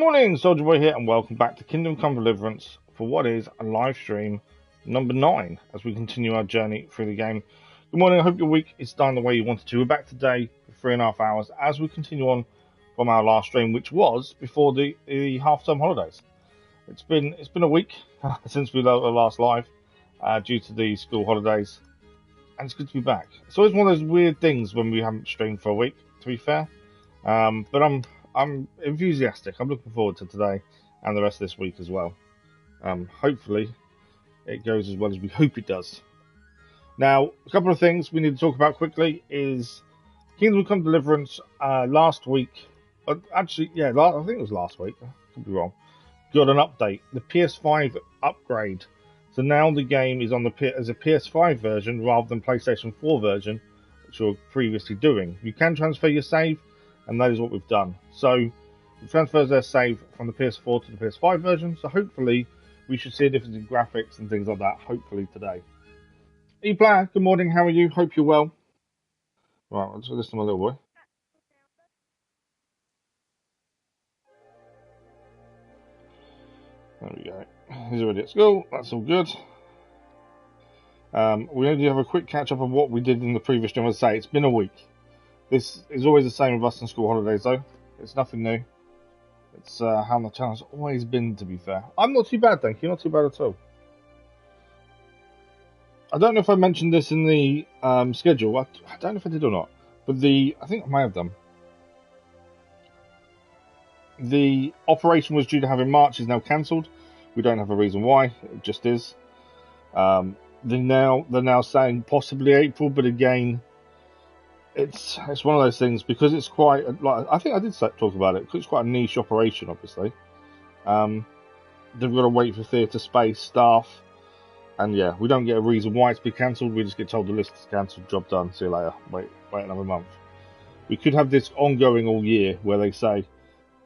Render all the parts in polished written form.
Morning, Soldier Boy here, and welcome back to Kingdom Come Deliverance for what is a live stream number 9 as we continue our journey through the game. Good morning, I hope your week is done the way you wanted to. We're back today for 3.5 hours as we continue on from our last stream, which was before the half-term holidays. It's been a week since we were last live due to the school holidays, and it's good to be back. It's always one of those weird things when we haven't streamed for a week, to be fair, but I'm enthusiastic. I'm looking forward to today and the rest of this week as well. Hopefully it goes as well as we hope it does. Now, a couple of things we need to talk about quickly is Kingdom Come Deliverance last week. Actually, yeah, I think it was last week. I could be wrong. Got an update. The PS5 upgrade. So now the game is on as a PS5 version rather than PlayStation 4 version, which we were previously doing. You can transfer your save, and that is what we've done. So it transfers their save from the PS4 to the PS5 version. So hopefully we should see a difference in graphics and things like that. Hopefully today. E-Player, good morning. How are you? Hope you're well. Right, let's listen to my little boy. There we go. He's already at school. That's all good. We only have a quick catch up of what we did in the previous stream. As I say, it's been a week. This is always the same with us in school holidays, though. It's nothing new. It's how the channel's always been, to be fair. I'm not too bad, thank you. Not too bad at all. I don't know if I mentioned this in the schedule. I don't know if I did or not. But I think I may have done. The operation was due to have in March, is now cancelled. We don't have a reason why. It just is. They're now saying possibly April, but again, it's one of those things because it's quite I think I did talk about it because it's quite a niche operation. Obviously, they've got to wait for theatre space, staff, and yeah, we don't get a reason why it's been cancelled. We just get told the list is cancelled, job done, see you later. Wait another month. We could have this ongoing all year where they say,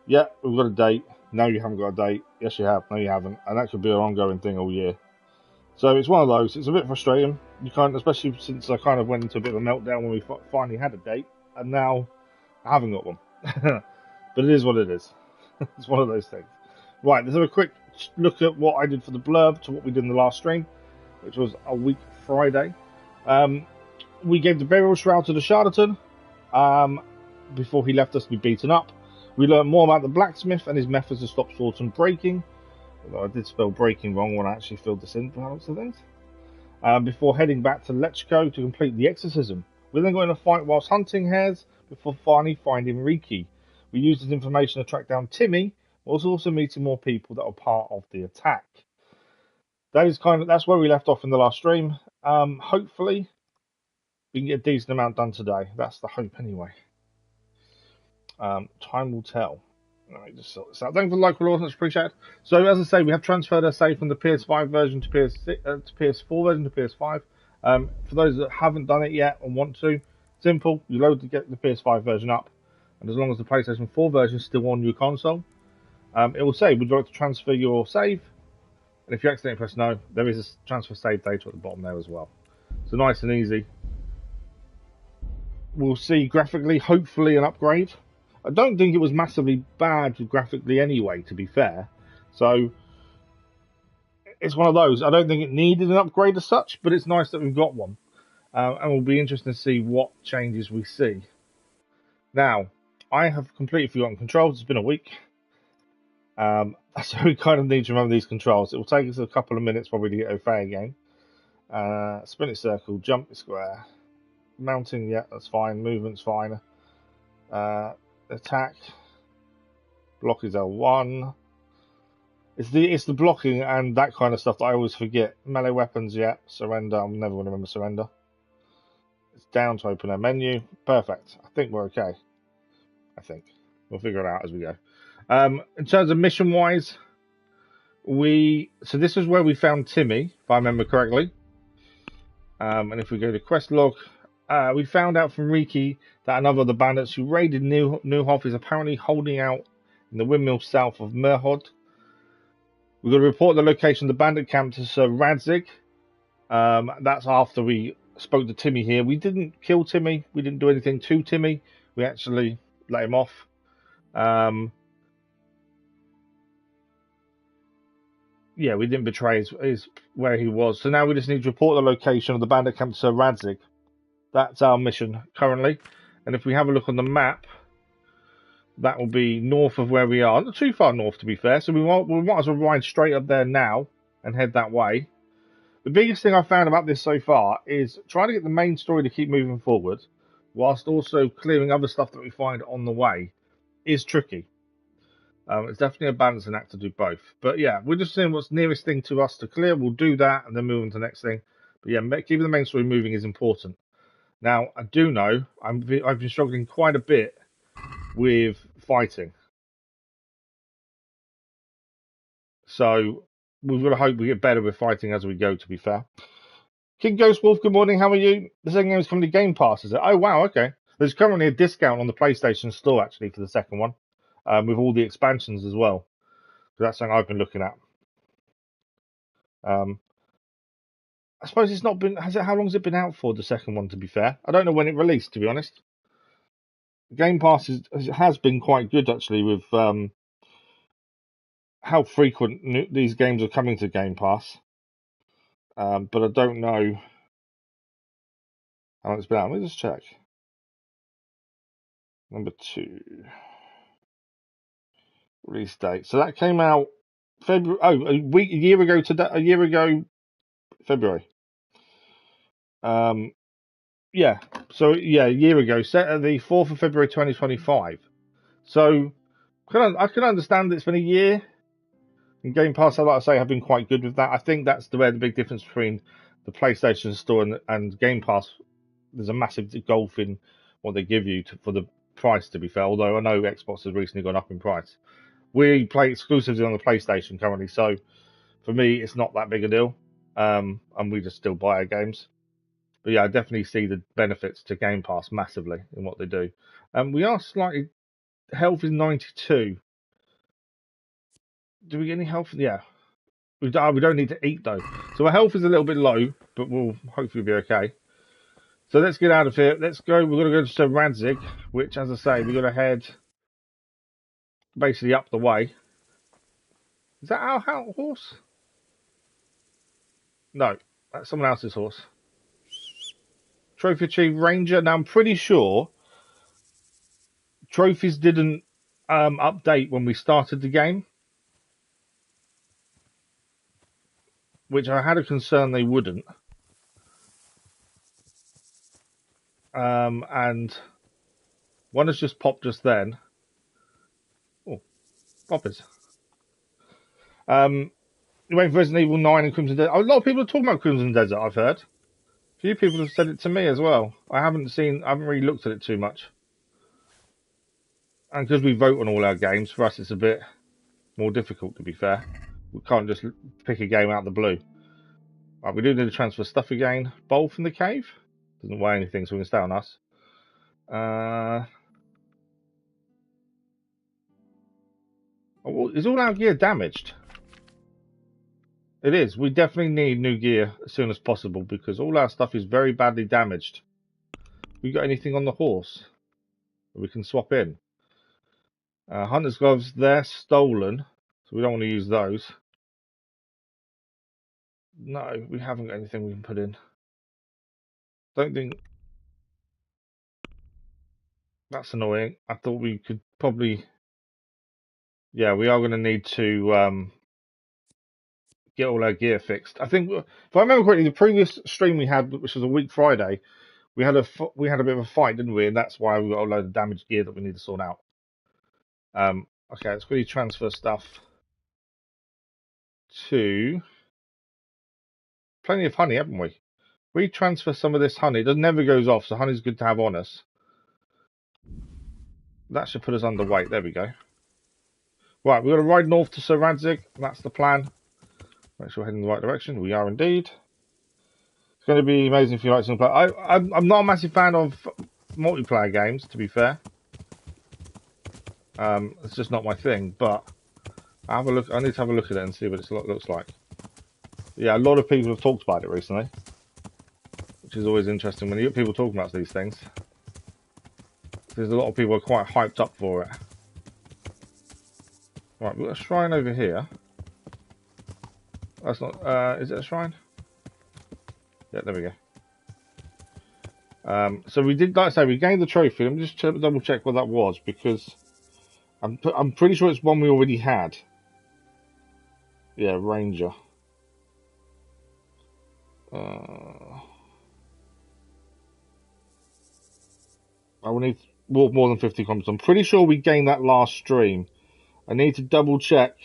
yeah, we've got a date. No, you haven't got a date. Yes, you have. No, you haven't. And that could be an ongoing thing all year. So it's one of those. It's a bit frustrating. You can't, especially since I kind of went into a bit of a meltdown when we finally had a date, and now I haven't got one. But it is what it is. It's one of those things. Right, let's have a quick look at what I did for the blurb to what we did in the last stream, which was a week Friday. We gave the burial shroud to the charlatan before he left us to be beaten up. We learned more about the blacksmith and his methods to stop swords from breaking. Although I did spell breaking wrong when I actually filled this in, by the things. Before heading back to Lechko to complete the exorcism. We then got in a fight whilst hunting hares before finally finding Riki. We used this information to track down Timmy, whilst also meeting more people that were part of the attack. That's where we left off in the last stream. Hopefully we can get a decent amount done today. That's the hope anyway. Time will tell. Alright, just sort this out. Thanks for the like, much appreciated. So, as I say, we have transferred our save from the PS5 version to PS4 version to PS5. For those that haven't done it yet and want to, simple. You load to get the PS5 version up, and as long as the PlayStation 4 version is still on your console, it will say, would you like to transfer your save? And if you accidentally press no, there is a transfer save data at the bottom there as well. So nice and easy. We'll see graphically, hopefully, an upgrade. I don't think it was massively bad graphically anyway, to be fair. So, it's one of those. I don't think it needed an upgrade as such, but it's nice that we've got one. And we'll be interested to see what changes we see. Now, I have completely forgotten controls. It's been a week. So we kind of need to remember these controls. It will take us a couple of minutes probably to get au fait again. Spin it circle, jump it square. Mounting, yeah, that's fine. Movement's fine. Attack, block is L1. It's the blocking and that kind of stuff that I always forget. Melee weapons, yeah. Surrender, I'm never going to remember surrender. It's down to open a menu. Perfect. I think we're okay. I think we'll figure it out as we go. In terms of mission wise, so this is where we found Timmy, if I remember correctly. And if we go to quest log, we found out from Riki that another of the bandits who raided Newhoff is apparently holding out in the windmill south of Merhod. We've got to report the location of the bandit camp to Sir Radzig. That's after we spoke to Timmy here. We didn't kill Timmy. We didn't do anything to Timmy. We actually let him off. yeah, we didn't betray his where he was. So now we just need to report the location of the bandit camp to Sir Radzig. That's our mission currently. And if we have a look on the map, that will be north of where we are. Not too far north, to be fair. So we might as well ride straight up there now and head that way. The biggest thing I've found about this so far is trying to get the main story to keep moving forward, whilst also clearing other stuff that we find on the way, is tricky. It's definitely a balancing act to do both. But yeah, we're just seeing what's nearest thing to us to clear. We'll do that and then move on to the next thing. But yeah, keeping the main story moving is important. Now, I do know I've been struggling quite a bit with fighting. So we've got to hope we get better with fighting as we go, to be fair. King Ghost Wolf, good morning, how are you? The second game is coming to Game Pass, is it? Oh, wow, okay. There's currently a discount on the PlayStation Store, actually, for the second one, with all the expansions as well. So that's something I've been looking at. I suppose it's not been... How long has it been out for, the second one, to be fair? I don't know when it released, to be honest. Game Pass has been quite good, actually, with how frequent these games are coming to Game Pass. But I don't know how long it's been out. Let me just check. Number 2. Release date. So that came out February. Oh, a year ago today. A year ago, February. Yeah. So yeah, a year ago, set at the 4th of February 2025. So I can understand it's been a year. And Game Pass, like I say, have been quite good with that. I think that's where the big difference between the PlayStation Store and Game Pass. There's a massive gulf in what they give you for the price, to be fair. Although I know Xbox has recently gone up in price. We play exclusively on the PlayStation currently, so for me, it's not that big a deal. And we just still buy our games. But yeah, I definitely see the benefits to Game Pass massively in what they do. We are slightly... Health is 92. Do we get any health? Yeah. We don't need to eat, though. So our health is a little bit low, but we'll hopefully be okay. So let's get out of here. Let's go. We're going to go to Sir Radzig, which, as I say, we're going to head basically up the way. Is that our horse? No, that's someone else's horse. Trophy achieved Ranger. Now, I'm pretty sure trophies didn't update when we started the game, which I had a concern they wouldn't. And one has just popped just then. Oh, poppers. Waiting for Resident Evil 9 and Crimson Desert. A lot of people are talking about Crimson Desert, I've heard. A few people have said it to me as well. I haven't really looked at it too much. And because we vote on all our games, for us it's a bit more difficult, to be fair. We can't just pick a game out of the blue. Right, we do need to transfer stuff again. Bowl from the cave? Doesn't weigh anything, so we can stay on us. Is all our gear damaged? It is. We definitely need new gear as soon as possible because all our stuff is very badly damaged. We got anything on the horse that we can swap in? Hunter's gloves, they're stolen, so we don't want to use those. No, we haven't got anything we can put in. Don't think... That's annoying. I thought we could probably... Yeah, we are going to need to get all our gear fixed. I think, if I remember correctly, the previous stream we had, which was a week Friday, we had a bit of a fight, didn't we? And that's why we got a load of damaged gear that we need to sort out. Okay, let's quickly transfer stuff to... Plenty of honey, haven't we? We transfer some of this honey. It never goes off, so honey's good to have on us. That should put us underweight. There we go. Right, we've got to ride north to Sir Radzig. That's the plan. Make sure we're heading in the right direction. We are indeed. It's going to be amazing if you like single player. I'm not a massive fan of multiplayer games, to be fair. It's just not my thing, but I need to have a look at it and see what it looks like. Yeah, a lot of people have talked about it recently, which is always interesting when you get people talking about these things. There's a lot of people who are quite hyped up for it. Right, we've got a shrine over here. That's not. Is it a shrine? Yeah, there we go. So we did, like I say, we gained the trophy. Let me just double check what that was, because I'm pretty sure it's one we already had. Yeah, Ranger. I will need more than 50 comments. I'm pretty sure we gained that last stream. I need to double check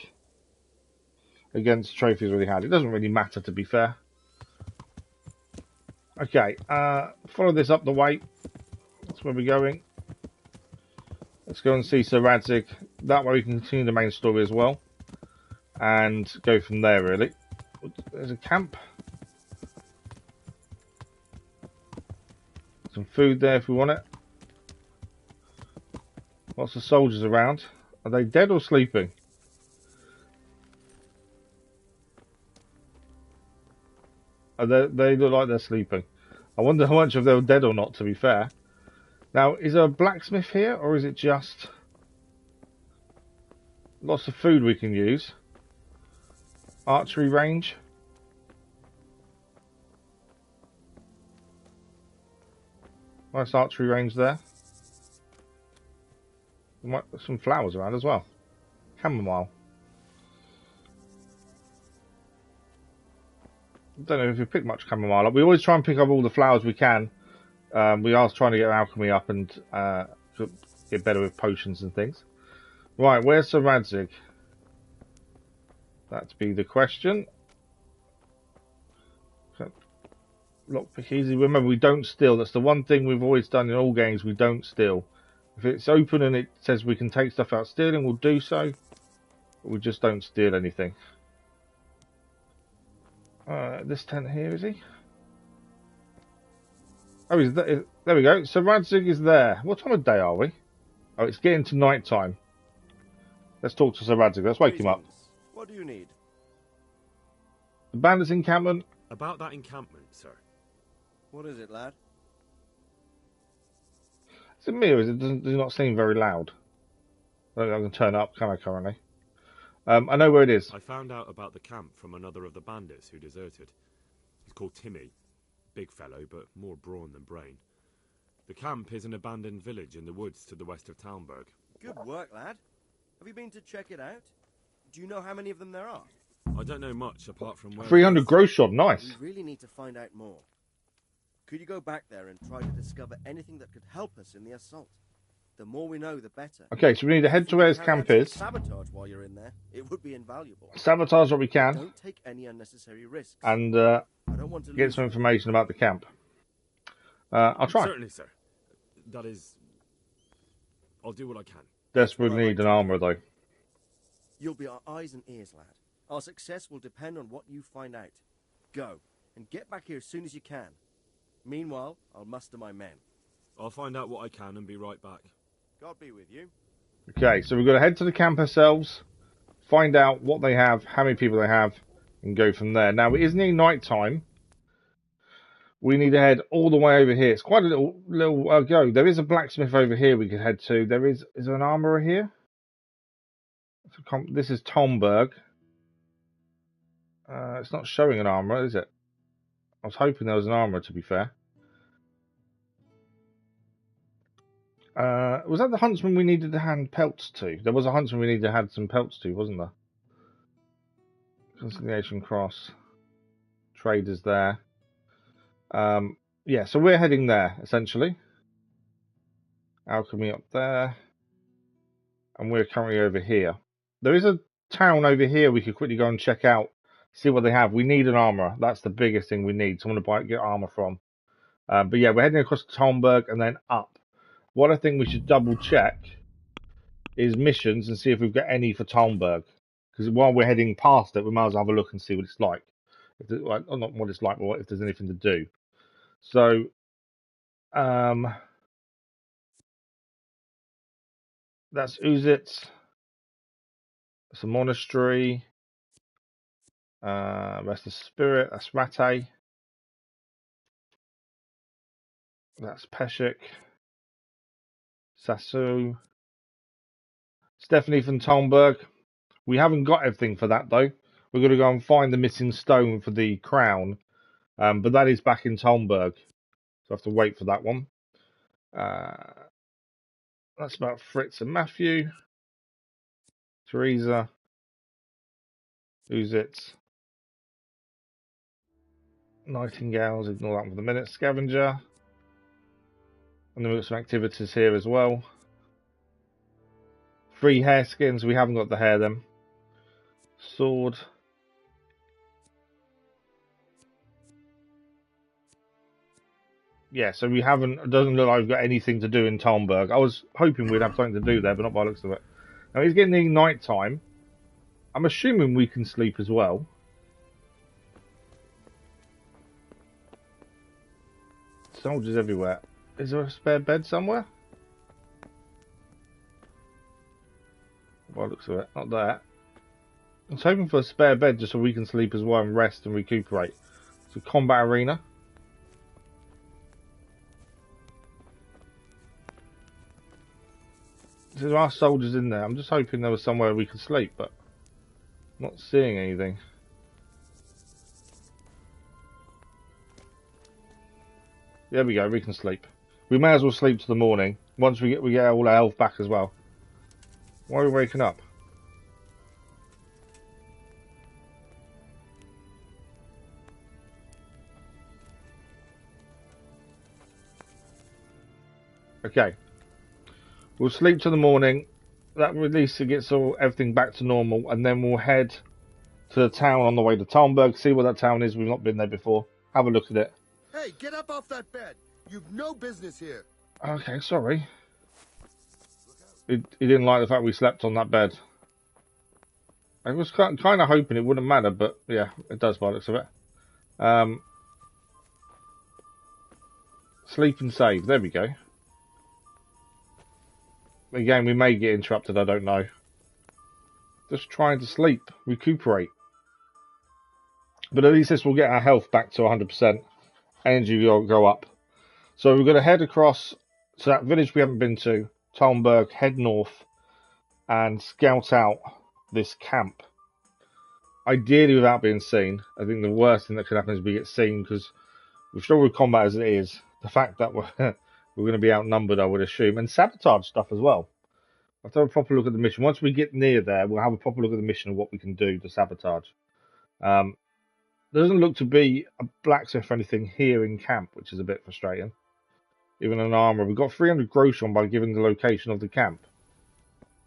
against trophies we already had. It doesn't really matter, to be fair. Okay, follow this up the way. That's where we're going. Let's go and see Sir Radzig. That way we can continue the main story as well. And go from there, really. There's a camp. Some food there if we want it. Lots of soldiers around. Are they dead or sleeping? They look like they're sleeping. I wonder how much of them are dead or not, to be fair. Now, is there a blacksmith here, or is it just lots of food we can use? Archery range. Nice archery range there. Some flowers around as well. Chamomile. Don't know if we pick much chamomile up. We always try and pick up all the flowers we can. We are trying to get alchemy up and get better with potions and things. Right, where's Sir Radzig? That'd be the question. Lockpick easy. Remember, we don't steal. That's the one thing we've always done in all games. We don't steal. If it's open and it says we can take stuff out stealing, we'll do so. But we just don't steal anything. This tent here, is he? Oh, he's there. There we go. So Radzig is there. What time of day are we? Oh, it's getting to night time. Let's talk to Sir Radzig. Let's wake him up. What do you need? The bandits encampment. About that encampment, sir. What is it, lad? Is it me or does it not seem very loud? I don't think I can turn it up, can I, currently? I know where it is. I found out about the camp from another of the bandits who deserted. He's called Timmy. Big fellow, but more brawn than brain. The camp is an abandoned village in the woods to the west of Talmberg. Good work, lad. Have you been to check it out? Do you know how many of them there are? I don't know much apart from where 300 gross shot, nice. We really need to find out more. Could you go back there and try to discover anything that could help us in the assault? The more we know, the better. Okay, so we need to head to where his camp is. Sabotage while you're in there. It would be invaluable. Sabotage what we can. Don't take any unnecessary risks. And I don't want to get some information about the camp. I'll try. Certainly, sir. That is... I'll do what I can. Desperately need an armor, though. You'll be our eyes and ears, lad. Our success will depend on what you find out. Go, and get back here as soon as you can. Meanwhile, I'll muster my men. I'll find out what I can and be right back. God be with you. Okay, so we've got to head to the camp ourselves, find out what they have, how many people they have, and go from there. Now, it is nearly night time. We need to head all the way over here. It's quite a little go. There is a blacksmith over here we could head to. Is there an armourer here? This is Talmberg. It's not showing an armourer, is it? I was hoping there was an armourer, to be fair. Was that the huntsman we needed to hand pelts to? There was a huntsman we needed to hand some pelts to, wasn't there? Conciliation Cross. Traders there. Yeah, so we're heading there, essentially. Alchemy up there. And we're currently over here. There is a town over here we could quickly go and check out, see what they have. We need an armourer. That's the biggest thing we need. Someone to get armour from. But yeah, we're heading across to Talmberg and then up. What I think we should double check is missions and see if we've got any for Talmberg. Because while we're heading past it, we might as well have a look and see what it's like. Well, not what it's like, but if there's anything to do. So, that's Uzitz. That's a monastery. Rest of Spirit. That's Rate. That's Peshik. Sasu. Stephanie from Talmberg. We haven't got everything for that though. We're going to go and find the missing stone for the crown, but that is back in Talmberg, so I have to wait for that one. That's about Fritz and Matthew. Teresa. Who's it? Nightingales, ignore that one for the minute. Scavenger. And then we've got some activities here as well. 3 hair skins, we haven't got the hair then. Sword. Yeah, so we haven't, it doesn't look like we've got anything to do in Talmberg. I was hoping we'd have something to do there, but not by the looks of it. Now it's getting near night time. I'm assuming we can sleep as well. Soldiers everywhere. Is there a spare bed somewhere? By the looks of it, not there. I was hoping for a spare bed just so we can sleep as well and rest and recuperate. So combat arena. There are soldiers in there. I'm just hoping there was somewhere we could sleep, but not seeing anything. There we go. We can sleep. We may as well sleep to the morning. Once we get all our health back as well. Why are we waking up? Okay. We'll sleep to the morning. That at least gets everything back to normal, and then we'll head to the town on the way to Talmberg. See what that town is. We've not been there before. Have a look at it. Hey, get up off that bed. You've no business here. Okay, sorry. He didn't like the fact we slept on that bed. I was kind of hoping it wouldn't matter, but yeah, it does by the looks of it. Sleep and save. There we go. Again, we may get interrupted, I don't know. Just trying to sleep, recuperate. But at least this will get our health back to 100%. Energy will go up. So we're going to head across to that village we haven't been to, Talmberg, head north, and scout out this camp. Ideally without being seen. I think the worst thing that could happen is we get seen, because we're still with combat as it is. The fact that we're going to be outnumbered, I would assume, and sabotage stuff as well. I have to have a proper look at the mission. Once we get near there, we'll have a proper look at the mission of what we can do to sabotage. There doesn't look to be a blacksmith or anything here in camp, which is a bit frustrating. Even an armor. We got 300 gross on by giving the location of the camp.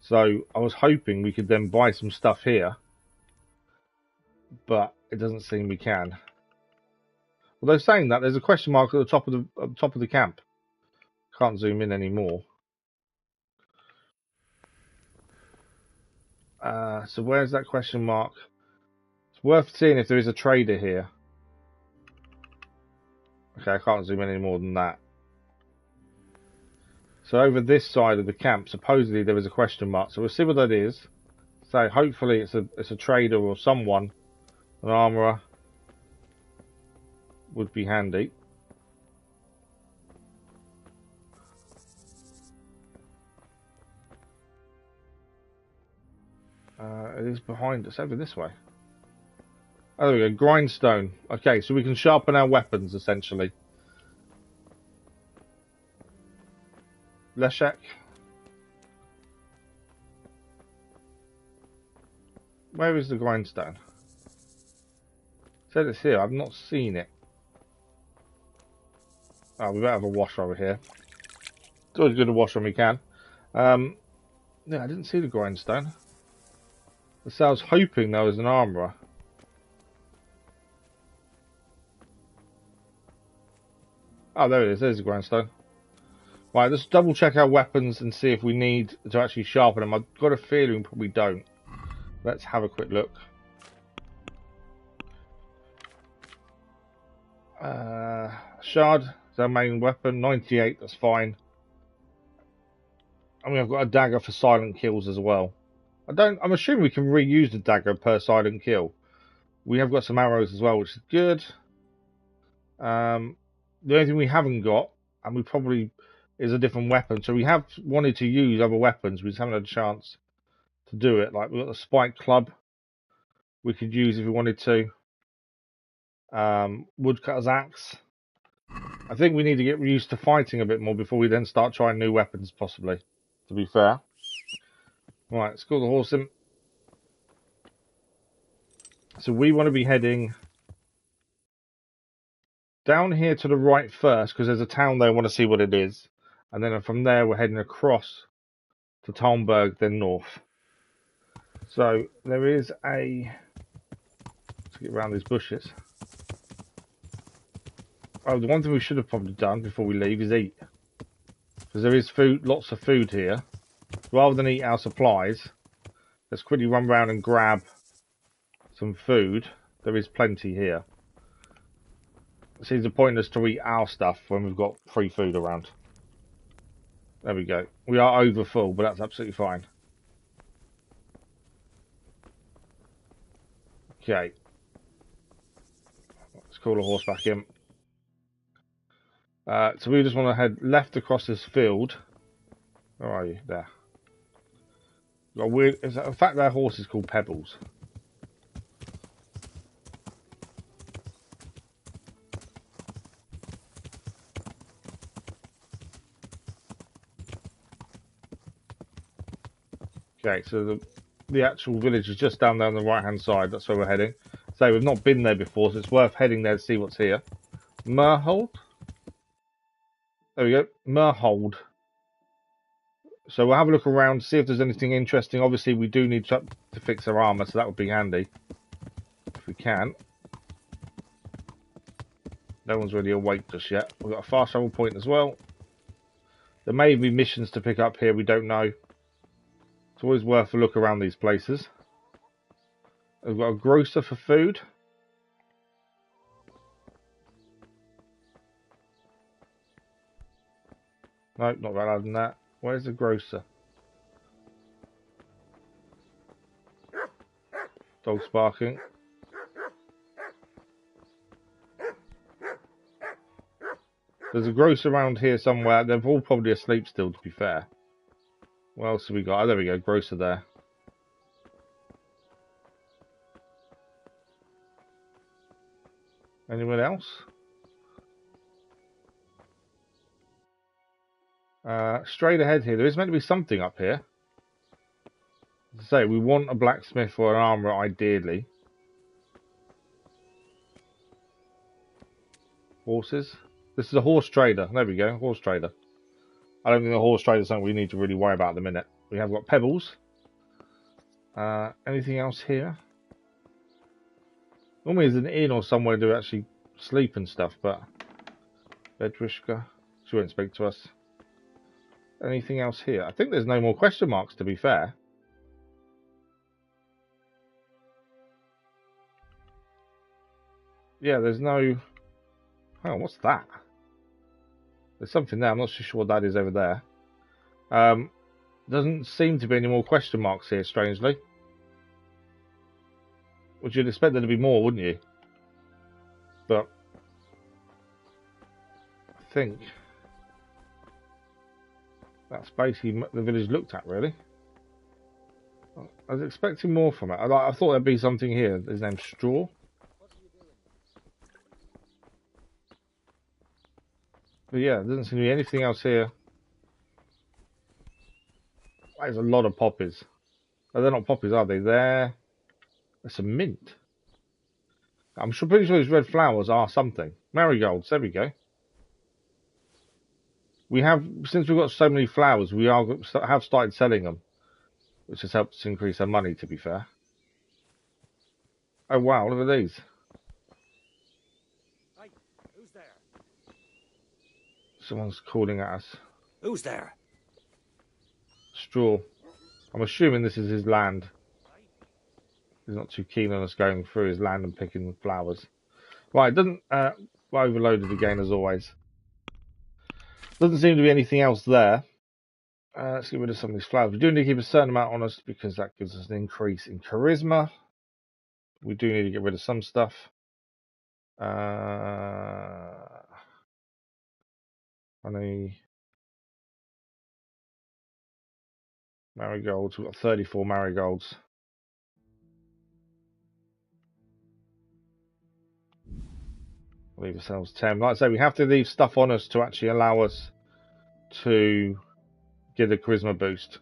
So I was hoping we could then buy some stuff here, but it doesn't seem we can. Although saying that, there's a question mark at the top of the camp. Can't zoom in anymore. So where's that question mark? It's worth seeing if there is a trader here. Okay, I can't zoom in any more than that. So over this side of the camp, supposedly there is a question mark. So we'll see what that is. So hopefully it's a trader or someone, an armourer, would be handy. It is behind us, over this way. Oh, there we go, grindstone. Okay, so we can sharpen our weapons, essentially. Leszek. Where is the grindstone? It said it's here, I've not seen it. Oh, we better have a wash over here. It's always good to wash when we can. Yeah, I didn't see the grindstone. So I was hoping there was an armourer. Oh, there it is. There's the grindstone. Right, let's double check our weapons and see if we need to actually sharpen them. I've got a feeling we probably don't. Let's have a quick look. Shard is our main weapon. 98, that's fine. I mean, I've got a dagger for silent kills as well. I'm assuming we can reuse the dagger per silent kill. We have got some arrows as well, which is good. The only thing we haven't got, and we probably, is a different weapon. So we have wanted to use other weapons, we just haven't had a chance to do it. Like, we've got the spike club, we could use if we wanted to. Woodcutter's axe. I think we need to get used to fighting a bit more before we then start trying new weapons, possibly, to be fair. Right, let's call the horse in. So we want to be heading down here to the right first, because there's a town there, I want to see what it is. And then from there, we're heading across to Talmberg, then north. So there is a... Let's get around these bushes. Oh, the one thing we should have probably done before we leave is eat. Because there is food, lots of food here. Rather than eat our supplies, let's quickly run around and grab some food. There is plenty here. It seems pointless to eat our stuff when we've got free food around. There we go. We are over full, but that's absolutely fine. Okay. Let's call the horse back in. So we just want to head left across this field. Where are you? There. Got a weird. In fact, their horse is called Pebbles. Okay, so the actual village is just down there on the right hand side. That's where we're heading. So we've not been there before, so it's worth heading there to see what's here. Merhold. There we go. Merhold. So we'll have a look around, see if there's anything interesting. Obviously, we do need to fix our armor, so that would be handy if we can. No one's really awake just yet. We've got a fast travel point as well. There may be missions to pick up here. We don't know. It's always worth a look around these places. We've got a grocer for food. Nope, not better than that. Where's the grocer? Dog's barking. There's a grocer around here somewhere. They're all probably asleep still, to be fair. What else have we got? Oh, there we go. Grocer there. Anyone else? Straight ahead here. There is meant to be something up here. As I say, we want a blacksmith or an armourer, ideally. Horses. This is a horse trader. There we go. Horse trader. I don't think the horse trader is something we need to really worry about at the minute. We have got pebbles. Anything else here? Normally there's an inn or somewhere to actually sleep and stuff, but... Bedrishka. She won't speak to us. Anything else here? I think there's no more question marks, to be fair. Yeah, there's no... Oh, what's that? There's something there. I'm not so sure what that is over there. Doesn't seem to be any more question marks here, strangely. Which you'd expect there to be more, wouldn't you? But... I think... That's basically the village looked at, really. I was expecting more from it. I thought there'd be something here. His name's Straw. But yeah, there doesn't seem to be anything else here. There's a lot of poppies. Oh, they're not poppies, are they? There's some mint. I'm pretty sure these red flowers are something. Marigolds, there we go. We have, since we've got so many flowers, we have started selling them. Which has helped us increase our money, to be fair. Oh wow, look at these. Hey, who's there? Someone's calling at us. Who's there? Straw. I'm assuming this is his land. He's not too keen on us going through his land and picking flowers. Right, it doesn't... overloaded again, as always. Doesn't seem to be anything else there. Let's get rid of some of these flowers. We do need to keep a certain amount on us because that gives us an increase in charisma. We do need to get rid of some stuff. Honey. Marigolds. We've got 34 marigolds. Leave ourselves 10. Like I say, we have to leave stuff on us to actually allow us to get a charisma boost.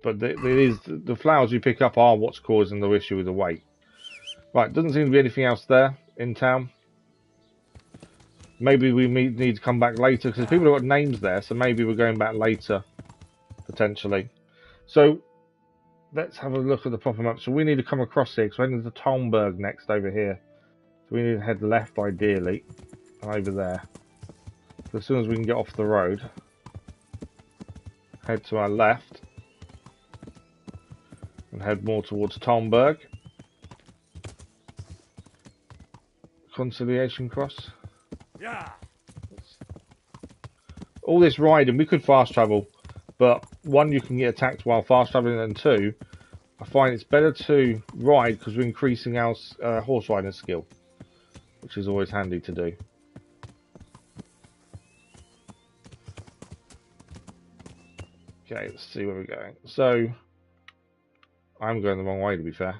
But the flowers we pick up are what's causing the issue with the weight. Right, doesn't seem to be anything else there in town. Maybe we need to come back later, because people have got names there, so maybe we're going back later, potentially. So, let's have a look at the proper map. So we need to come across here, because we're heading to Talmberg next over here. So we need to head left, ideally, over there. So as soon as we can get off the road, head to our left, and head more towards Talmberg. Conciliation Cross. Yeah. All this riding, we could fast travel, but one, you can get attacked while fast traveling, and two, I find it's better to ride because we're increasing our horse riding skill, which is always handy to do. Okay, let's see where we're going. So, I'm going the wrong way, to be fair.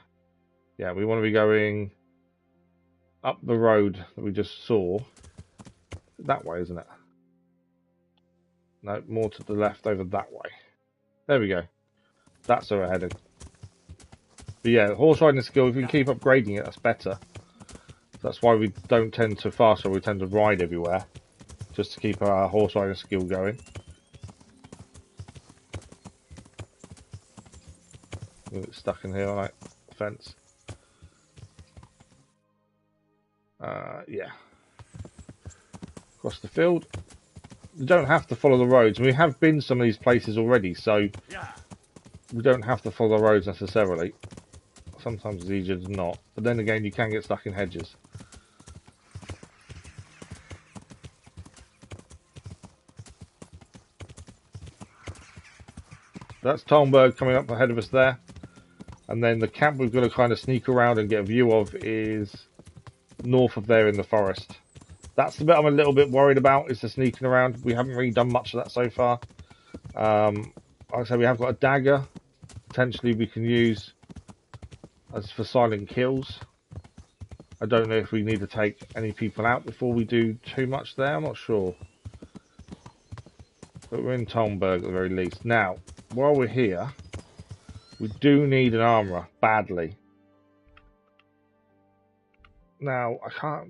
Yeah, we want to be going up the road that we just saw. That way, isn't it? No, more to the left over that way. There we go. That's where we're headed. But yeah, horse riding skill, if we can keep upgrading it, that's better. That's why we don't tend to fast travel, we tend to ride everywhere. Just to keep our horse riding skill going. We'll get stuck in here, like fence. Yeah. Across the field. We don't have to follow the roads. We have been some of these places already, so we don't have to follow the roads necessarily. Sometimes it's easier than not. But then again, you can get stuck in hedges. That's Talmberg coming up ahead of us there. And then the camp we've got to kind of sneak around and get a view of is north of there in the forest. That's the bit I'm a little bit worried about, is the sneaking around. We haven't really done much of that so far. Like I say, we have got a dagger. Potentially we can use as for silent kills. I don't know if we need to take any people out before we do too much there. I'm not sure. But we're in Talmberg at the very least. Now, while we're here, we do need an armourer badly. Now,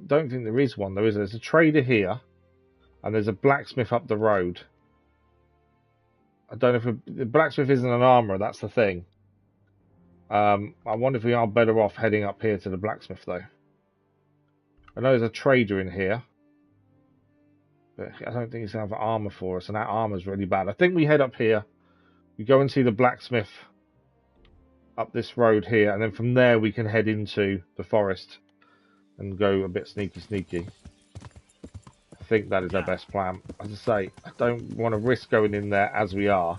don't think there is one though, is there? There's a trader here, and there's a blacksmith up the road. I don't know if the blacksmith isn't an armourer, that's the thing. I wonder if we are better off heading up here to the blacksmith though. I know there's a trader in here, but I don't think he's going to have armour for us, and that armour's really bad. I think we head up here, we go and see the blacksmith up this road here, and then from there we can head into the forest and go a bit sneaky. I think that is our best plan. As I say, I don't want to risk going in there as we are,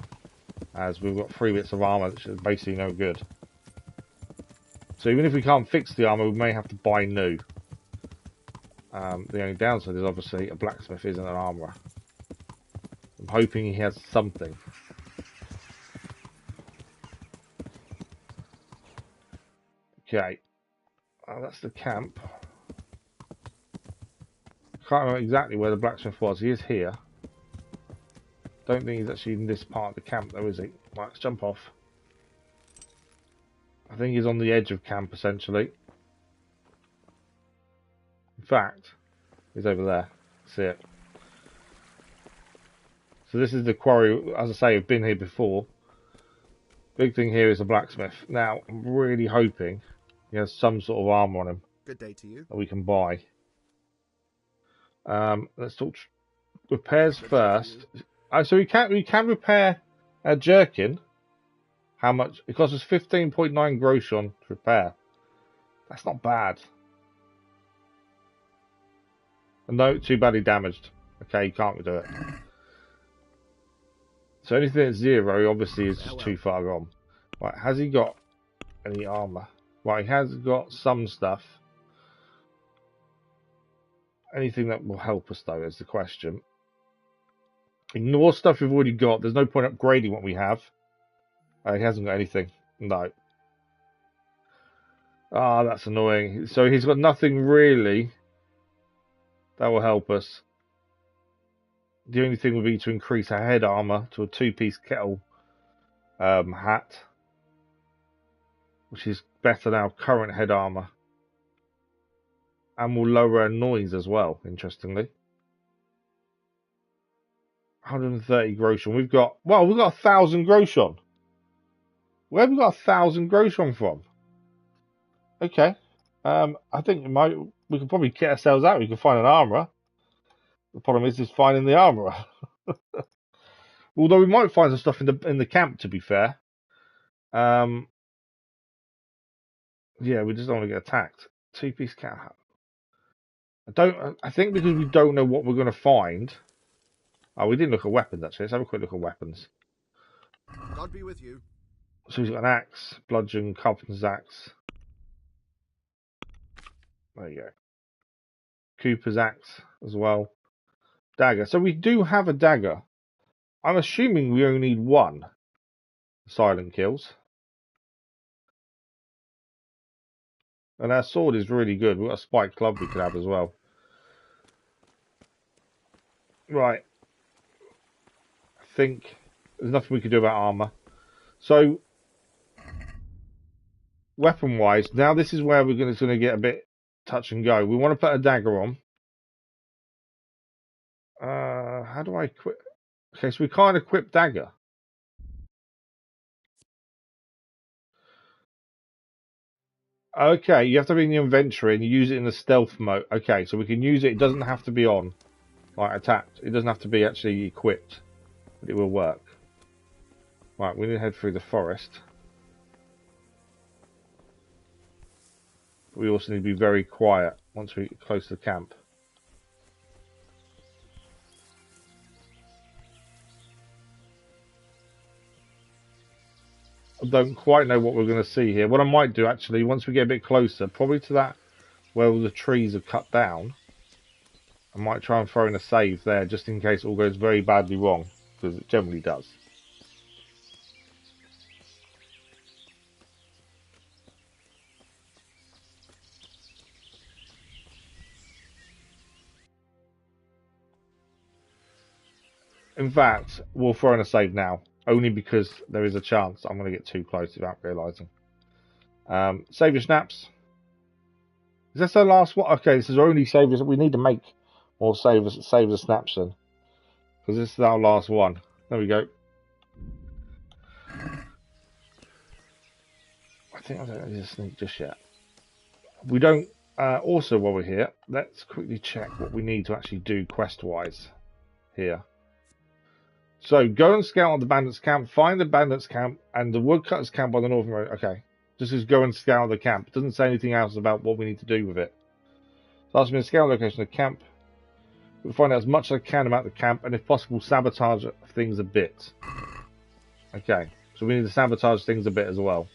as we've got 3 bits of armour which is basically no good. So even if we can't fix the armour, we may have to buy new. The only downside is obviously a blacksmith isn't an armourer. I'm hoping he has something. Okay, that's the camp. Can't remember exactly where the blacksmith was. He is here. Don't think he's actually in this part of the camp though, is he? Right, let's jump off. I think he's on the edge of camp essentially. In fact, he's over there. See it. So this is the quarry. As I say, I've been here before. Big thing here is a blacksmith. Now, I'm really hoping he has some sort of armour on him. Good day to you. That we can buy. Let's talk repairs first. So we can repair a jerkin. How much? It costs us 15.9 grosh on to repair. That's not bad. And no, too badly damaged. Okay, you can't do it. So anything at 0 obviously is just too far gone. Right, has he got any armour? Right, he has got some stuff. Anything that will help us though is the question. Ignore stuff we've already got. There's no point upgrading what we have. He hasn't got anything. No. Ah, that's annoying. So he's got nothing really that will help us. The only thing would be to increase our head armor to a 2-piece kettle hat, which is better than our current head armor. And will lower our noise as well, interestingly. 130 groschen. We've got 1,000 groschen. Where have we got 1,000 groschen from? Okay. I think we could probably kit ourselves out. We could find an armourer. The problem is finding the armourer. Although we might find some stuff in the camp, to be fair. Yeah, we just don't want to get attacked. 2-piece cat hat. I think because we don't know what we're going to find. Oh, we didn't look at weapons actually. Let's have a quick look at weapons. God be with you. So he's got an axe, bludgeon, carpenter's axe. There you go. Cooper's axe as well. Dagger. So we do have a dagger. I'm assuming we only need one. Silent kills. And our sword is really good. We've got a spiked club we could have as well. Right. I think there's nothing we can do about armor. So, weapon-wise, now this is where we're going to get a bit touch and go. We want to put a dagger on. How do I equip? Okay, so we can't equip dagger. Okay, you have to be in the inventory and you use it in the stealth mode. Okay, so we can use it. It doesn't have to be on, like attacked. It doesn't have to be actually equipped, but it will work. Right, we need to head through the forest. We also need to be very quiet once we get close to the camp. I don't quite know what we're going to see here. What I might do actually, once we get a bit closer, probably to that where all the trees are cut down, I might try and throw in a save there just in case it all goes very badly wrong, because it generally does. In fact, we'll throw in a save now, only because there is a chance I'm going to get too close without realising. Save your snaps. Is this our last one? Okay, this is our only save. We need to make more save the snaps then, because this is our last one. There we go. I think I don't need to sneak just yet. We don't. Also, while we're here, let's quickly check what we need to actually do quest-wise here. So, go and scout on the bandits' camp, find the bandits' camp, and the woodcutters' camp on the northern road. Okay. Just go and scout the camp. It doesn't say anything else about what we need to do with it. So, ask me to scout the location of the camp. We'll find out as much as I can about the camp, and if possible, sabotage things a bit. Okay. So, we need to sabotage things a bit as well.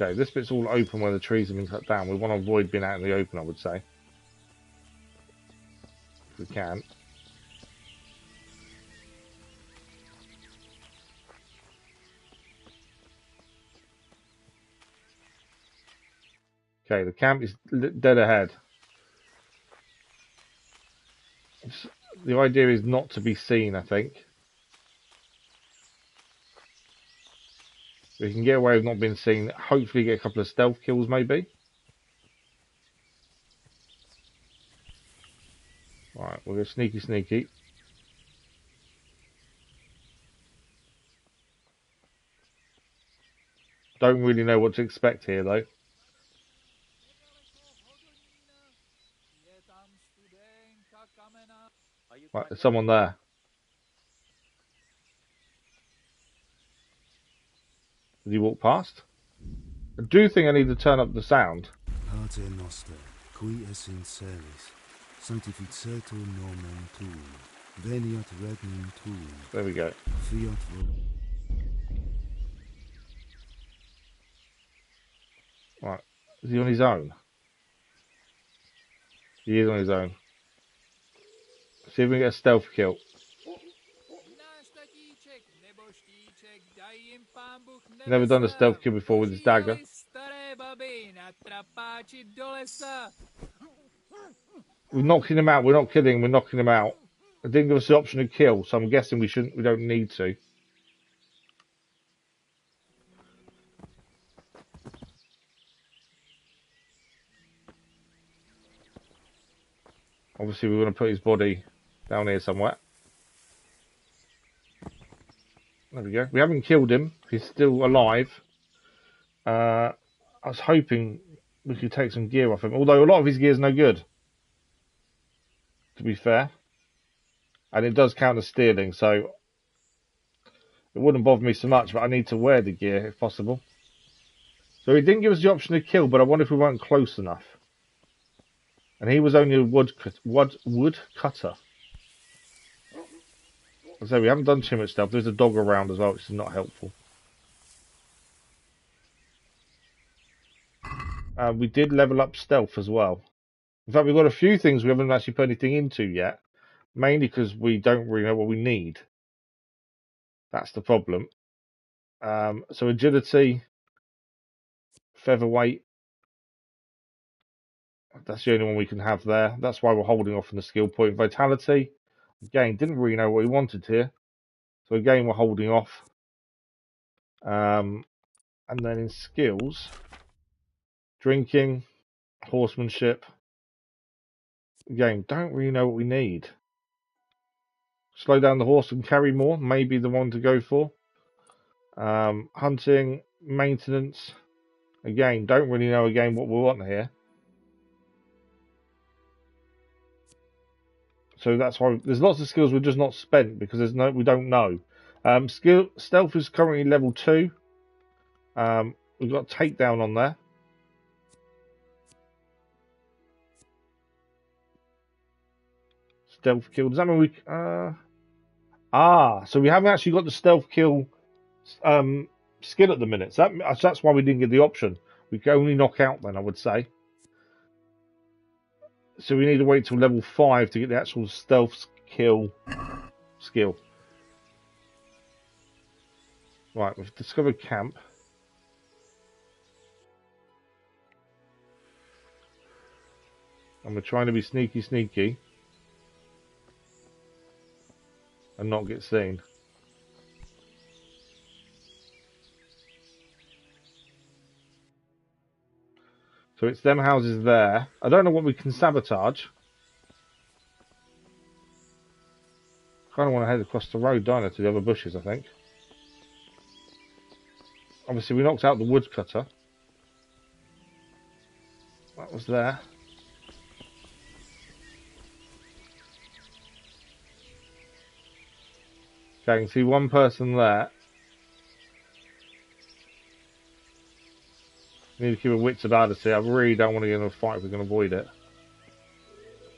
Okay, this bit's all open where the trees have been cut down. We want to avoid being out in the open, I would say. If we can. Okay, the camp is dead ahead. The idea is not to be seen, I think. We can get away with not being seen. Hopefully get a couple of stealth kills, maybe. Right, we'll go sneaky sneaky. Don't really know what to expect here, though. Right, there's someone there. Did he walk past? I do think I need to turn up the sound. Pater noster, qui es in celis, sanctificetur nomen tuum, veniat regnum tuum. There we go. Fiat voluntas. Right, is he on his own? He is on his own. See if we can get a stealth kill. Never done a stealth kill before with his dagger. We're knocking him out. We're not killing him. We're knocking him out. It didn't give us the option to kill, so I'm guessing we shouldn't. We don't need to. Obviously, we're going to put his body down here somewhere. There we go. We haven't killed him. He's still alive. I was hoping we could take some gear off him, although a lot of his gear is no good, to be fair. And it does count as stealing, so it wouldn't bother me so much, but I need to wear the gear if possible. So he didn't give us the option to kill, but I wonder if we weren't close enough. And he was only a woodcutter. So we haven't done too much stuff. There's a dog around as well, which is not helpful. We did level up stealth as well. In fact, we've got a few things we haven't actually put anything into yet. Mainly because we don't really know what we need. That's the problem. So agility, featherweight. That's the only one we can have there. That's why we're holding off on the skill point. Vitality. Again, didn't really know what we wanted here. So again, we're holding off. And then in skills, drinking, horsemanship. Again, don't really know what we need. Slow down the horse and carry more. Maybe the one to go for. Hunting, maintenance. Again, don't really know what we want here. So that's why there's lots of skills we're just not spent because we don't know. Stealth is currently level 2. We've got takedown on there. Stealth kill. Does that mean we? So we haven't actually got the stealth kill skill at the minute. So that's why we didn't get the option. We can only knock out then, I would say. So we need to wait till level 5 to get the actual stealth kill skill. Right, we've discovered camp. And we're trying to be sneaky. And not get seen. So it's them houses there. I don't know what we can sabotage. Kind of want to head across the road, don't I, to the other bushes, I think. Obviously, we knocked out the woodcutter. That was there. Okay, I can see one person there. Need to keep a wits about it. I really don't want to get in a fight if we can avoid it.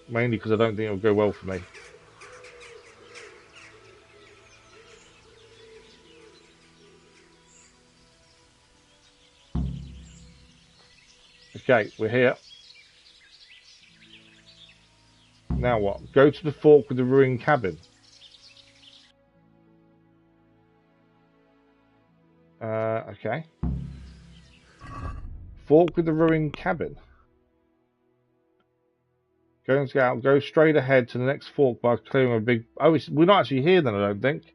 Mainly because I don't think it'll go well for me. Okay, we're here. Now what? Go to the fork with the ruined cabin. Okay. Fork with the ruined cabin. Go straight ahead to the next fork by clearing a big... Oh, we're not actually here then, I don't think.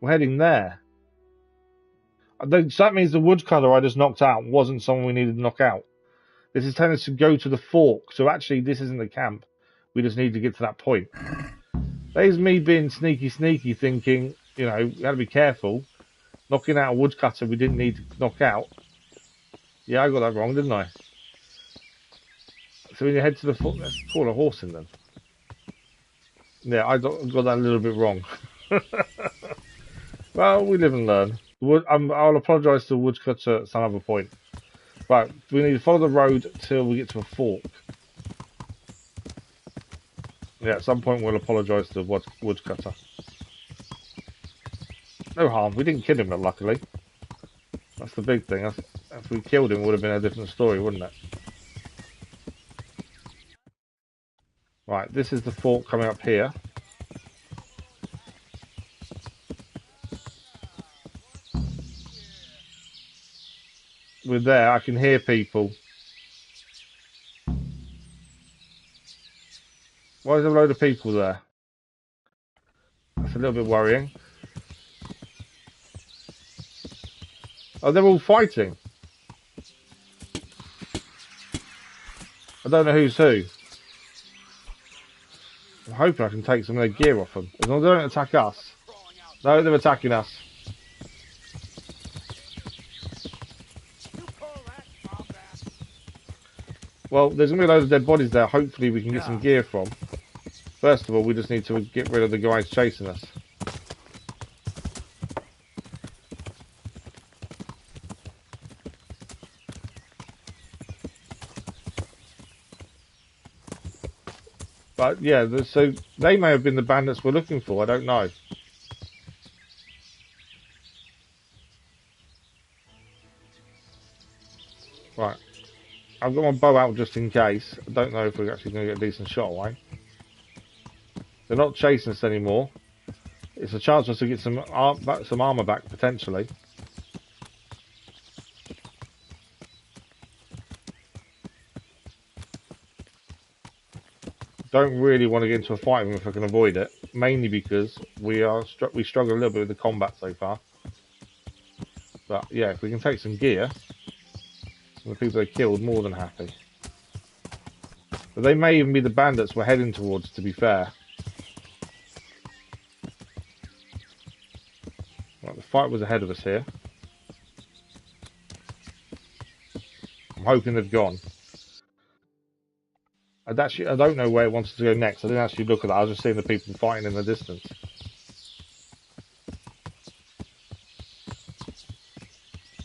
We're heading there. So that means the woodcutter I just knocked out wasn't someone we needed to knock out. This is telling us to go to the fork. So actually, this isn't the camp. We just need to get to that point. There's me being sneaky, thinking, you know, you got to be careful. Knocking out a woodcutter we didn't need to knock out. Yeah, I got that wrong, didn't I? So when you head to the fork, let's call a horse in then. Yeah, I got that a little bit wrong. Well, we live and learn. I'll apologise to the woodcutter at some other point. Right, we need to follow the road till we get to a fork. Yeah, at some point we'll apologise to the woodcutter. No harm. We didn't kill him, luckily. That's the big thing. If we killed him, it would have been a different story, wouldn't it? Right, this is the fork coming up here. we're there. I can hear people. Why is there a load of people there? That's a little bit worrying. Oh, they're all fighting. I don't know who's who. I'm hoping I can take some of their gear off them. As long as they don't attack us. No, they're attacking us. Well, there's going to be a load of dead bodies there. Hopefully we can get some gear from. First of all, we just need to get rid of the guys chasing us. But yeah, so they may have been the bandits we're looking for. I don't know. Right. I've got my bow out just in case. I don't know if we're actually going to get a decent shot away. They're not chasing us anymore. It's a chance for us to get some armor back, potentially. Don't really want to get into a fight with them if I can avoid it. Mainly because we struggle a little bit with the combat so far. But yeah, if we can take some gear, the people they killed, more than happy. But they may even be the bandits we're heading towards, to be fair. Right, the fight was ahead of us here. I'm hoping they've gone. I don't know where it wants to go next. I didn't actually look at that. I was just seeing the people fighting in the distance.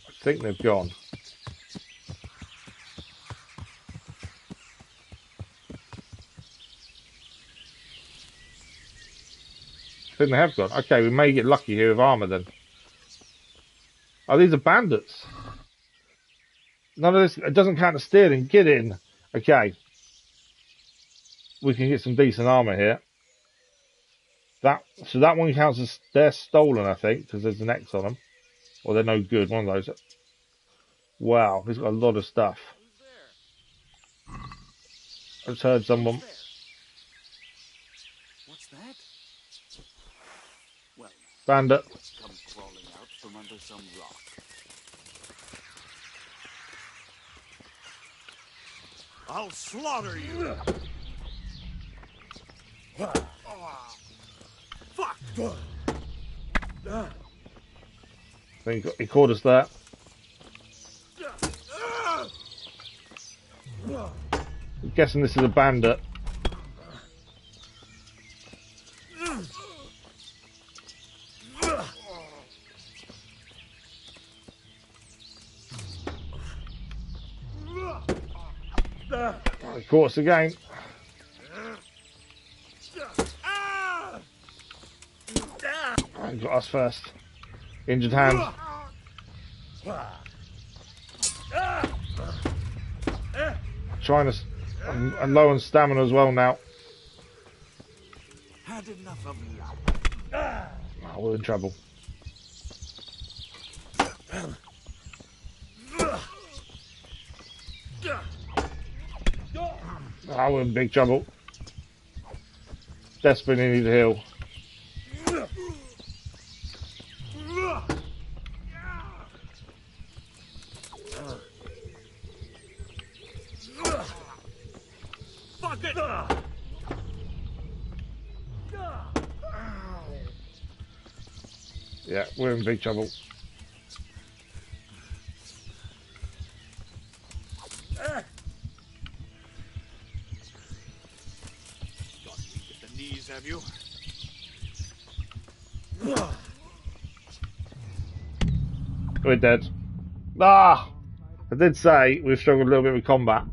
I think they've gone. I think they have gone. Okay, we may get lucky here with armor then. Oh, these are bandits. None of this, it doesn't count as stealing. Get in. Okay. We can get some decent armor here. So that one counts as they're stolen, I think, because there's an X on them. Or they're no good, one of those. Wow, he's got a lot of stuff. I just heard someone. What's that? Well, Bandit. come crawling out from under some rock. I'll slaughter you. Fuck! I think he caught us there. I'm guessing this is a bandit. Oh, he caught us again. Oh, he got us first. Injured hand. Trying to. I'm low on stamina as well now. Had enough of you. Oh, we're in trouble. Oh, we're in big trouble. Desperately need a heal. Fuck it! Yeah, we're in big trouble. Got weak at the knees, have you? We're dead. Ah! I did say we've struggled a little bit with combat.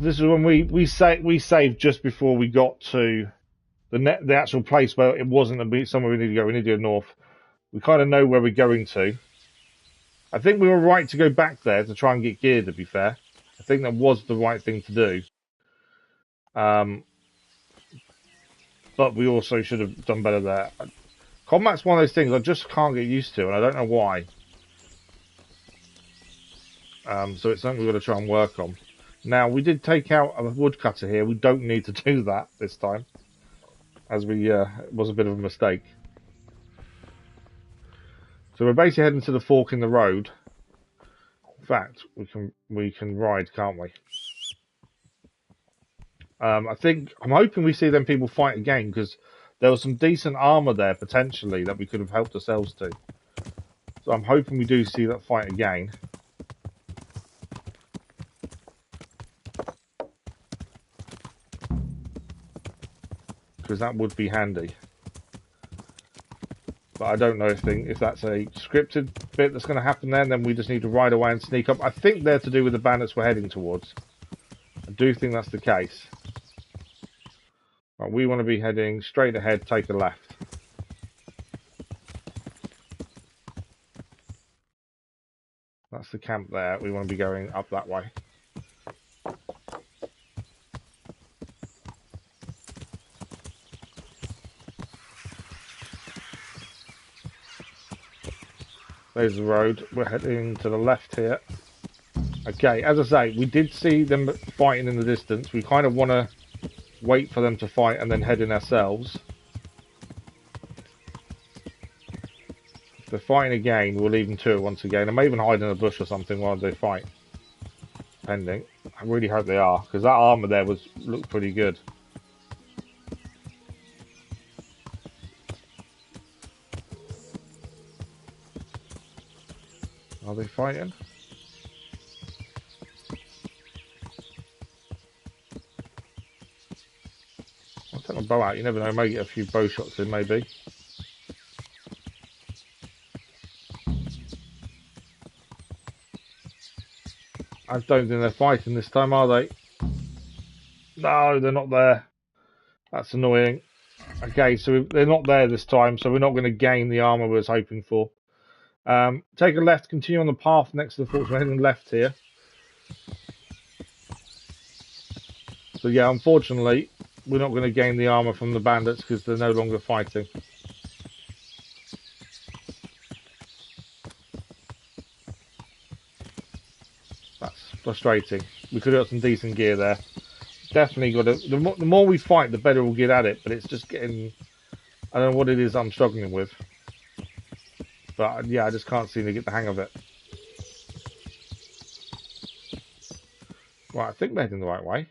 This is when we saved just before we got to the actual place where it wasn't to be somewhere we need to go. We need to go north. We kind of know where we're going to. I think we were right to go back there to try and get gear, to be fair. I think that was the right thing to do. But we also should have done better there. Combat's one of those things I just can't get used to, and I don't know why. So it's something we've got to try and work on. Now, we did take out a woodcutter here. We don't need to do that this time, as it was a bit of a mistake. So we're basically heading to the fork in the road. In fact, we can ride, can't we? I'm hoping we see them people fight again, because there was some decent armor there potentially that we could have helped ourselves to. So I'm hoping we do see that fight again. Because that would be handy. But I don't know if that's a scripted bit that's going to happen there, and then we just need to ride away and sneak up. I think they're to do with the bandits we're heading towards. I do think that's the case. Right, we want to be heading straight ahead, take a left. That's the camp there. We want to be going up that way. There's the road. We're heading to the left here. Okay, as I say, we did see them fighting in the distance. We kind of want to wait for them to fight and then head in ourselves. If they're fighting again, we'll leave them to it once again. I may even hide in a bush or something while they fight. Depending. I really hope they are, because that armour there looked pretty good. Are they fighting? I'll take my bow out. You never know. I may get a few bow shots in, maybe. I don't think they're fighting this time, are they? No, they're not there. That's annoying. Okay, so they're not there this time, so we're not going to gain the armour we was hoping for. Take a left, continue on the path next to the fort. We're heading left here. So yeah, unfortunately, we're not going to gain the armour from the bandits because they're no longer fighting. That's frustrating. We could have got some decent gear there. Definitely got to... The more we fight, the better we'll get at it, but it's just getting... I don't know what it is I'm struggling with. But yeah, I just can't seem to get the hang of it. Right, I think we're heading the right way.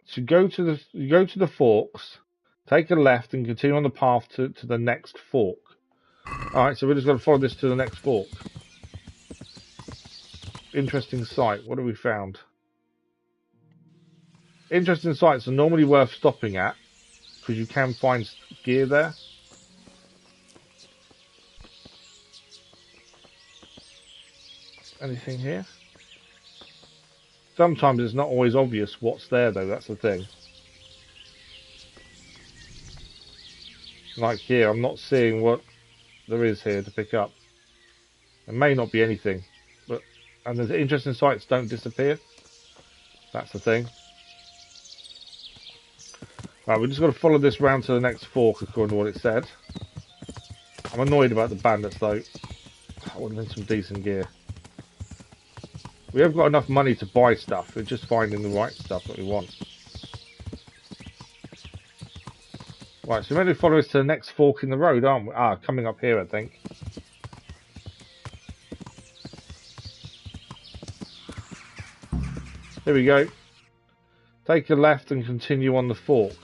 So go to the forks, take a left, and continue on the path to the next fork. All right, so we're just going to follow this to the next fork. Interesting sight. What have we found? Interesting sights are normally worth stopping at because you can find gear there. Anything here? Sometimes it's not always obvious what's there, though. That's the thing. Like here, I'm not seeing what there is here to pick up. There may not be anything, and the interesting sights don't disappear. That's the thing. Right, we're just got to follow this round to the next fork according to what it said. I'm annoyed about the bandits, though. That would have been some decent gear. We have got enough money to buy stuff. We're just finding the right stuff that we want. Right, so we're going to follow us to the next fork in the road, aren't we? Ah, coming up here, I think. Here we go. Take a left and continue on the fork.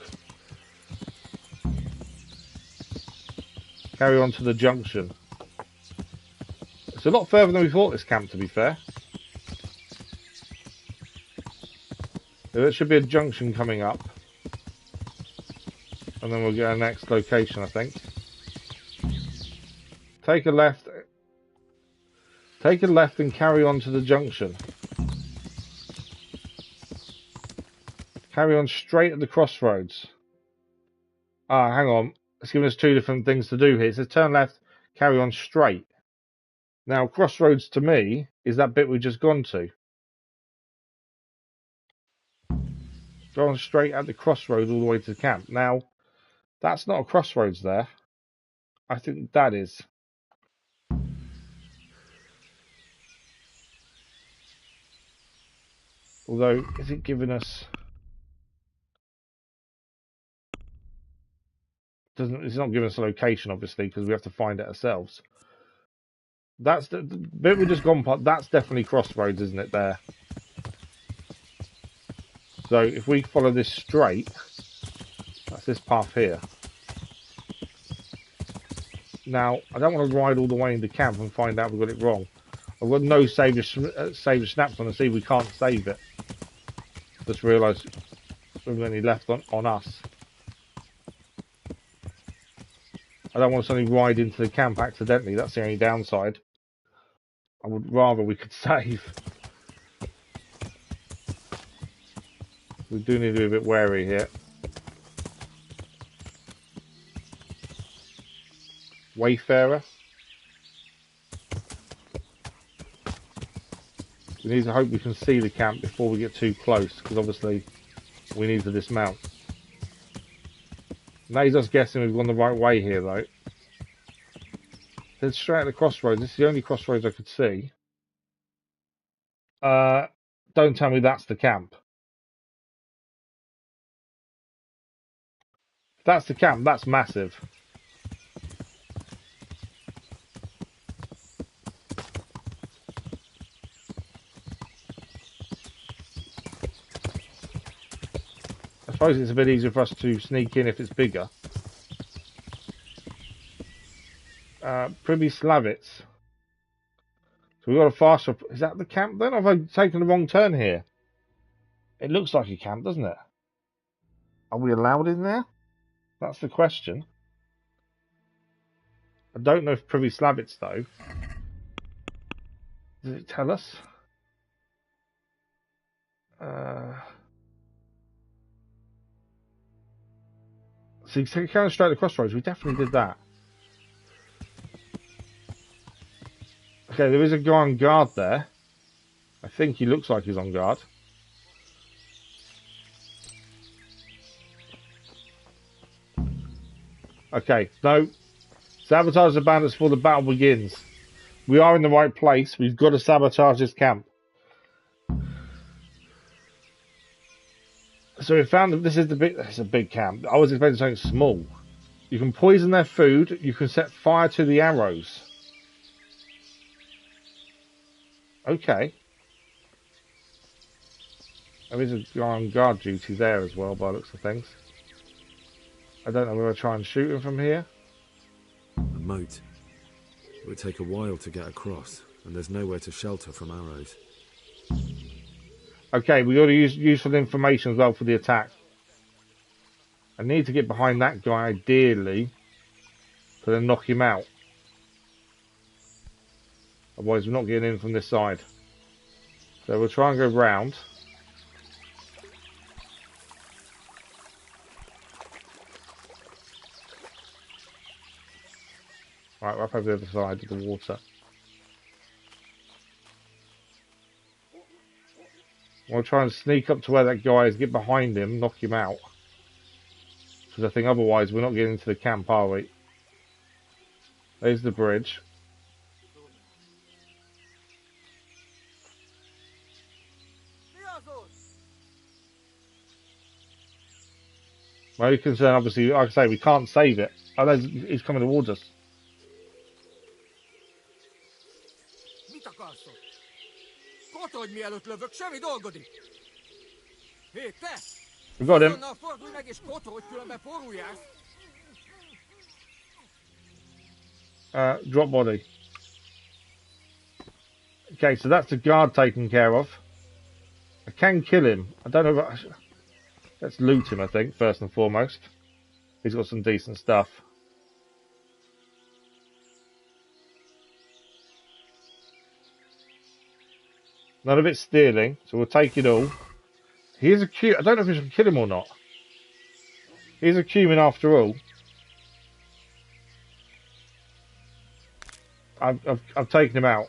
Carry on to the junction. It's a lot further than we thought, this camp, to be fair. There should be a junction coming up. And then we'll get our next location, I think. Take a left. Take a left and carry on to the junction. Carry on straight at the crossroads. Ah, hang on. It's giving us two different things to do here. It says turn left, carry on straight. Now, crossroads to me is that bit we've just gone to. going straight at the crossroads all the way to the camp. Now, that's not a crossroads there. I think that is. Although, is it giving us... It's not giving us a location, obviously, because we have to find it ourselves. That's the bit we just gone past. That's definitely crossroads, isn't it, there? So, if we follow this straight, that's this path here. Now, I don't want to ride all the way into camp and find out we got it wrong. I've got no save snaps on to see we can't save it. Just realised we've only left on us. I don't want to suddenly ride into the camp accidentally. That's the only downside. I would rather we could save. We do need to be a bit wary here. Wayfarer. We need to hope we can see the camp before we get too close, because obviously we need to dismount. Now he's just guessing we've gone the right way here, though. It's straight at the crossroads. This is the only crossroads I could see. Don't tell me that's the camp. If that's the camp, that's massive. I suppose it's a bit easier for us to sneak in if it's bigger. Privy Slavitz. So we've got a faster... Is that the camp then? Or have I taken the wrong turn here? It looks like a camp, doesn't it? Are we allowed in there? That's the question. I don't know if Privy Slavitz, though. Does it tell us? So you can straight at the crossroads. We definitely did that. Okay, there is a guy on guard there. I think he looks like he's on guard. Okay, no. Sabotage the bandits before the battle begins. We are in the right place. We've got to sabotage this camp. So we found that this is it's a big camp. I was expecting something small. You can poison their food. You can set fire to the arrows. Okay. There is a guy on guard duty there as well, by the looks of things. I don't know whether I try and shoot him from here. A moat. It would take a while to get across, and there's nowhere to shelter from arrows. Okay, we got to use useful information as well for the attack. I need to get behind that guy, ideally, to then knock him out. Otherwise, we're not getting in from this side. So we'll try and go round. Right, we're up over the other side of the water. We'll try and sneak up to where that guy is, get behind him, knock him out. Because I think otherwise we're not getting into the camp, are we? There's the bridge. My only concern, obviously, like I say, we can't save it. Oh, he's coming towards us. We got him. Drop body. Okay, so that's the guard taken care of. I can kill him. I don't know if let's loot him, I think, first and foremost. He's got some decent stuff. None of it's stealing, so we'll take it all. He is a Cuban. I don't know if we should kill him or not. He's a Cuban after all. I've taken him out.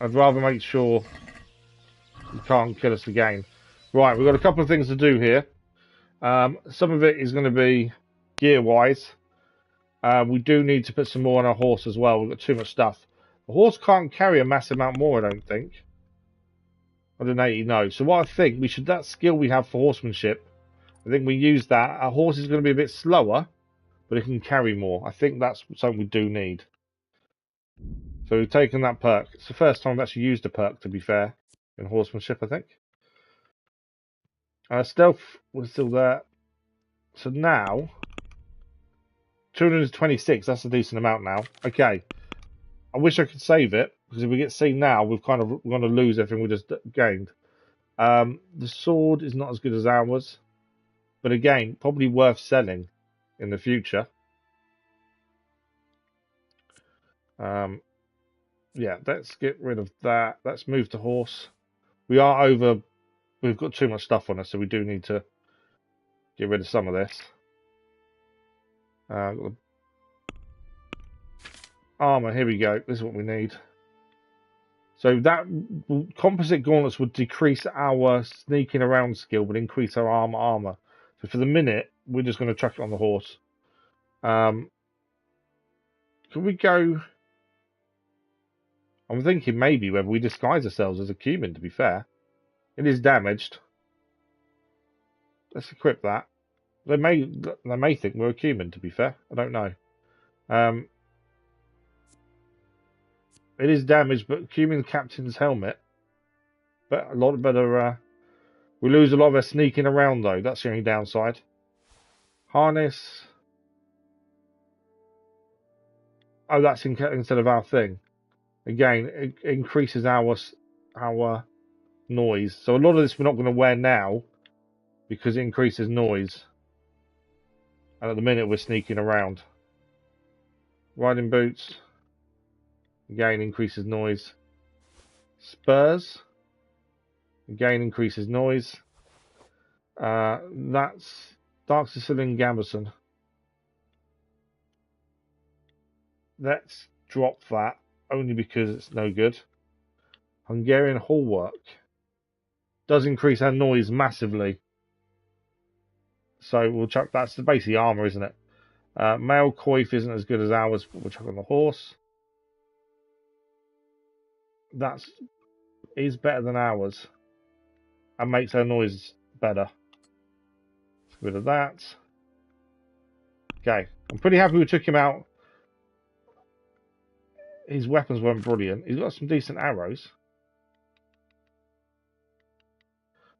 I'd rather make sure he can't kill us again. Right, we've got a couple of things to do here. Some of it is going to be gear-wise. We do need to put some more on our horse as well. We've got too much stuff. The horse can't carry a massive amount more, I don't think. 180, no. So what I think, we should, that skill we have for horsemanship, I think we use that. Our horse is going to be a bit slower, but it can carry more. I think that's something we do need. So we've taken that perk. It's the first time I've actually used a perk, to be fair, in horsemanship, I think. Stealth was still there. So now, 226, that's a decent amount now. Okay. I wish I could save it, because if we get seen now, we're going to lose everything we just gained. The sword is not as good as ours, but again, probably worth selling in the future. Yeah, let's get rid of that. Let's move to horse. We are over. We've got too much stuff on us, so we do need to get rid of some of this. Armor, here we go. This is what we need. So that composite gauntlets would decrease our sneaking around skill, but increase our armor. So for the minute, we're just going to chuck it on the horse. Can we go? I'm thinking maybe whether we disguise ourselves as a cumin, to be fair. It is damaged. Let's equip that. They may think we're a cumin, to be fair. I don't know. It is damaged, but cumin captain's helmet. But a lot better. We lose a lot of our sneaking around, though. That's the only downside. Harness. Oh, that's instead of our thing. Again, it increases our noise. So a lot of this we're not going to wear now because it increases noise. And at the minute we're sneaking around. Riding boots. Again, increases noise. Spurs. Again, increases noise. That's Dark Sicilian Gambeson. Let's drop that. Only because it's no good. Hungarian Hallwork does increase our noise massively. So we'll chuck that's basically armor, isn't it? Male coif isn't as good as ours, but we'll chuck on the horse. That is better than ours and makes our noise better. Let's get rid of that. Okay, I'm pretty happy we took him out. His weapons weren't brilliant. He's got some decent arrows.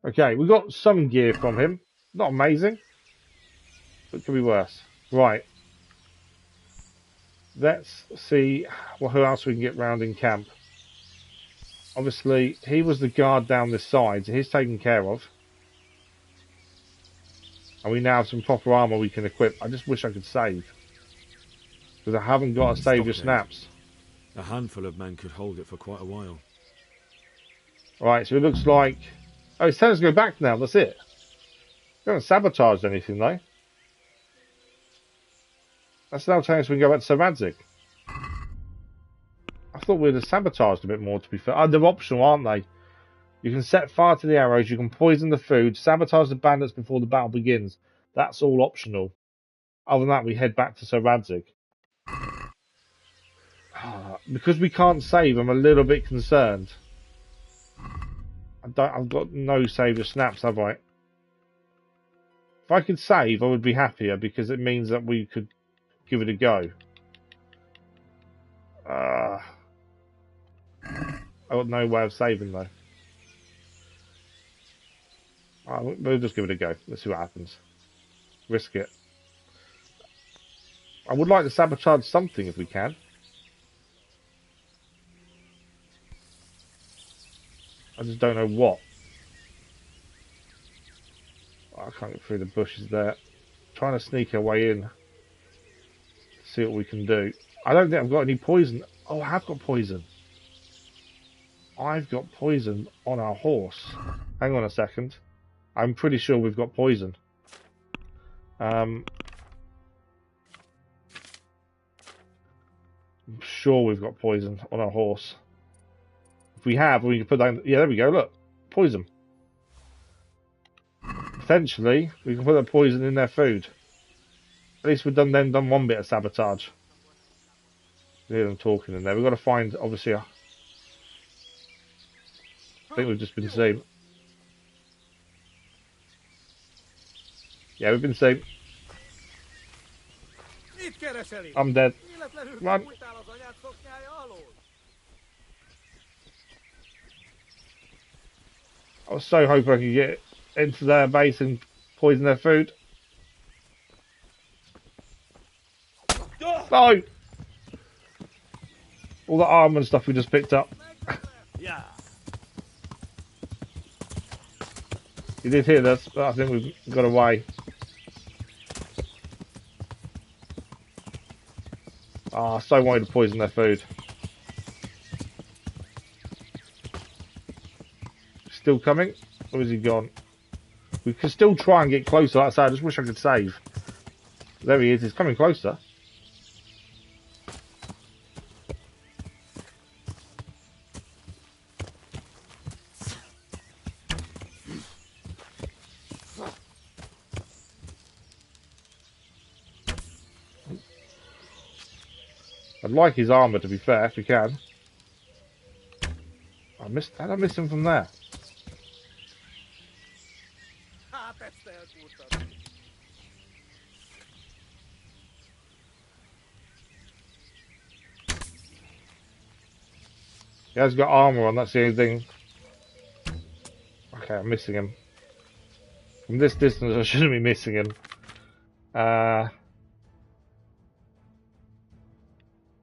Okay, we got some gear from him. Not amazing, but could be worse. Right. Let's see who else we can get round in camp. Obviously, he was the guard down this side, so he's taken care of. And we now have some proper armour we can equip. I just wish I could save. Because I haven't got a save your snaps. A handful of men could hold it for quite a while. Right, so it looks like... Oh, it's telling us to go back now, that's it. We haven't sabotaged anything, though. That's now telling us we can go back to Sir Radzig. I thought we'd have sabotaged a bit more, to be fair. Oh, they're optional, aren't they? You can set fire to the arrows, you can poison the food, sabotage the bandits before the battle begins. That's all optional. Other than that, we head back to Sir Radzig. Because we can't save, I'm a little bit concerned. I've got no save of snaps, have I? If I could save, I would be happier because it means that we could give it a go. I've got no way of saving though. We'll just give it a go. Let's see what happens. Risk it. I would like to sabotage something if we can. I just don't know what. I can't get through the bushes there. Trying to sneak our way in. See what we can do. I don't think I've got any poison. Oh, I have got poison. I've got poison on our horse. Hang on a second. I'm pretty sure we've got poison. I'm sure we've got poison on our horse. If we have, we can put down... Yeah, there we go, look. Poison. potentially we can put the poison in their food. At least we've done one bit of sabotage. You hear them talking in there. We've got to find, obviously, I think we've just been seen. Yeah, we've been seen. I'm dead. Run. I was so hoping I could get into their base and poison their food. No! All the armor and stuff we just picked up. Yeah. You did hear this, but I think we've got away. Ah, I so wanted to poison their food. Still coming? Or is he gone? We can still try and get closer. Like I say, I just wish I could save. There he is. He's coming closer. I'd like his armour, to be fair, if we can. How did I miss him from there? He has got armour on, that's the only thing. Okay, I'm missing him. From this distance, I shouldn't be missing him.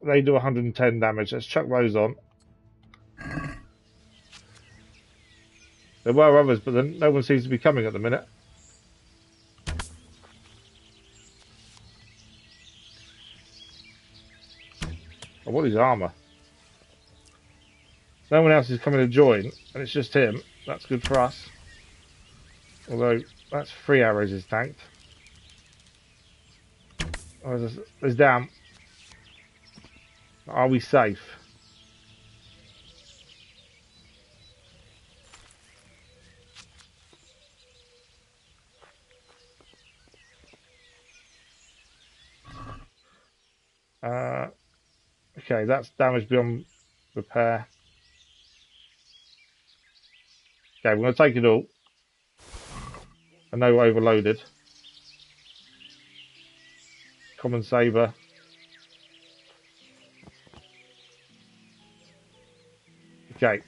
They do 110 damage. Let's chuck those on. There were others, but then no one seems to be coming at the minute. Oh, what is armour? No one else is coming to join, and it's just him. That's good for us. Although, that's 3 arrows he's tanked. Oh, there's down. Are we safe? Okay, that's damage beyond repair. Okay, we're going to take it all. I know we're overloaded. Common saber. Okay,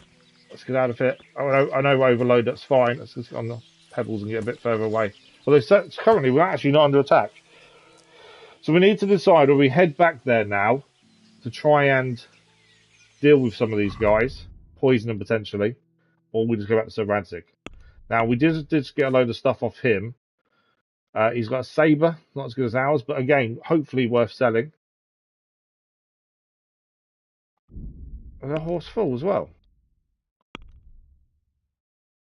let's get out of it. I know we're overloaded, that's fine. Let's just get on the pebbles and get a bit further away. Although currently we're actually not under attack. So we need to decide whether we head back there now to try and deal with some of these guys, poison them potentially, or we just go back to Sir Radzig. Now we did get a load of stuff off him. He's got a saber, not as good as ours, but again, hopefully worth selling. And a horse full as well.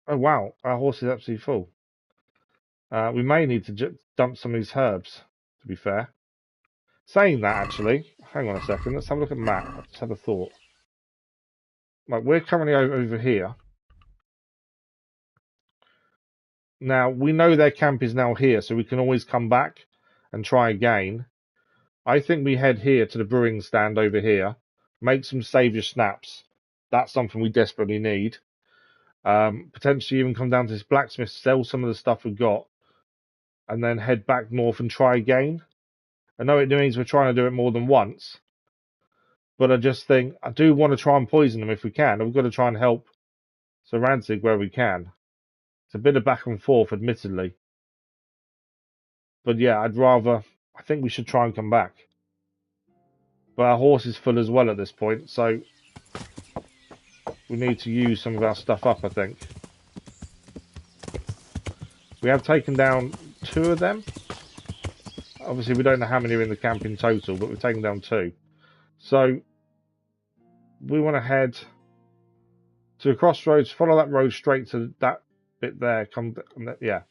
Oh wow, our horse is absolutely full. We may need to dump some of these herbs, to be fair. Saying that, actually, hang on a second, let's have a look at the map. I just had a thought. Right, we're currently over here. Now, we know their camp is now here, so we can always come back and try again. I think we head here to the brewing stand over here, make some saviour snaps. That's something we desperately need. Potentially even come down to this blacksmith, sell some of the stuff we've got, and then head back north and try again. I know it means we're trying to do it more than once, but I just think I do want to try and poison them if we can. We've got to try and help Sir Radzig where we can. It's a bit of back and forth, admittedly. But yeah, I think we should try and come back. But our horse is full as well at this point, so we need to use some of our stuff up, I think. We have taken down 2 of them. Obviously, we don't know how many are in the camp in total, but we've taken down 2. So, we want to head to the crossroads, follow that road straight to that bit there. Yeah.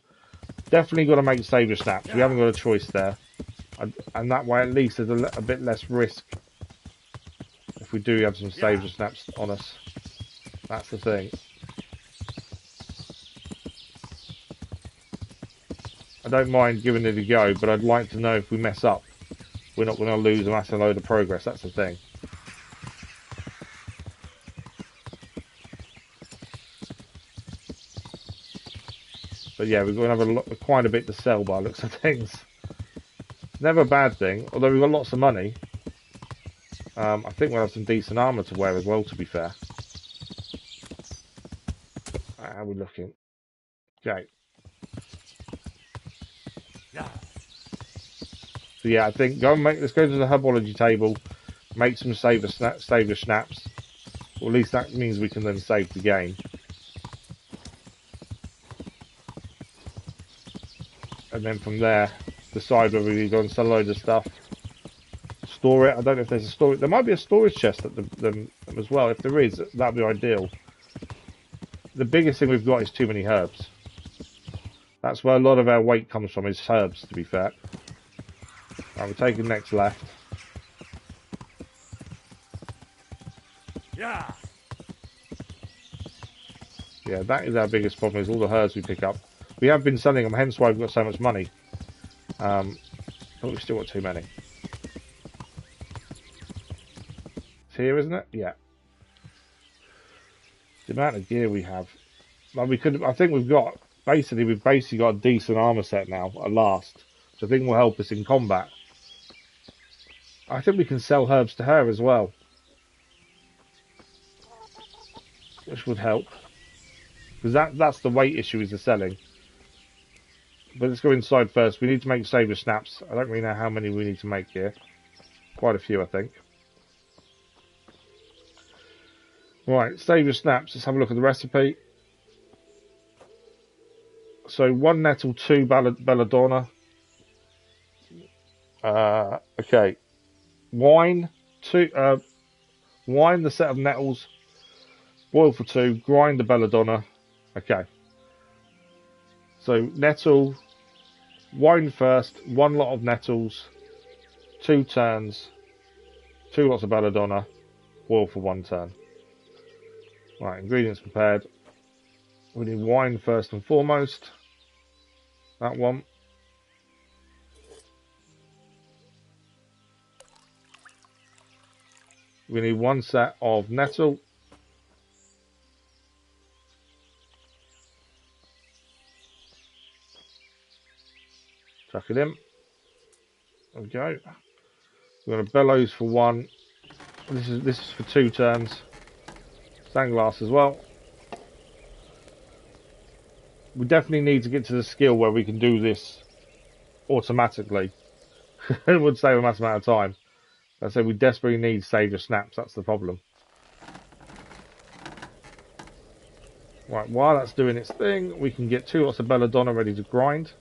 Definitely got to make saviour snaps. We haven't got a choice there. And that way, at least, there's a bit less risk if we do have some saviour snaps on us. That's the thing. I don't mind giving it a go, but I'd like to know if we mess up, we're not going to lose a massive load of progress. That's the thing. But yeah, we're going to have quite a bit to sell by the looks of things. It's never a bad thing, although we've got lots of money. I think we'll have some decent armour to wear as well, to be fair. How are we looking? Okay. So yeah, I think let's go to the herbology table, make some saver snaps. Or at least that means we can then save the game. And then from there, decide whether we go and sell a load of stuff. Store it. I don't know if there's a storage. There might be a storage chest at them as well. If there is, that'd be ideal. The biggest thing we've got is too many herbs. That's where a lot of our weight comes from, is herbs, to be fair. Right, we're taking next left. Yeah. Yeah, that is our biggest problem, is all the herbs we pick up. We have been selling them, hence why we've got so much money. But we've still got too many. It's here, isn't it? Yeah. The amount of gear we have. Like I think we've basically got a decent armor set now, at last. Which I think will help us in combat. I think we can sell herbs to her as well. Which would help. Because that's the weight issue, is the selling. But let's go inside first. We need to make saber snaps. I don't really know how many we need to make here. Quite a few, I think. Right, saber snaps. Let's have a look at the recipe. So 1 nettle, 2 belladonna. Okay. Wine, wine, the set of nettles. Boil for 2. Grind the belladonna. Okay. So nettle, wine first, 1 lot of nettles, 2 turns, 2 lots of belladonna, boil for 1 turn. Right, ingredients prepared. We need wine first and foremost. That one. We need 1 set of nettle. Chuck it in. There we go. We're going to bellows for 1. This is for 2 turns. Sandglass as well. We definitely need to get to the skill where we can do this automatically. It would save a massive amount of time. I say we desperately need saver snaps. That's the problem. Right, while that's doing its thing, we can get 2 lots of belladonna ready to grind.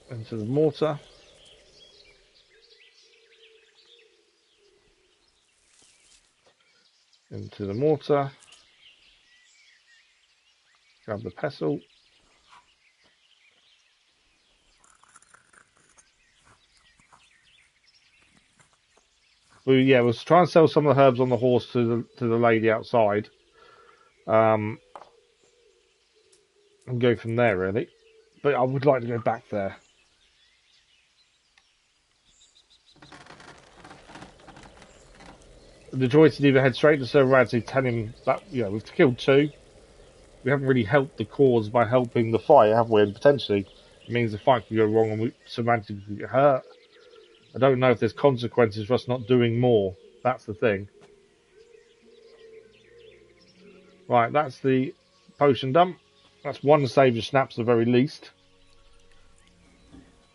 Into the mortar. Into the mortar. Grab the pestle. We'll try and sell some of the herbs on the horse to the lady outside. And go from there, really. But I would like to go back there. The choice is either head straight to Sir Radzig, tell him that, we've killed 2. We haven't really helped the cause by helping the fight, have we? And potentially, it means the fight could go wrong and Sir Radzig could get hurt. I don't know if there's consequences for us not doing more. That's the thing. Right, that's the potion dump. That's 1 saver snaps at the very least.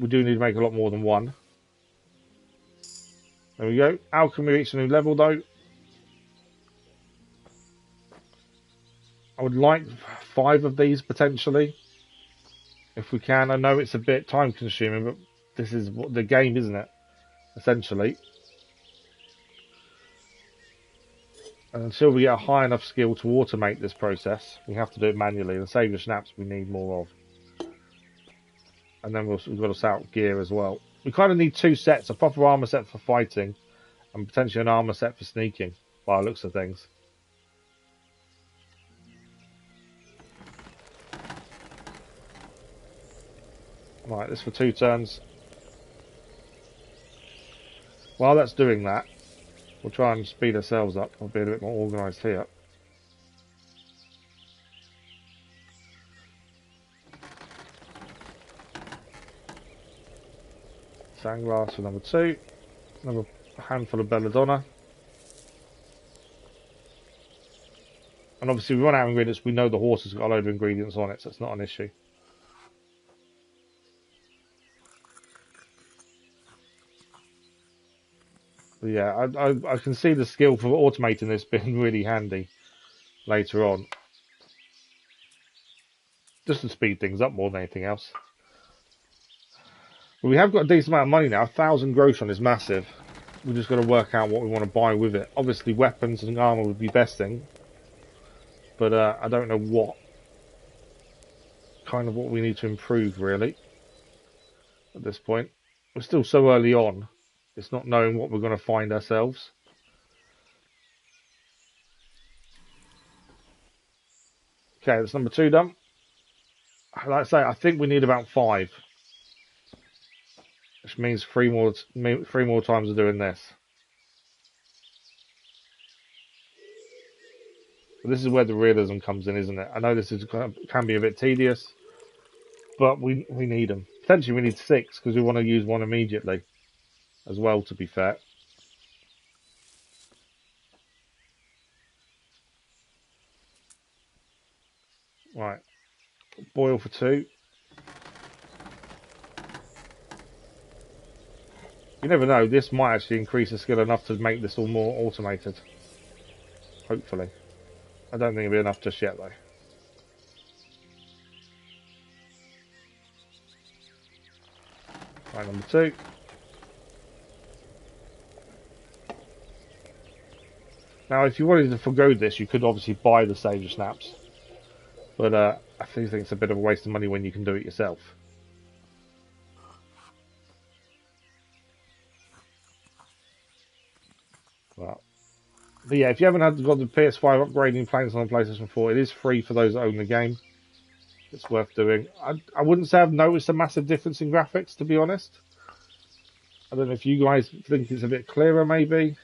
We do need to make a lot more than 1. There we go. Alchemy reached a new level though. I would like 5 of these potentially. If we can. I know it's a bit time consuming, but this is what the game, isn't it? Essentially. And until we get a high enough skill to automate this process, we have to do it manually. The saver snaps we need more of. And then we've got to set out gear as well. We kind of need 2 sets, a proper armor set for fighting and potentially an armor set for sneaking, by the looks of things. Right, this for 2 turns. While that's doing that, we'll try and speed ourselves up. We'll be a bit more organised here. Sandglass for number 2. Another handful of belladonna. And obviously we run out of ingredients. We know the horse has got a load of ingredients on it, so it's not an issue. But yeah, I can see the skill for automating this being really handy later on. Just to speed things up more than anything else. But we have got a decent amount of money now. 1,000 gross on is massive. We've just got to work out what we want to buy with it. Obviously weapons and armour would be best thing. But I don't know what we need to improve really at this point. We're still so early on. It's not knowing what we're going to find ourselves. Okay, that's number 2 done. Like I say, I think we need about 5. Which means 3 more times of doing this. But this is where the realism comes in, isn't it? I know this can be a bit tedious, but we need them. Potentially we need 6 because we want to use 1 immediately as well, to be fair. Right. Boil for 2. You never know, this might actually increase the skill enough to make this all more automated. Hopefully. I don't think it'll be enough just yet though. Right, number 2. Now if you wanted to forgo this, you could obviously buy the Savior Snaps. But I think it's a bit of a waste of money when you can do it yourself. Well, but yeah, if you haven't got the PS5 upgrading plans on the PlayStation 4, it is free for those that own the game. It's worth doing. I wouldn't say I've noticed a massive difference in graphics, to be honest. I don't know if you guys think it's a bit clearer, maybe.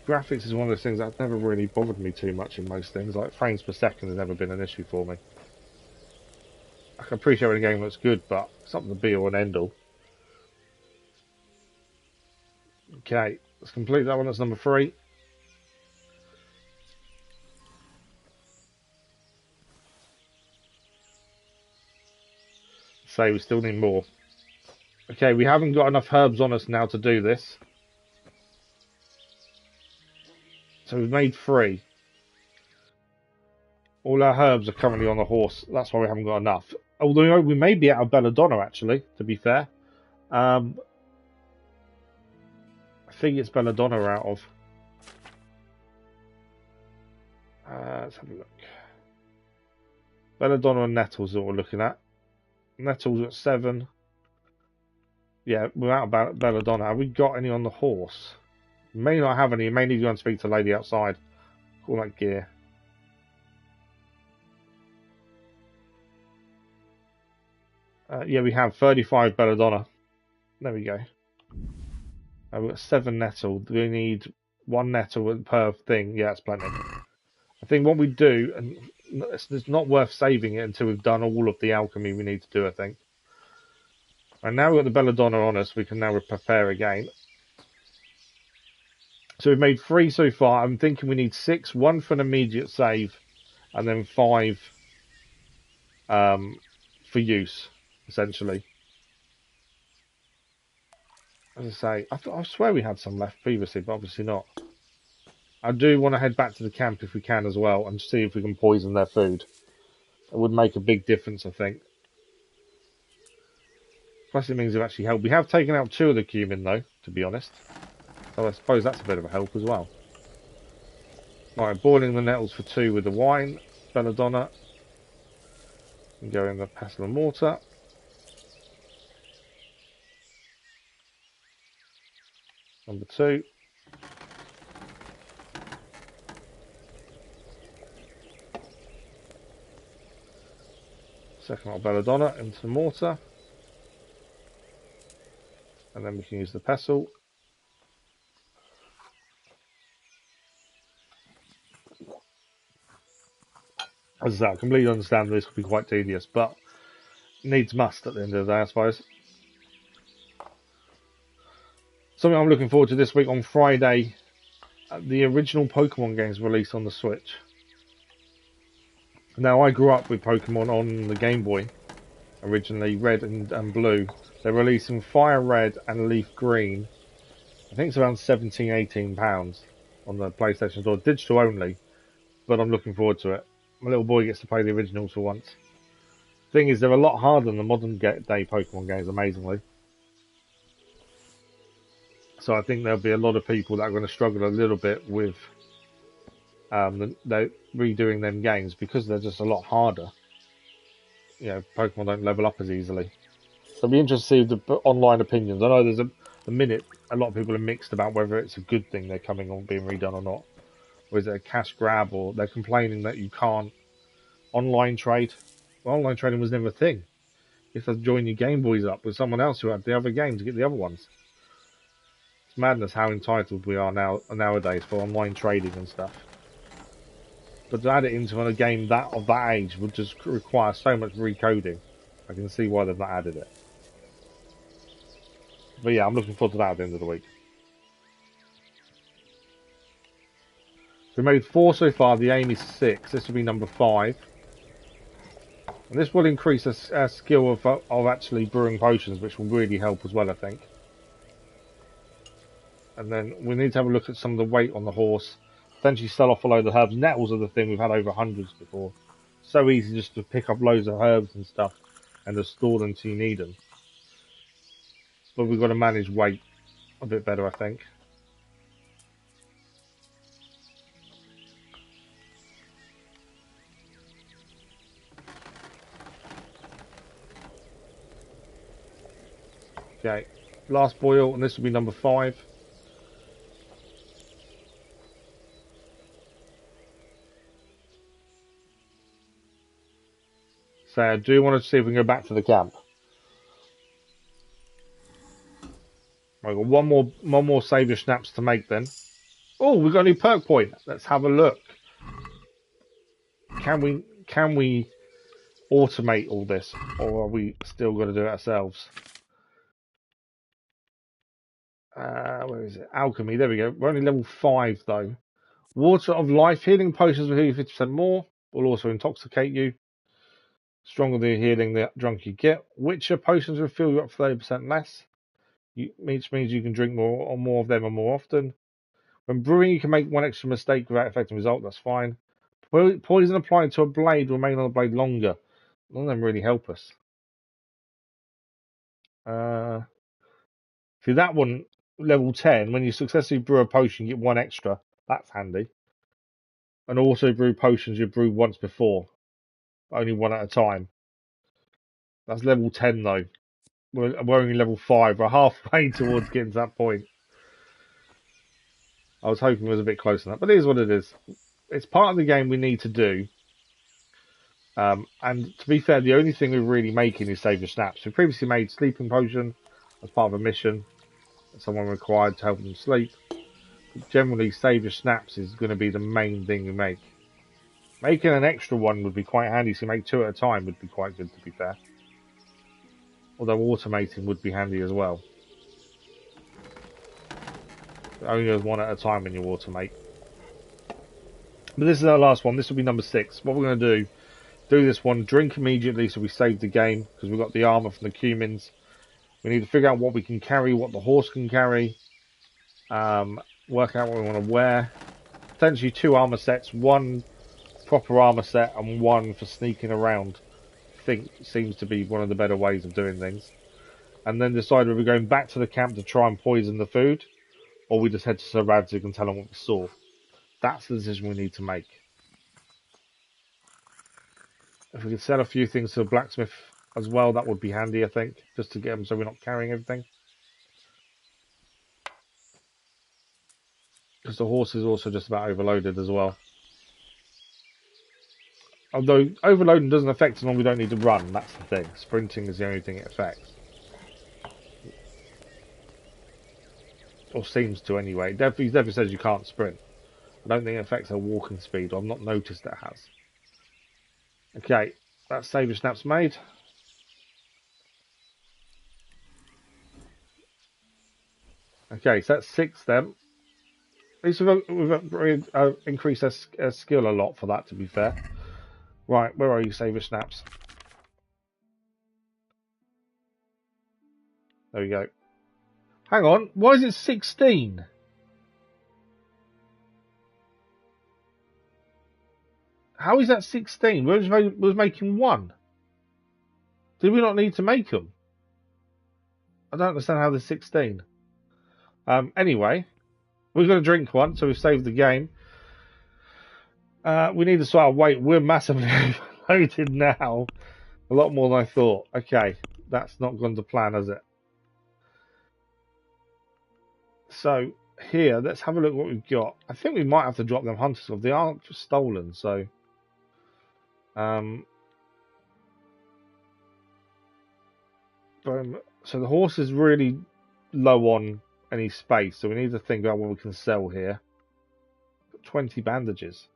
Graphics is one of those things that's never really bothered me too much in most things. Like frames per second has never been an issue for me. I can appreciate when a game looks good, but it's not the be all and end all. Okay, let's complete that one. That's number 3. So we still need more. Okay, we haven't got enough herbs on us now to do this. So we've made 3. All our herbs are currently on the horse. That's why we haven't got enough. Although we may be out of belladonna, actually, to be fair. I think it's belladonna out of. Let's have a look. Belladonna and nettles that we're looking at. Nettles at 7. Yeah, we're out of belladonna. Have we got any on the horse? We may not have any. You may need to go and speak to the lady outside. Call that gear. Yeah, we have 35 belladonna. There we go. We've got 7 nettle. Do we need 1 nettle per thing? Yeah, that's plenty. I think what we do, and it's not worth saving it until we've done all of the alchemy we need to do, I think. And now we've got the belladonna on us, we can now prepare again. So we've made 3 so far. I'm thinking we need 6, 1 for an immediate save, and then 5 for use, essentially. As I say, I swear we had some left previously, but obviously not. I do want to head back to the camp if we can as well, and see if we can poison their food. It would make a big difference, I think. Plus it means it actually helped. We have taken out 2 of the cumin though, to be honest. So I suppose that's a bit of a help as well. Right, boiling the nettles for 2 with the wine, belladonna. And go in the pestle and mortar. Number 2. second of belladonna into the mortar. And then we can use the pestle. As I say, I completely understand this could be quite tedious, but needs must at the end of the day, I suppose. Something I'm looking forward to this week on Friday, the original Pokemon games released on the Switch. Now, I grew up with Pokemon on the Game Boy, originally Red and Blue. They're releasing Fire Red and Leaf Green. I think it's around £17–18 on the PlayStation Store, digital only, but I'm looking forward to it. My little boy gets to play the originals for once. Thing is, they're a lot harder than the modern day Pokemon games, amazingly. So I think there'll be a lot of people that are going to struggle a little bit with redoing them games because they're just a lot harder. You know, Pokemon don't level up as easily. So I'll be interested to see the online opinions. I know there's a minute a lot of people are mixed about whether it's a good thing they're coming on being redone or not. Or is it a cash grab, or they're complaining that you can't online trade. Well, online trading was never a thing. You have to join your Game Boys up with someone else who had the other game to get the other ones. It's madness how entitled we are nowadays for online trading and stuff. But to add it into a game of that age would just require so much recoding. I can see why they've not added it. But yeah, I'm looking forward to that at the end of the week. So we made 4 so far. The aim is 6. This will be number 5. And this will increase our skill of actually brewing potions, which will really help as well, I think. And then we need to have a look at some of the weight on the horse. Potentially sell off a load of herbs. Nettles are the thing we've had over hundreds before. So easy just to pick up loads of herbs and stuff and just store them till you need them. But we've got to manage weight a bit better, I think. Okay, last boil, and this will be number 5. So I do want to see if we can go back to the camp. I've got one more saviour snaps to make then. Oh, we've got a new perk point. Let's have a look. Can we automate all this, or are we still going to do it ourselves? Where is it? Alchemy. There we go. We're only level 5 though. Water of life. Healing potions will heal you 50% more. Will also intoxicate you. Stronger the healing, the drunk you get. Witcher potions will fill you up 30% less. Which means you can drink more or more of them or more often. When brewing, you can make one extra mistake without affecting the result. That's fine. Poison applied to a blade will remain on the blade longer. None of them really help us. See that one, level 10. When you successfully brew a potion, you get 1 extra. That's handy. And also brew potions you brewed once before. Only 1 at a time. That's level 10 though. We're only level 5. We're halfway towards getting to that point. I was hoping it was a bit closer than that, but it is what it is. It's part of the game we need to do. And to be fair, the only thing we're really making is Saviour Snaps. We previously made Sleeping Potion as part of a mission. Someone required to help them sleep. But generally, Saviour Snaps is going to be the main thing we make. Making an extra one would be quite handy, so make 2 at a time would be quite good, to be fair. Although automating would be handy as well. Only as 1 at a time when you automate. But this is our last one. This will be number 6. What we're going to do this one, drink immediately so we save the game, because we've got the armour from the Cumins. We need to figure out what we can carry, what the horse can carry. Work out what we want to wear. Potentially 2 armour sets, 1 proper armour set and 1 for sneaking around. I think seems to be one of the better ways of doing things. And then decide whether we're going back to the camp to try and poison the food, or we just head to Sir Radzig and tell him what we saw. That's the decision we need to make. If we could sell a few things to a blacksmith as well, that would be handy, I think, just to get them so we're not carrying everything. Because the horse is also just about overloaded as well. Although overloading doesn't affect us when we don't need to run. That's the thing. Sprinting is the only thing it affects. Or seems to anyway. He definitely says you can't sprint. I don't think it affects our walking speed. I've not noticed it has. Okay, that saver snap's made. Okay, so that's 6 then. At least we've increased our skill a lot for that, to be fair. Right, where are you, saver snaps? There we go. Hang on, why is it 16? How is that 16? We was making 1. Did we not need to make them? I don't understand how there's 16. Anyway, we're going to drink one, so we've saved the game. We need to sort of wait. We're massively overloaded now. A lot more than I thought. Okay, that's not gone to plan, has it? So, here, let's have a look at what we've got. I think we might have to drop them hunters off. They aren't stolen, so... so the horse is really low on any space, so we need to think about what we can sell here. 20 bandages.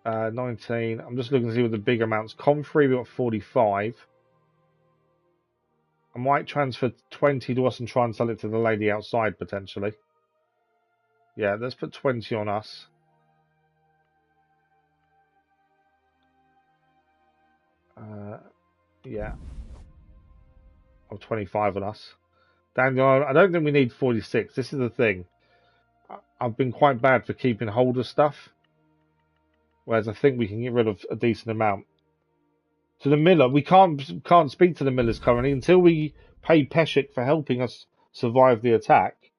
19. I'm just looking to see what the big amounts. Comfrey, we've got 45. I might transfer 20 to us and try and sell it to the lady outside, potentially. Yeah, let's put 20 on us. Yeah. Or 25 on us. Daniel, I don't think we need 46. This is the thing. I've been quite bad for keeping hold of stuff. Whereas I think we can get rid of a decent amount. To the miller, we can't speak to the millers currently until we pay Peshek for helping us survive the attack.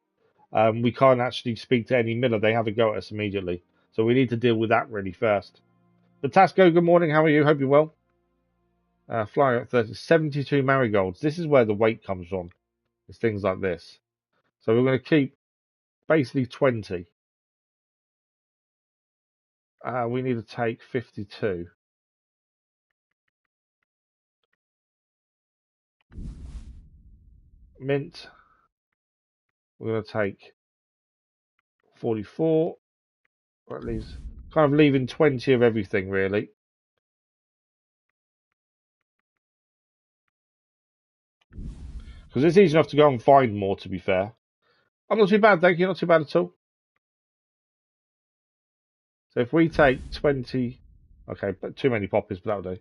We can't actually speak to any miller. They have a go at us immediately. So we need to deal with that really first. Natasco, good morning. How are you? Hope you're well. Flying at 30, 72 marigolds. This is where the weight comes from. It's things like this. So we're going to keep basically 20. We need to take 52. Mint. We're going to take 44. Or at least kind of leaving 20 of everything, really. Because it's easy enough to go and find more, to be fair. I'm not too bad, thank you. Not too bad at all. So if we take 20... Okay, but too many poppies, but that'll do.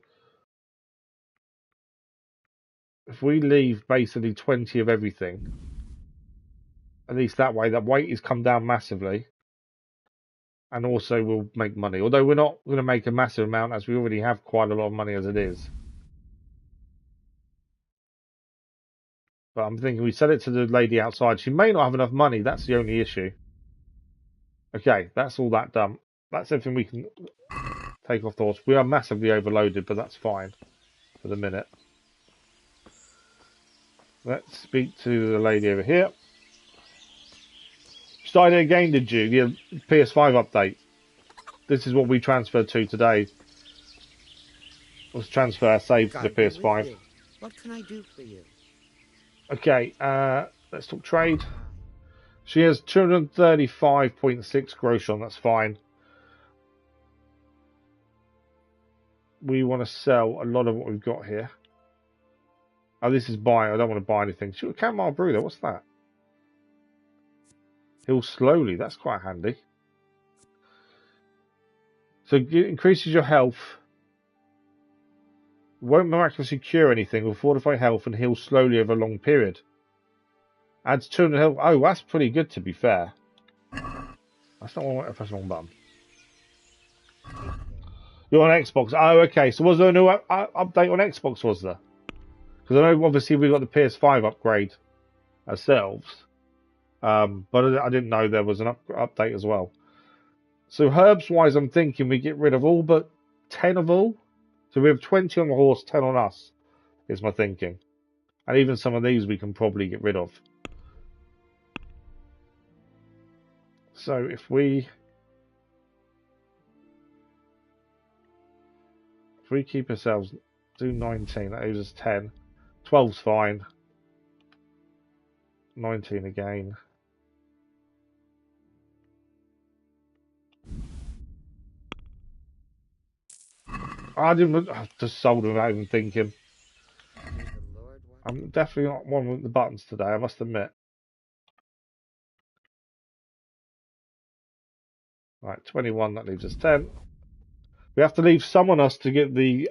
If we leave basically 20 of everything, at least that way, that weight has come down massively. And also we'll make money. Although we're not going to make a massive amount, as we already have quite a lot of money as it is. But I'm thinking we sell it to the lady outside. She may not have enough money. That's the only issue. Okay, that's all that done. That's everything we can take off the horse. We are massively overloaded, but that's fine for the minute. Let's speak to the lady over here. Started again, did you? The PS5 update. This is what we transferred to today. Let's transfer our save to the PS5. What can I do for you? Okay, let's talk trade. She has 235.6 gross on, that's fine. We want to sell a lot of what we've got here. Oh, this is buying. I don't want to buy anything. Shoot, Camel Brewler, what's that? Heal slowly, that's quite handy. So it increases your health. Won't miraculously cure anything, will fortify health and heal slowly over a long period. Adds 200 health. Oh, that's pretty good to be fair. That's not what I pressed the wrong button. You're on Xbox. Oh, okay. So was there a new update on Xbox, was there? Because I know obviously we got the PS5 upgrade ourselves. But I didn't know there was an update as well. So herbs-wise, I'm thinking we get rid of all but 10 of all. So we have 20 on the horse, 10 on us, is my thinking. And even some of these we can probably get rid of. So if we... If we keep ourselves, do 19, that leaves us 10. 12's fine. 19 again. I just sold them without even thinking. May the Lord watch. I'm definitely not one with the buttons today, I must admit. Right, 21, that leaves us 10. We have to leave some on us to get the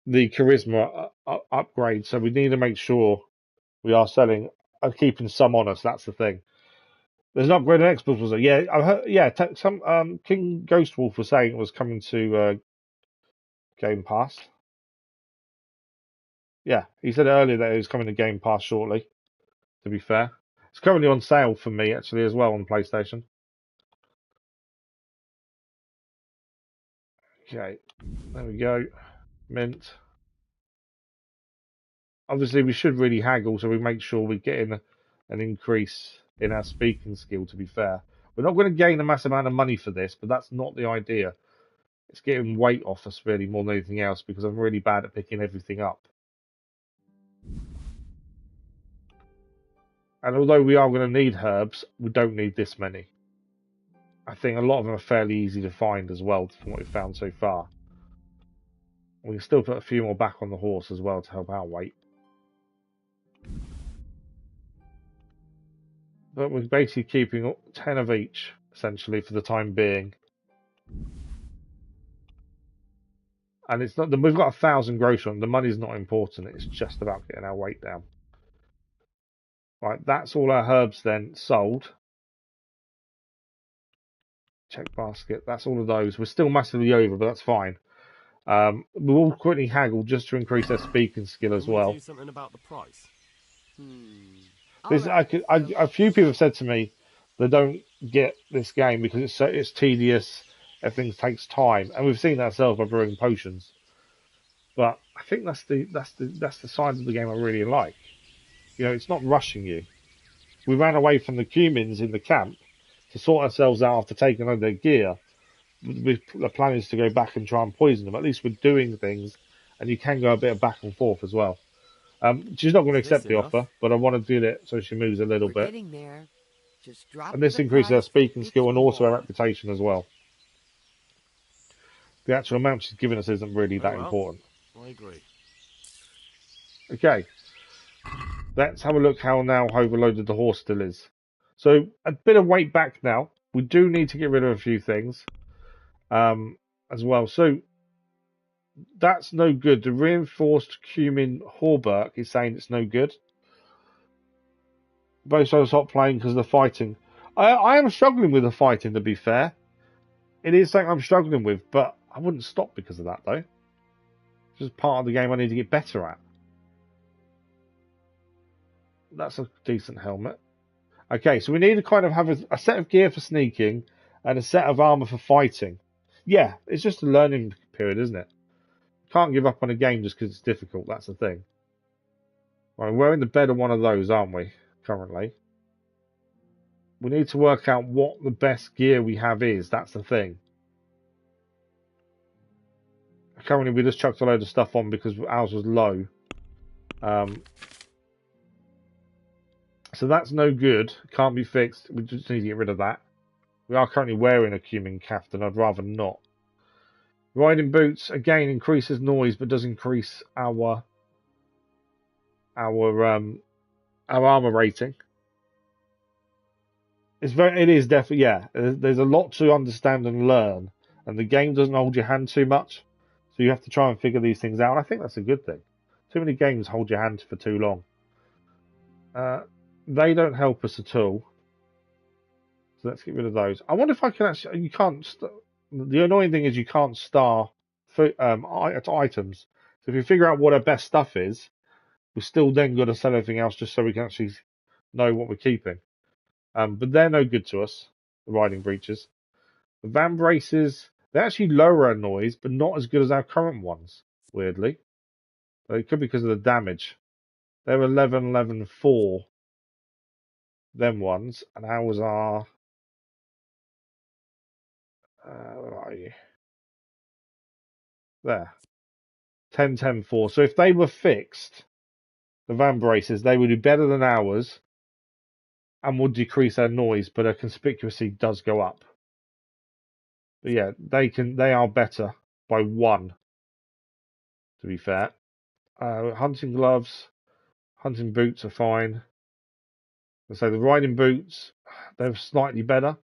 charisma upgrade, so we need to make sure we are selling and keeping some on us. That's the thing. There's an upgrade on Xbox, was it? Yeah, I heard, yeah. Some King Ghost Wolf was saying it was coming to Game Pass. Yeah, he said earlier that it was coming to Game Pass shortly. To be fair, it's currently on sale for me actually as well on PlayStation. Okay, there we go. Mint. Obviously, we should really haggle so we make sure we get in an increase in our speaking skill. To be fair, we're not going to gain a massive amount of money for this, but that's not the idea. It's getting weight off us really more than anything else because I'm really bad at picking everything up. And although we are going to need herbs, we don't need this many. I think a lot of them are fairly easy to find as well from what we've found so far. We can still put a few more back on the horse as well to help our weight. But we're basically keeping 10 of each, essentially, for the time being. And it's not, we've got 1,000 gross on. The money's not important. It's just about getting our weight down. Right, that's all our herbs then sold. Check basket. That's all of those. We're still massively over, but that's fine. We'll quickly haggle just to increase our speaking skill as Can we well. do something about the price? A few people have said to me they don't get this game because it's tedious, everything takes time, and we've seen that ourselves by brewing potions. But I think that's the side of the game I really like. You know, it's not rushing you. We ran away from the cumins in the camp to sort ourselves out after taking over their gear. The plan is to go back and try and poison them. At least we're doing things, and you can go a bit of back and forth as well. She's not going to accept the offer, but I want to do it so she moves a little We're bit. getting there. Just drop And this the increases her price speaking a bit skill and also her more. reputation as well. The actual amount she's giving us isn't really that Very well. important. I agree. Okay, let's have a look how now overloaded the horse still is. So a bit of weight back now. We do need to get rid of a few things as well. So that's no good. The reinforced cumin hauberk is saying it's no good. Both sides stop playing because of the fighting. I am struggling with the fighting, to be fair. It is something I'm struggling with, but I wouldn't stop because of that, though. It's just part of the game I need to get better at. That's a decent helmet. Okay, so we need to kind of have a set of gear for sneaking and a set of armor for fighting. Yeah, it's just a learning period, isn't it? Can't give up on a game just because it's difficult. That's the thing. Right, we're in the bed of one of those, aren't we? Currently. We need to work out what the best gear we have is. That's the thing. Currently, we just chucked a load of stuff on because ours was low. So that's no good. Can't be fixed. We just need to get rid of that. We are currently wearing a cumin caftan. I'd rather not. Riding boots again increases noise, but does increase our armor rating. It is definitely, yeah. There's a lot to understand and learn, and the game doesn't hold your hand too much, so you have to try and figure these things out. And I think that's a good thing. Too many games hold your hand for too long. They don't help us at all, so let's get rid of those. I wonder if I can actually. You can't. The annoying thing is you can't star items. So if you figure out what our best stuff is, we've still then got to sell everything else just so we can actually know what we're keeping. But they're no good to us, the riding breeches. The van braces, they actually lower our noise, but not as good as our current ones, weirdly. But it could be because of the damage. They're 11, 11, 4, them ones, and ours are... where are you? There. 10, 10, 4. So if they were fixed, the van braces, they would be better than ours and would decrease their noise, but their conspicuousy does go up. But yeah, they are better by 1, to be fair. Hunting gloves, hunting boots are fine. So the riding boots, they're slightly better.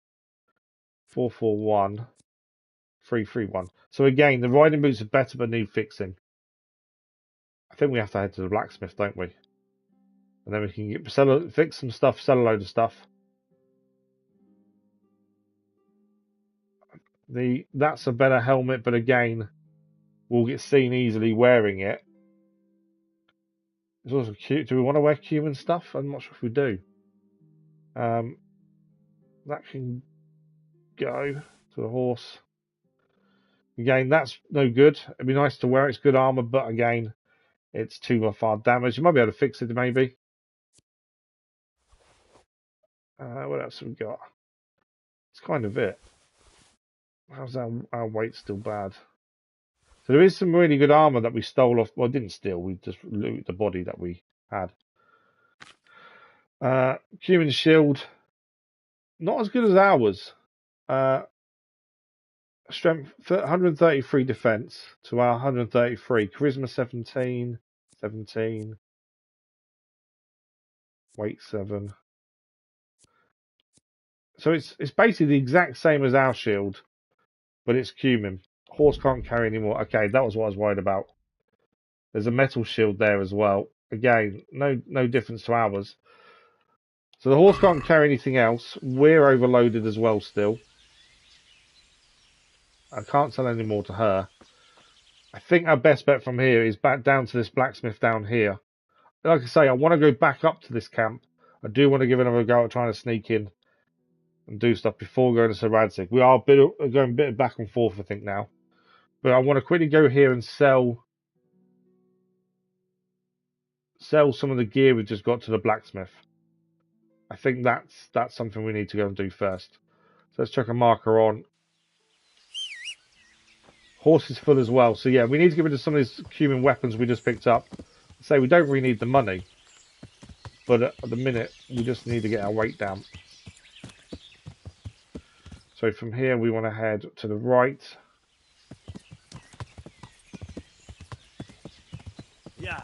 441, 331. So again, the riding boots are better but need fixing. I think we have to head to the blacksmith, don't we? And then we can fix some stuff, sell a load of stuff. That's a better helmet, but again, we'll get seen easily wearing it. It's also cute. Do we want to wear human stuff? I'm not sure if we do. That can go to the horse. Again, that's no good. It'd be nice to wear. It's good armor, but again, it's too far damage. You might be able to fix it, maybe. What else have we got? It's kind of it. How's our weight still bad? So there is some really good armor that we stole off. Well, didn't steal. We just looted the body that we had. Human shield, not as good as ours. Strength 133 defense to our 133. Charisma 17, 17. Weight 7. So it's basically the exact same as our shield, but it's cumin. Horse can't carry anymore. Okay, that was what I was worried about. There's a metal shield there as well. Again, no difference to ours. So the horse can't carry anything else. We're overloaded as well still. I can't sell any more to her. I think our best bet from here is back down to this blacksmith down here. Like I say, I want to go back up to this camp. I do want to give another go at trying to sneak in and do stuff before going to Sir Radzig. We are going a bit back and forth, I think, now. But I want to quickly go here and sell some of the gear we've just got to the blacksmith. I think that's something we need to go and do first. So let's chuck a marker on. Horse is full as well. So yeah, we need to get rid of some of these human weapons we just picked up. Say we don't really need the money. But at the minute, we just need to get our weight down. So from here, we want to head to the right. Yeah.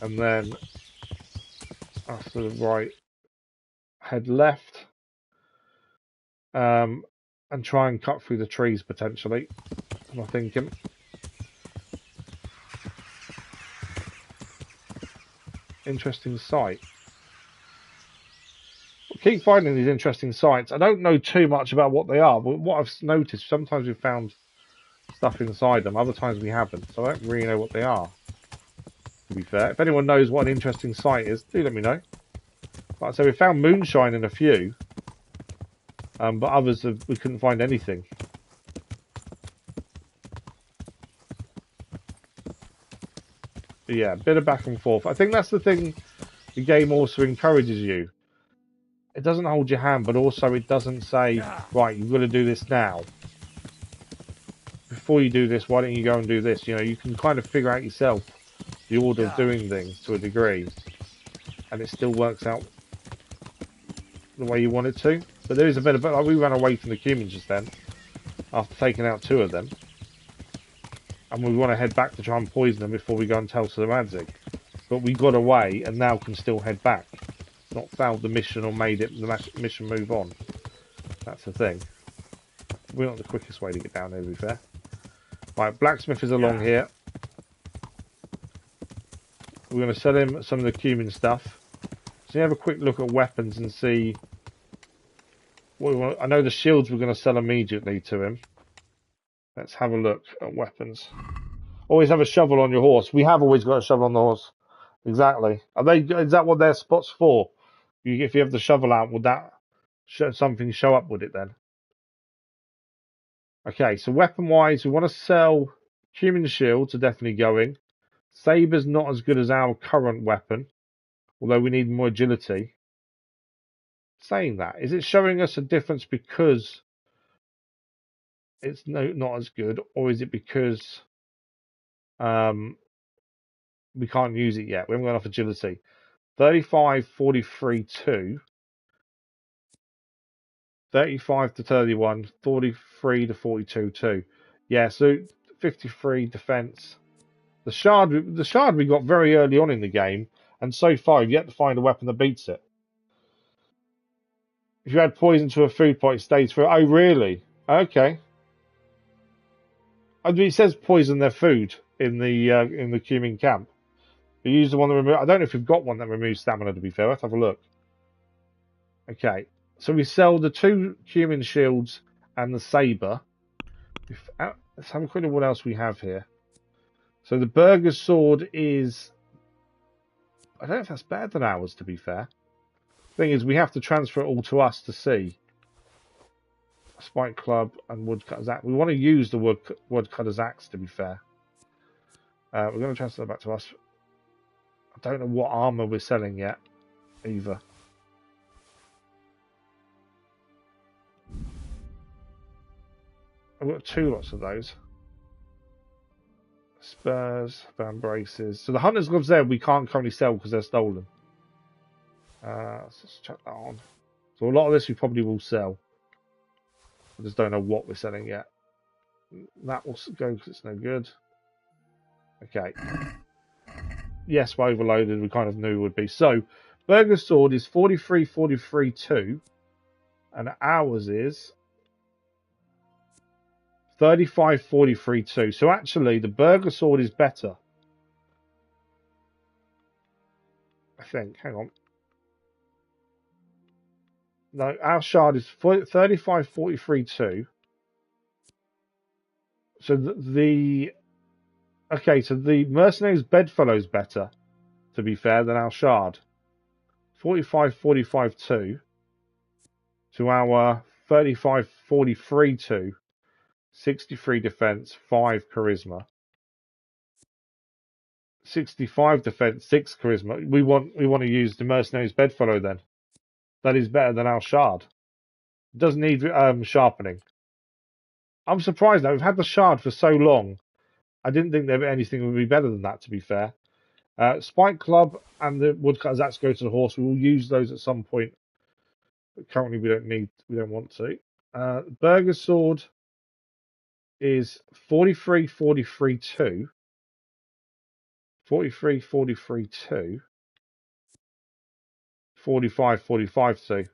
And then after the right, head left. And try and cut through the trees potentially. I'm thinking. Interesting sight. We'll keep finding these interesting sites. I don't know too much about what they are, but what I've noticed, sometimes we've found stuff inside them, other times we haven't. So I don't really know what they are, to be fair. If anyone knows what an interesting site is, do let me know. Like I said, we found moonshine in a few, but others we couldn't find anything. But yeah, a bit of back and forth. I think that's the thing the game also encourages you. It doesn't hold your hand, but also it doesn't say, right, you've got to do this now. Before you do this, why don't you go and do this? You know, you can kind of figure out yourself the order of doing things to a degree. And it still works out the way you want it to. But there is a bit of, like, we ran away from the humans just then, after taking out 2 of them. And we want to head back to try and poison them before we go and tell Sir Radzig. But we got away and now can still head back. Not failed the mission or made it the mission move on. That's the thing. We're not the quickest way to get down there, to be fair. Right, blacksmith is along here. We're going to sell him some of the cumin stuff. So you have a quick look at weapons and see what we want. I know the shields we're going to sell immediately to him. Let's have a look at weapons. Always have a shovel on your horse. We have always got a shovel on the horse. Exactly. Is that what their spot's for? If you have the shovel out, would that something show up? Would it then? Okay, so weapon-wise, we want to sell human shields are definitely going. Saber's not as good as our current weapon, although we need more agility. Saying that, is it showing us a difference because it's not as good, or is it because we can't use it yet? We haven't got enough agility. 35, 43, 2. 35 to 31, 43 to 42, 2. Yeah, so 53 defense. The shard we got very early on in the game, and so far you've yet to find a weapon that beats it. If you add poison to a food pot, it stays for. Oh, really? Okay. I mean, it says poison their food in the Cumin camp. We use the one that removes. I don't know if we've got one that removes stamina. To be fair, let's have a look. Okay, so we sell the 2 Cumin shields and the saber. Let's have a quick look what else we have here. So the burger sword is. I don't know if that's better than ours. To be fair, thing is we have to transfer it all to us to see. Spike club and woodcutter's axe. We want to use the woodcutter's axe. To be fair, we're going to transfer that back to us. I don't know what armor we're selling yet, either. I've got 2 lots of those. Spurs, band braces. So the hunter's gloves there we can't currently sell because they're stolen. Let's just check that on. So a lot of this we probably will sell. I just don't know what we're selling yet. That will go because it's no good. Okay. Yes, we're overloaded. We kind of knew it would be. So, burger sword is 43, 43, 2. And ours is 35, 43, 2. So actually, the burger sword is better. I think. Hang on. No, our shard is 35, 43, 2. So okay, so the mercenary's bedfellow is better, to be fair, than our shard. 45, 45, 2. To our 35, 43, 2. 63 defense, 5 charisma. 65 defense, 6 charisma. We want to use the mercenary's bedfellow then. That is better than our shard. It doesn't need sharpening. I'm surprised though. We've had the shard for so long. I didn't think there anything would be better than that, to be fair. Spike club and the woodcutter's axe go to the horse. We will use those at some point. But currently, we don't want to. Burger sword is 43, 43, 2. 43, 43, 2. 45, 45, 2.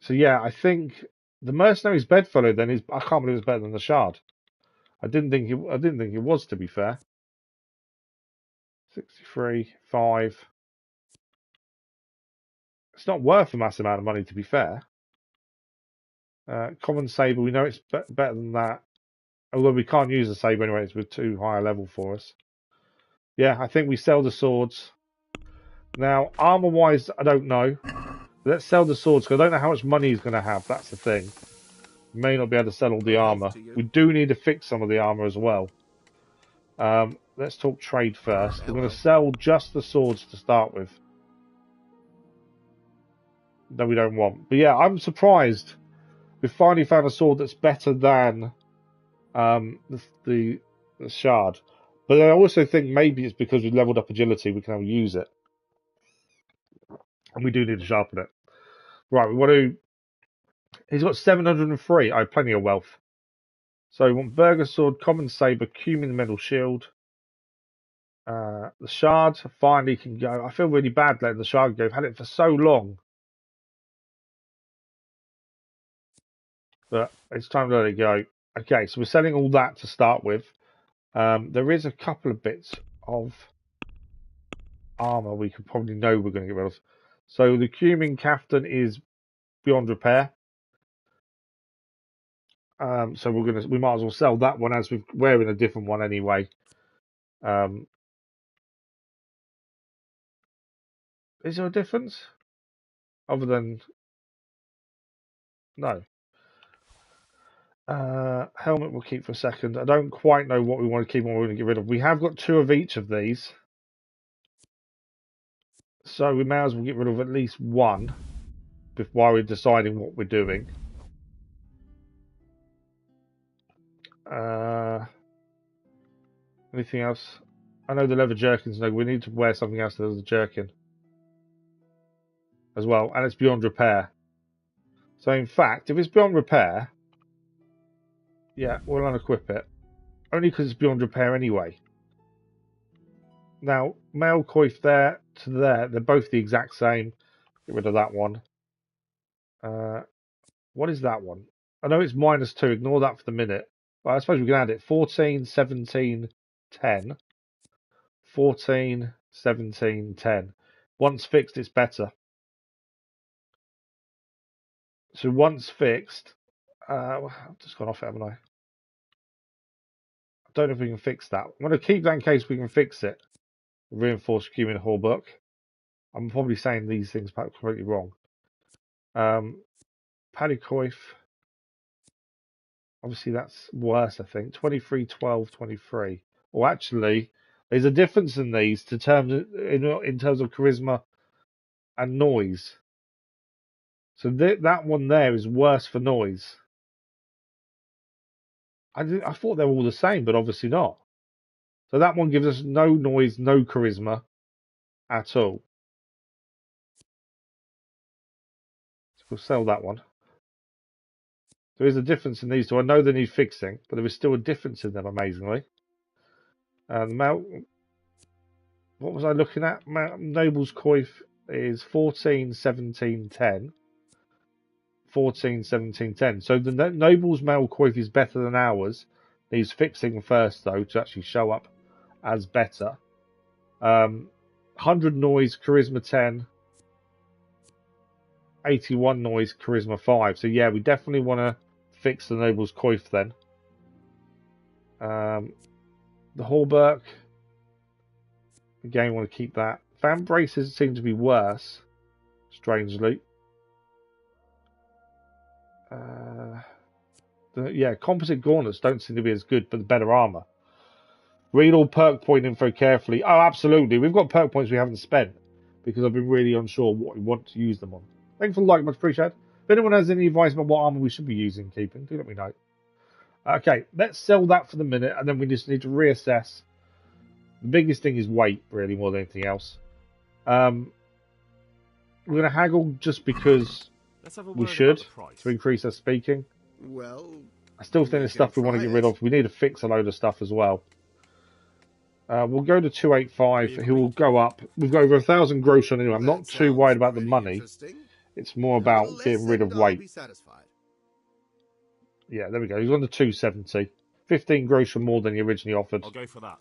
So yeah, I think the mercenary's bedfellow then is. I can't believe it's better than the shard. I didn't think it was, to be fair. 63, 5. It's not worth a massive amount of money, to be fair. Common saber, we know it's better than that. Although we can't use the saber anyway, it's with too high a level for us. Yeah, I think we sell the swords. Now, armor-wise, I don't know. Let's sell the swords, because I don't know how much money he's going to have. That's the thing. We may not be able to sell all the armor. We do need to fix some of the armor as well. Let's talk trade first. We're going to sell just the swords to start with. That we don't want. But yeah, I'm surprised. We finally found a sword that's better than the shard. But I also think maybe it's because we've leveled up agility, we can now use it. And we do need to sharpen it. Right, we want to... He's got 703. I have plenty of wealth. So we want burger sword, common saber, cumin metal shield. The shard finally can go. I feel really bad letting the shard go. I've had it for so long. But it's time to let it go. Okay, so we're selling all that to start with. There is a couple of bits of armor we could probably know we're going to get rid of. So the cumin caftan is beyond repair. So we might as well sell that one as we're wearing a different one anyway. Is there a difference? Other than no. Helmet we'll keep for a second. I don't quite know what we want to keep and what we're going to get rid of. We have got 2 of each of these. So we may as well get rid of at least one while we're deciding what we're doing. Anything else? I know the leather jerkins. No, we need to wear something else that has a jerkin as well, and it's beyond repair. So in fact, if it's beyond repair, yeah, we'll unequip it. Only because it's beyond repair anyway. Now, male coif there to there, they're both the exact same. Get rid of that one. What is that one? I know it's -2. Ignore that for the minute. But I suppose we can add it. 14, 17, 10. 14, 17, 10. Once fixed, it's better. So once fixed, I've just gone off it, haven't I? I don't know if we can fix that. I'm going to keep that in case we can fix it. Reinforced cumin hallbuck. I'm probably saying these things completely wrong. Paddy coif. Obviously, that's worse, I think. 23, 12, 23. Or actually, there's a difference in these in terms of charisma and noise. So that one there is worse for noise. I thought they were all the same, but obviously not. So that one gives us no noise, no charisma at all. So we'll sell that one. There is a difference in these two. I know they need fixing, but there is still a difference in them, amazingly. What was I looking at? Noble's coif is 14, 17, 10. 14, 17, 10. So the Noble's male coif is better than ours. Needs fixing first, though, to actually show up as better. 100 noise, charisma 10. 81 noise, charisma 5. So yeah, we definitely want to fix the Noble's coif then. The hallbuck. Again, want to keep that. Fan braces seem to be worse, strangely. Yeah, composite gauntlets don't seem to be as good, but the better armor. Read all perk point info carefully. Oh, absolutely. We've got perk points we haven't spent because I've been really unsure what we want to use them on. Thanks for the like, much appreciated. If anyone has any advice about what armor we should be using, keeping, do let me know. Okay, let's sell that for the minute, and then we just need to reassess. The biggest thing is weight, really, more than anything else. We're going to haggle just because we should to increase our speaking. Well, I still think there's stuff we want to get rid of. We need to fix a load of stuff as well. We'll go to 285. He will go up. We've got over 1,000 gross on him. I'm not too worried about the money. It's more about getting rid of weight. Yeah, there we go. He's on the 270. 15 gross more than he originally offered. I'll go for that.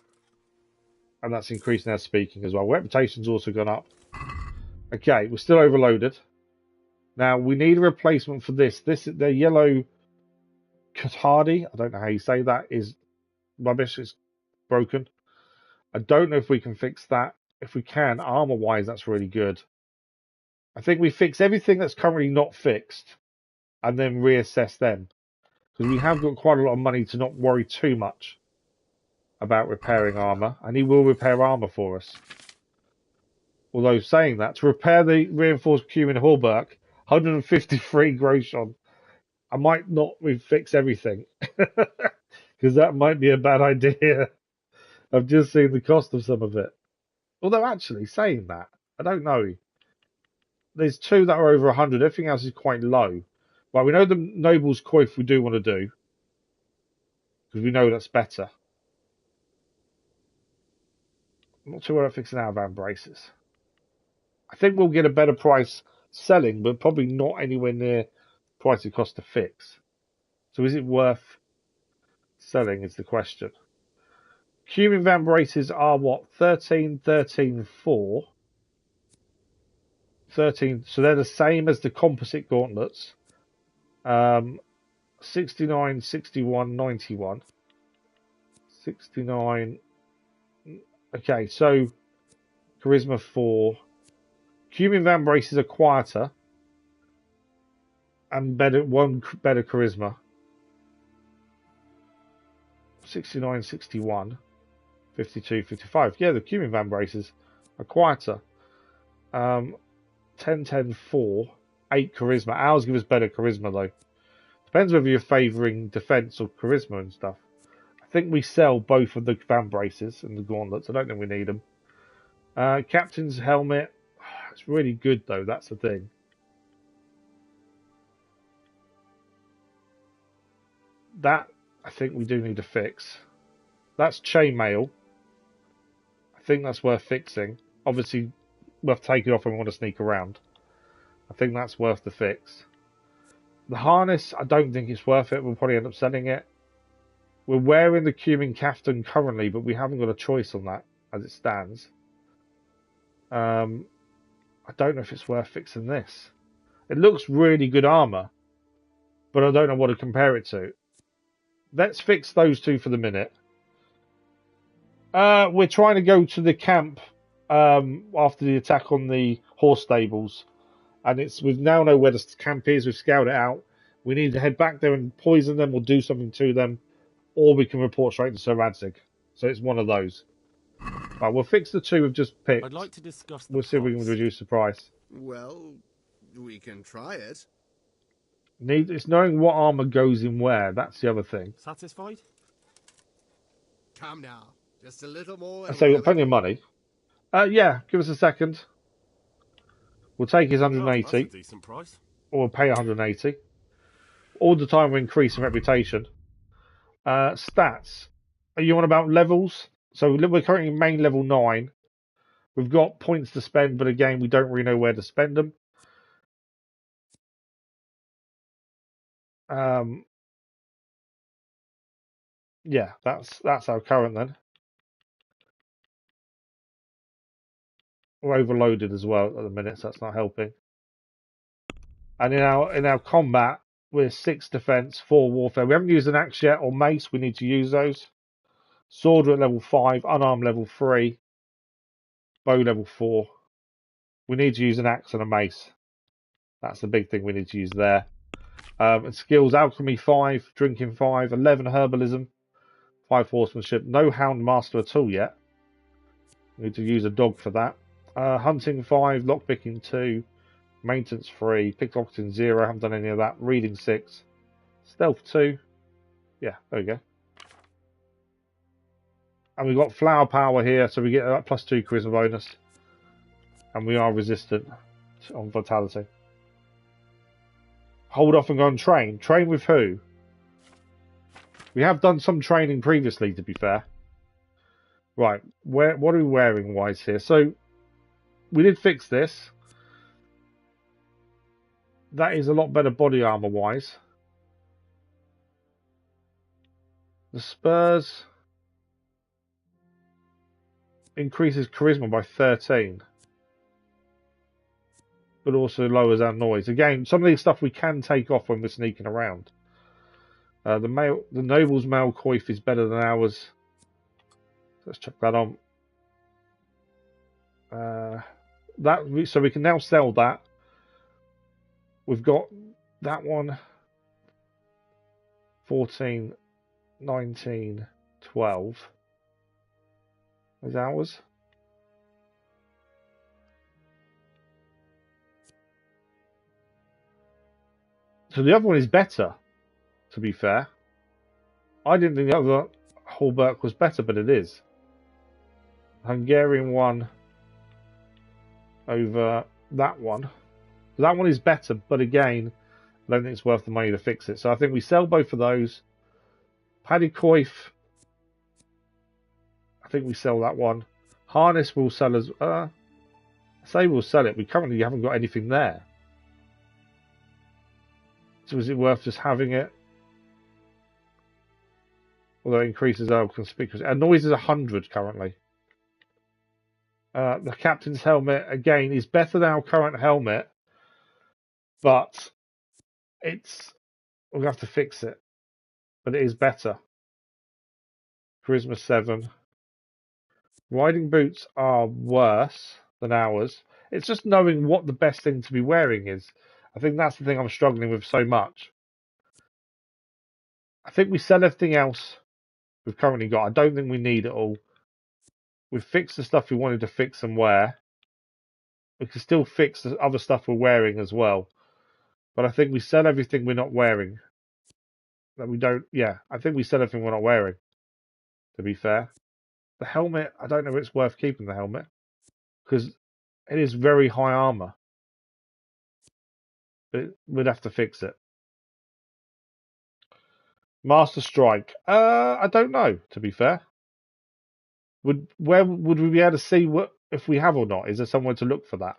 And that's increasing our speaking as well. Reputation's also gone up. Okay, we're still overloaded. Now, we need a replacement for this. The yellow Kathardi, I don't know how you say that, is rubbish. It's broken. I don't know if we can fix that. If we can, armor-wise, that's really good. I think we fix everything that's currently not fixed and then reassess them. Because we have got quite a lot of money to not worry too much about repairing armor. And he will repair armor for us. Although saying that, to repair the reinforced cumin hallbuck, 153 gross on. I might not fix everything. Because that might be a bad idea. I've just seen the cost of some of it. Although actually, saying that, I don't know. There's two that are over 100. Everything else is quite low. Right, we know the Noble's coif we do want to do. Because we know that's better. I'm not sure about fixing our van braces. I think we'll get a better price selling, but probably not anywhere near the price it costs to fix. So is it worth selling is the question. Cumin van braces are what? 13, 13, 4. 13, so they're the same as the composite gauntlets. 69, 61, 91. 69. Okay, so charisma 4. Cumin van braces are quieter and better charisma. 69, 61, 52, 55. Yeah, the cumin van braces are quieter. 10, 10, 4, 8 charisma. Ours give us better charisma though. Depends whether you're favouring defence or charisma and stuff. I think we sell both of the fan braces and the gauntlets. I don't think we need them. Captain's helmet. It's really good though. That's the thing. That I think we do need to fix. That's chainmail. I think that's worth fixing. Obviously, worth taking off when we want to sneak around. I think that's worth the fix. The harness, I don't think it's worth it. We'll probably end up selling it. We're wearing the Cumin caftan currently, but we haven't got a choice on that as it stands. I don't know if it's worth fixing this. It looks really good armor, but I don't know what to compare it to. Let's fix those two for the minute. We're trying to go to the camp after the attack on the horse stables, and we now know where the camp is. We've scouted it out. We need to head back there and poison them or do something to them, or we can report straight to Sir Radzig. So it's one of those. Right, we'll fix the two we've just picked. I'd like to discuss the We'll see if we can price. reduce the price. Well, we can try it. It's knowing what armor goes in where. That's the other thing. Satisfied? Come now. Just a little more. So we've got plenty of money. Yeah, give us a second. We'll take his Oh, that's 180, a decent price. or we'll pay 180. All the time we're increasing reputation. Stats. Are you on about levels? So we're currently main level 9. We've got points to spend, but again, we don't really know where to spend them. Yeah, that's our current then. We're overloaded as well at the minute, so that's not helping. And in our combat, we're 6 defense, 4 warfare. We haven't used an axe yet or mace. We need to use those. Sword at level 5, unarmed level 3, bow level 4. We need to use an axe and a mace. That's the big thing we need to use there. And skills, alchemy 5, drinking 5, 11 herbalism, 5 horsemanship. No hound master at all yet. We need to use a dog for that. Hunting 5, lockpicking 2, maintenance 3, pickpocketing 0. Haven't done any of that. Reading 6, stealth 2. Yeah, there we go. And we've got flower power here, so we get a +2 charisma bonus. And we are resistant on vitality. Hold off and go and train. Train with who? We have done some training previously, to be fair. Right, what are we wearing wise here? So, we did fix this. That is a lot better body armor wise. The spurs increases charisma by 13. But also lowers our noise. Again, some of these stuff we can take off when we're sneaking around. The noble's mail coif is better than ours. Let's check that on. So we can now sell that. We've got that one. 14, 19, 12 is ours. So the other one is better, to be fair. I didn't think the other hauberk was better, but it is. Hungarian one over that one. That one is better, but again, I don't think it's worth the money to fix it. So I think we sell both of those. Paddy coif, I think we sell that one. Harness will sell as... I say we'll sell it. We currently haven't got anything there. So is it worth just having it? Although it increases our conspicuous. Our noise is 100 currently. The captain's helmet, again, is better than our current helmet. But we'll have to fix it. But it is better. Charisma 7. Riding boots are worse than ours. It's just knowing what the best thing to be wearing is. I think that's the thing I'm struggling with so much. I think we sell everything else we've currently got. I don't think we need it all. We've fixed the stuff we wanted to fix and wear. We can still fix the other stuff we're wearing as well. But I think we sell everything we're not wearing. That we don't... Yeah, I think we sell everything we're not wearing. to be fair. The helmet, I don't know if it's worth keeping the helmet, because it is very high armor. But we'd have to fix it. Master Strike. I don't know, to be fair. Where would we be able to see what if we have or not? Is there somewhere to look for that?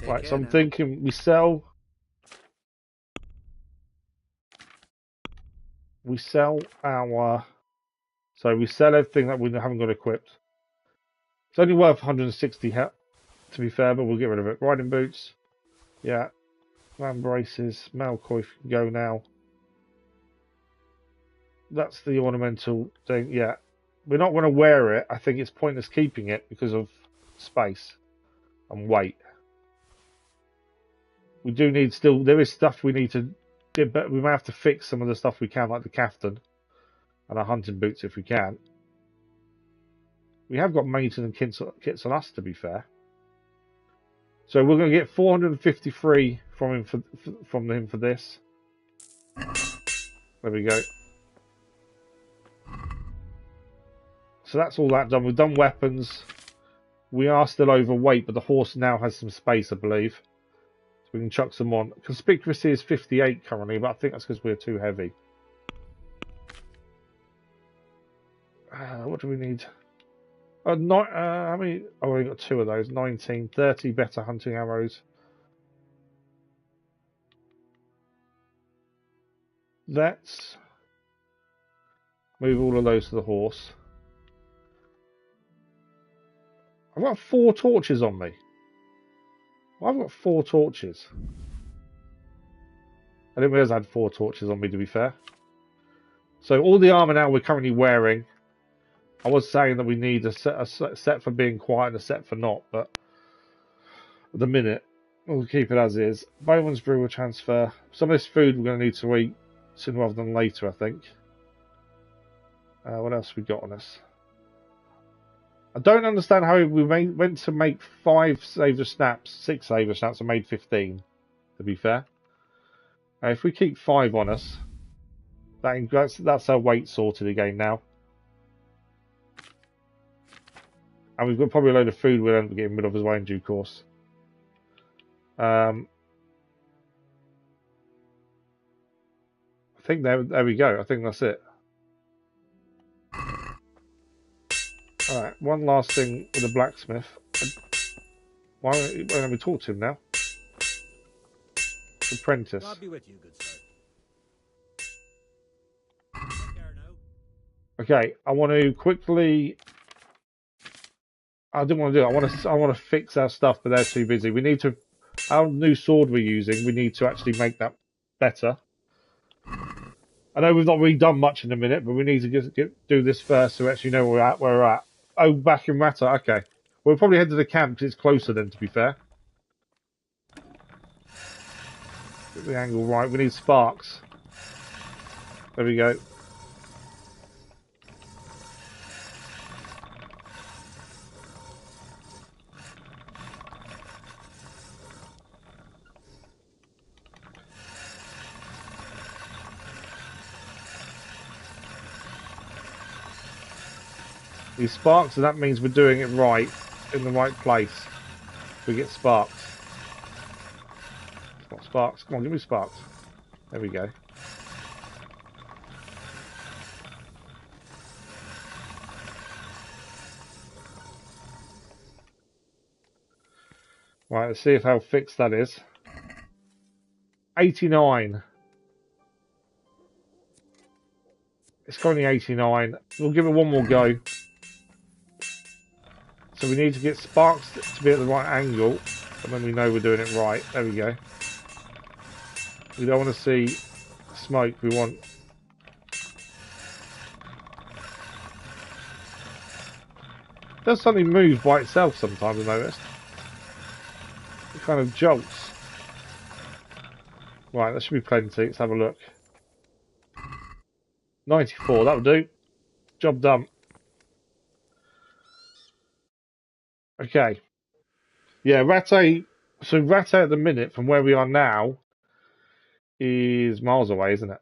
Right, so I'm thinking we sell our, so we sell everything that we haven't got equipped. It's only worth 160 to be fair, but we'll get rid of it. Riding boots, yeah. Land braces, Malcoif can go now. That's the ornamental thing, yeah. We're not going to wear it. I think it's pointless keeping it because of space and weight. We do need still, there is stuff we need to do, but we may have to fix some of the stuff we can, like the caftan and our hunting boots if we can. We have got maintenance kits on us, to be fair. So we're going to get 453 from him for this. There we go. So that's all that done. We've done weapons. We are still overweight, but the horse now has some space, I believe. So we can chuck some on. Conspicuously is 58 currently, but I think that's because we're too heavy. What do we need? How many? Oh, we got 2 of those. 19, 30 better hunting arrows. Let's move all of those to the horse. I've got 4 torches on me. Well, I've got 4 torches. I didn't realise I had 4 torches on me, to be fair. So all the armour now we're currently wearing. I was saying that we need a set for being quiet and a set for not, but at the minute, we'll keep it as is. Bowman's brew will transfer. Some of this food we're going to need to eat sooner rather than later, I think. What else we got on us? I don't understand how we went to make 5 saver snaps, 6 saver snaps, and made 15, to be fair. If we keep 5 on us, that's our weight sorted again now. And we've got probably a load of food we'll end up getting rid of as well in due course. I think there we go. I think that's it. Alright, one last thing with the blacksmith. Why don't we talk to him now? Apprentice. God be with you, good sir. Okay, I want to quickly. I didn't want to do it. I want to fix our stuff, but they're too busy. We need to. Our new sword we're using, we need to actually make that better. I know we've not really done much in a minute, but we need to do this first so we actually know where we're at. Oh, back in Rata. Okay, we'll probably head to the camp because it's closer then. To be fair, get the angle right. We need sparks. There we go. These sparks, and that means we're doing it right, in the right place. We get sparks. It's not sparks. Come on, give me sparks. There we go. Right, let's see how fixed that is. 89. It's currently 89. We'll give it one more go. So we need to get sparks to be at the right angle, and then we know we're doing it right. There we go. We don't want to see smoke, we want... It does suddenly move by itself sometimes, I've noticed. It kind of jolts. Right, that should be plenty. Let's have a look. 94, that'll do. Job done. Okay. Yeah, Rattay. So Rattay at the minute, from where we are now, is miles away, isn't it?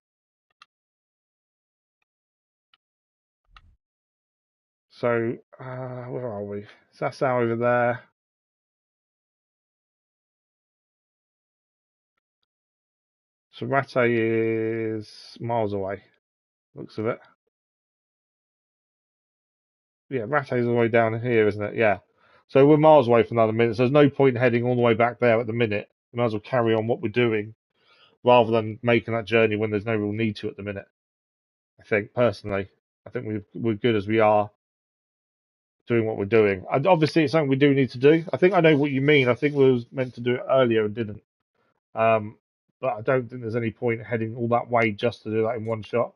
So, where are we? Sassau over there. So Rattay is miles away. Looks of it. Yeah, Rattay's all the way down here, isn't it? Yeah. So we're miles away from another minute. So there's no point heading all the way back there at the minute. We might as well carry on what we're doing rather than making that journey when there's no real need to at the minute. I think, personally. I think we're good as we are doing what we're doing. And obviously, it's something we do need to do. I think I know what you mean. I think we was meant to do it earlier and didn't. But I don't think there's any point heading all that way just to do that in one shot.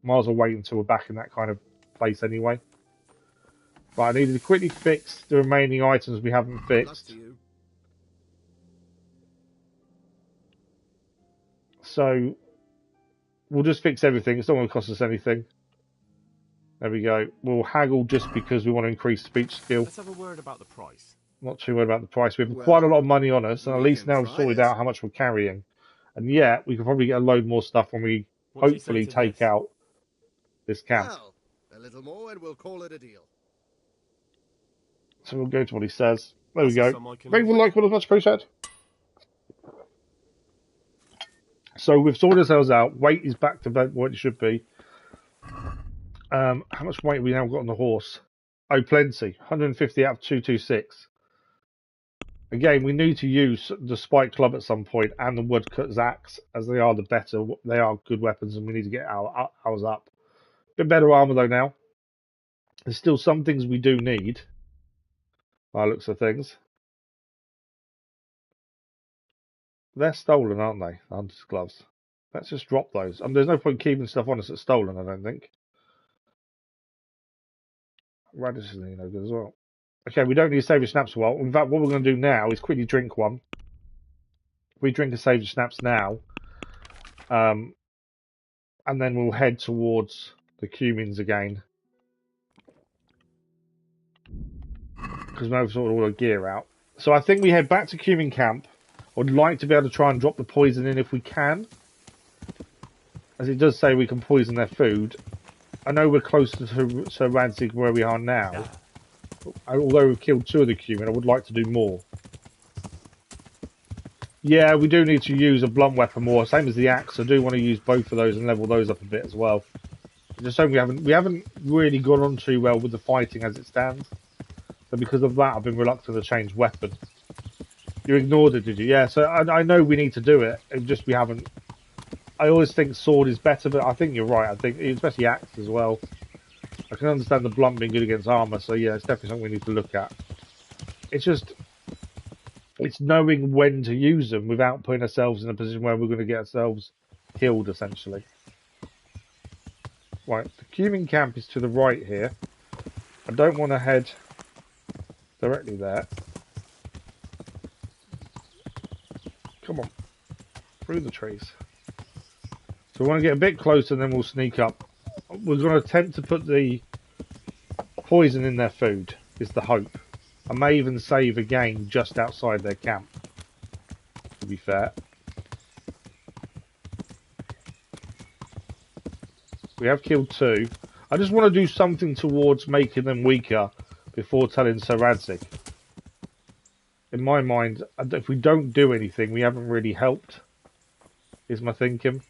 Might as well wait until we're back in that kind of place anyway. Right, I needed to quickly fix the remaining items we haven't fixed. So we'll just fix everything. It's not going to cost us anything. There we go. We'll haggle just because we want to increase speech skill. Let's have a word about the price. Not too worried about the price. We have quite a lot of money on us, and at least now we've sorted out how much we're carrying. And yet, we can probably get a load more stuff when we hopefully take out this camp. Well, a little more and we'll call it a deal. So we'll go to what he says. There we go. Very Maybe we'll like it as much appreciated. So we've sorted ourselves out. Weight is back to what it should be. How much weight have we now got on the horse? Oh, plenty. 150 out of 226. Again, we need to use the spike club at some point and the woodcut's axe, as they are the better. They are good weapons, and we need to get ours up. Bit better armor though now. There's still some things we do need. By the looks of things, they're stolen, aren't they? The hunter's gloves. Let's just drop those. There's no point keeping stuff on us that's stolen, I don't think. Radish is no good as well. Okay, we don't need to save your snaps a while. In fact, what we're going to do now is quickly drink one. We drink a save your snaps now. And then we'll head towards the cumins again. Because now we've sorted all our gear out. So I think we head back to cumin camp. I would like to be able to try and drop the poison in if we can. As it does say we can poison their food. I know we're closer to Sir Radzig where we are now. Although we've killed 2 of the cumin, I would like to do more. Yeah, we do need to use a blunt weapon more, same as the axe. I do want to use both of those and level those up a bit as well. Just so we haven't really gone on too well with the fighting as it stands. So because of that, I've been reluctant to change weapon. You ignored it, did you? Yeah. So I know we need to do it. It's just we haven't. I always think sword is better, but I think you're right. I think especially axe as well. I can understand the blunt being good against armor, so yeah, it's definitely something we need to look at. It's knowing when to use them without putting ourselves in a position where we're going to get ourselves killed, essentially. Right, the cumin camp is to the right here. I don't want to head directly there. Come on, through the trees. So we want to get a bit closer, and then we'll sneak up. We're going to attempt to put the poison in their food, is the hope. I may even save again just outside their camp, to be fair. We have killed 2. I just want to do something towards making them weaker before telling Sir Radzig. In my mind, if we don't do anything, we haven't really helped, is my thinking.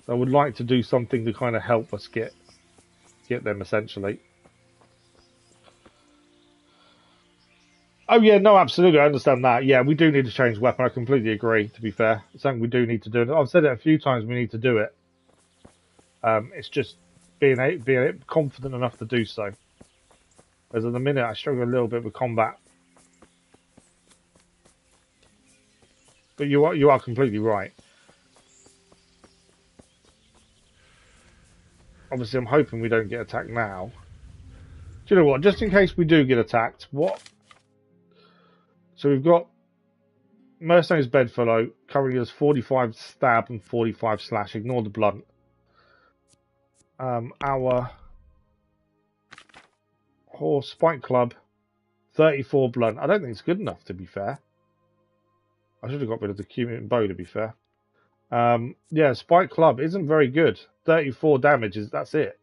I would like to do something to kind of help us get them, essentially. Oh yeah, no, absolutely, I understand that. Yeah, we do need to change weapon. I completely agree, to be fair. It's something we do need to do. I've said it a few times, we need to do it. It's just being confident enough to do so. As at the minute, I struggle a little bit with combat. But you are completely right. Obviously, I'm hoping we don't get attacked now. Do you know what? Just in case we do get attacked, what? So we've got Mercenary's Bedfellow, currently has 45 stab and 45 slash. Ignore the blunt. Our horse Spike Club, 34 blunt. I don't think it's good enough, to be fair. I should have got rid of the cumin bow, to be fair. Yeah, Spike Club isn't very good. 34 damage that's it.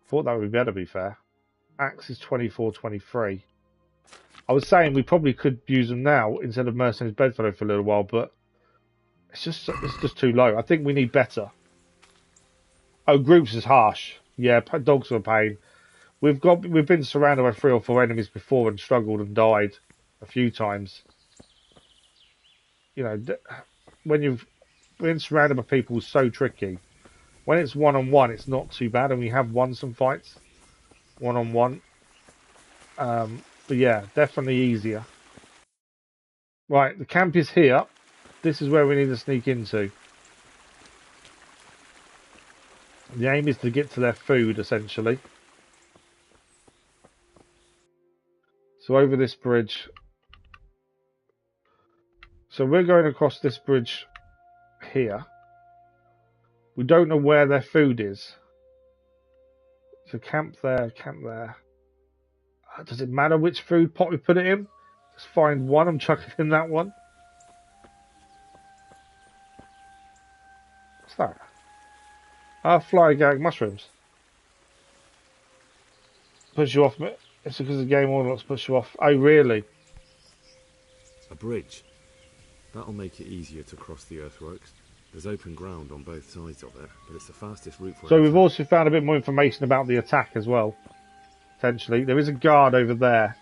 Thought that would be better, to be fair. Axe is 24, 23. I was saying we probably could use them now instead of Mercenary's Bedfellow for a little while, but it's just too low. I think we need better. Oh, groups is harsh. Yeah, dogs are a pain. We've been surrounded by 3 or 4 enemies before and struggled and died a few times. You know, when you've been surrounded by people, is so tricky. When it's one-on-one, it's not too bad, and we have won some fights one-on-one. But yeah, definitely easier. Right, the camp is here. This is where we need to sneak into. The aim is to get to their food, essentially. So over this bridge. So we're going across this bridge here. We don't know where their food is. So camp there, camp there. Does it matter which food pot we put it in? Just find one, I'm chucking in that one. What's that? Fly gag mushrooms. Push you off. It's because the game ordinance push you off. Oh, really? A bridge. That'll make it easier to cross the earthworks. There's open ground on both sides of it, but it's the fastest route for So we've also found a bit more information about the attack as well. Potentially. There is a guard over there.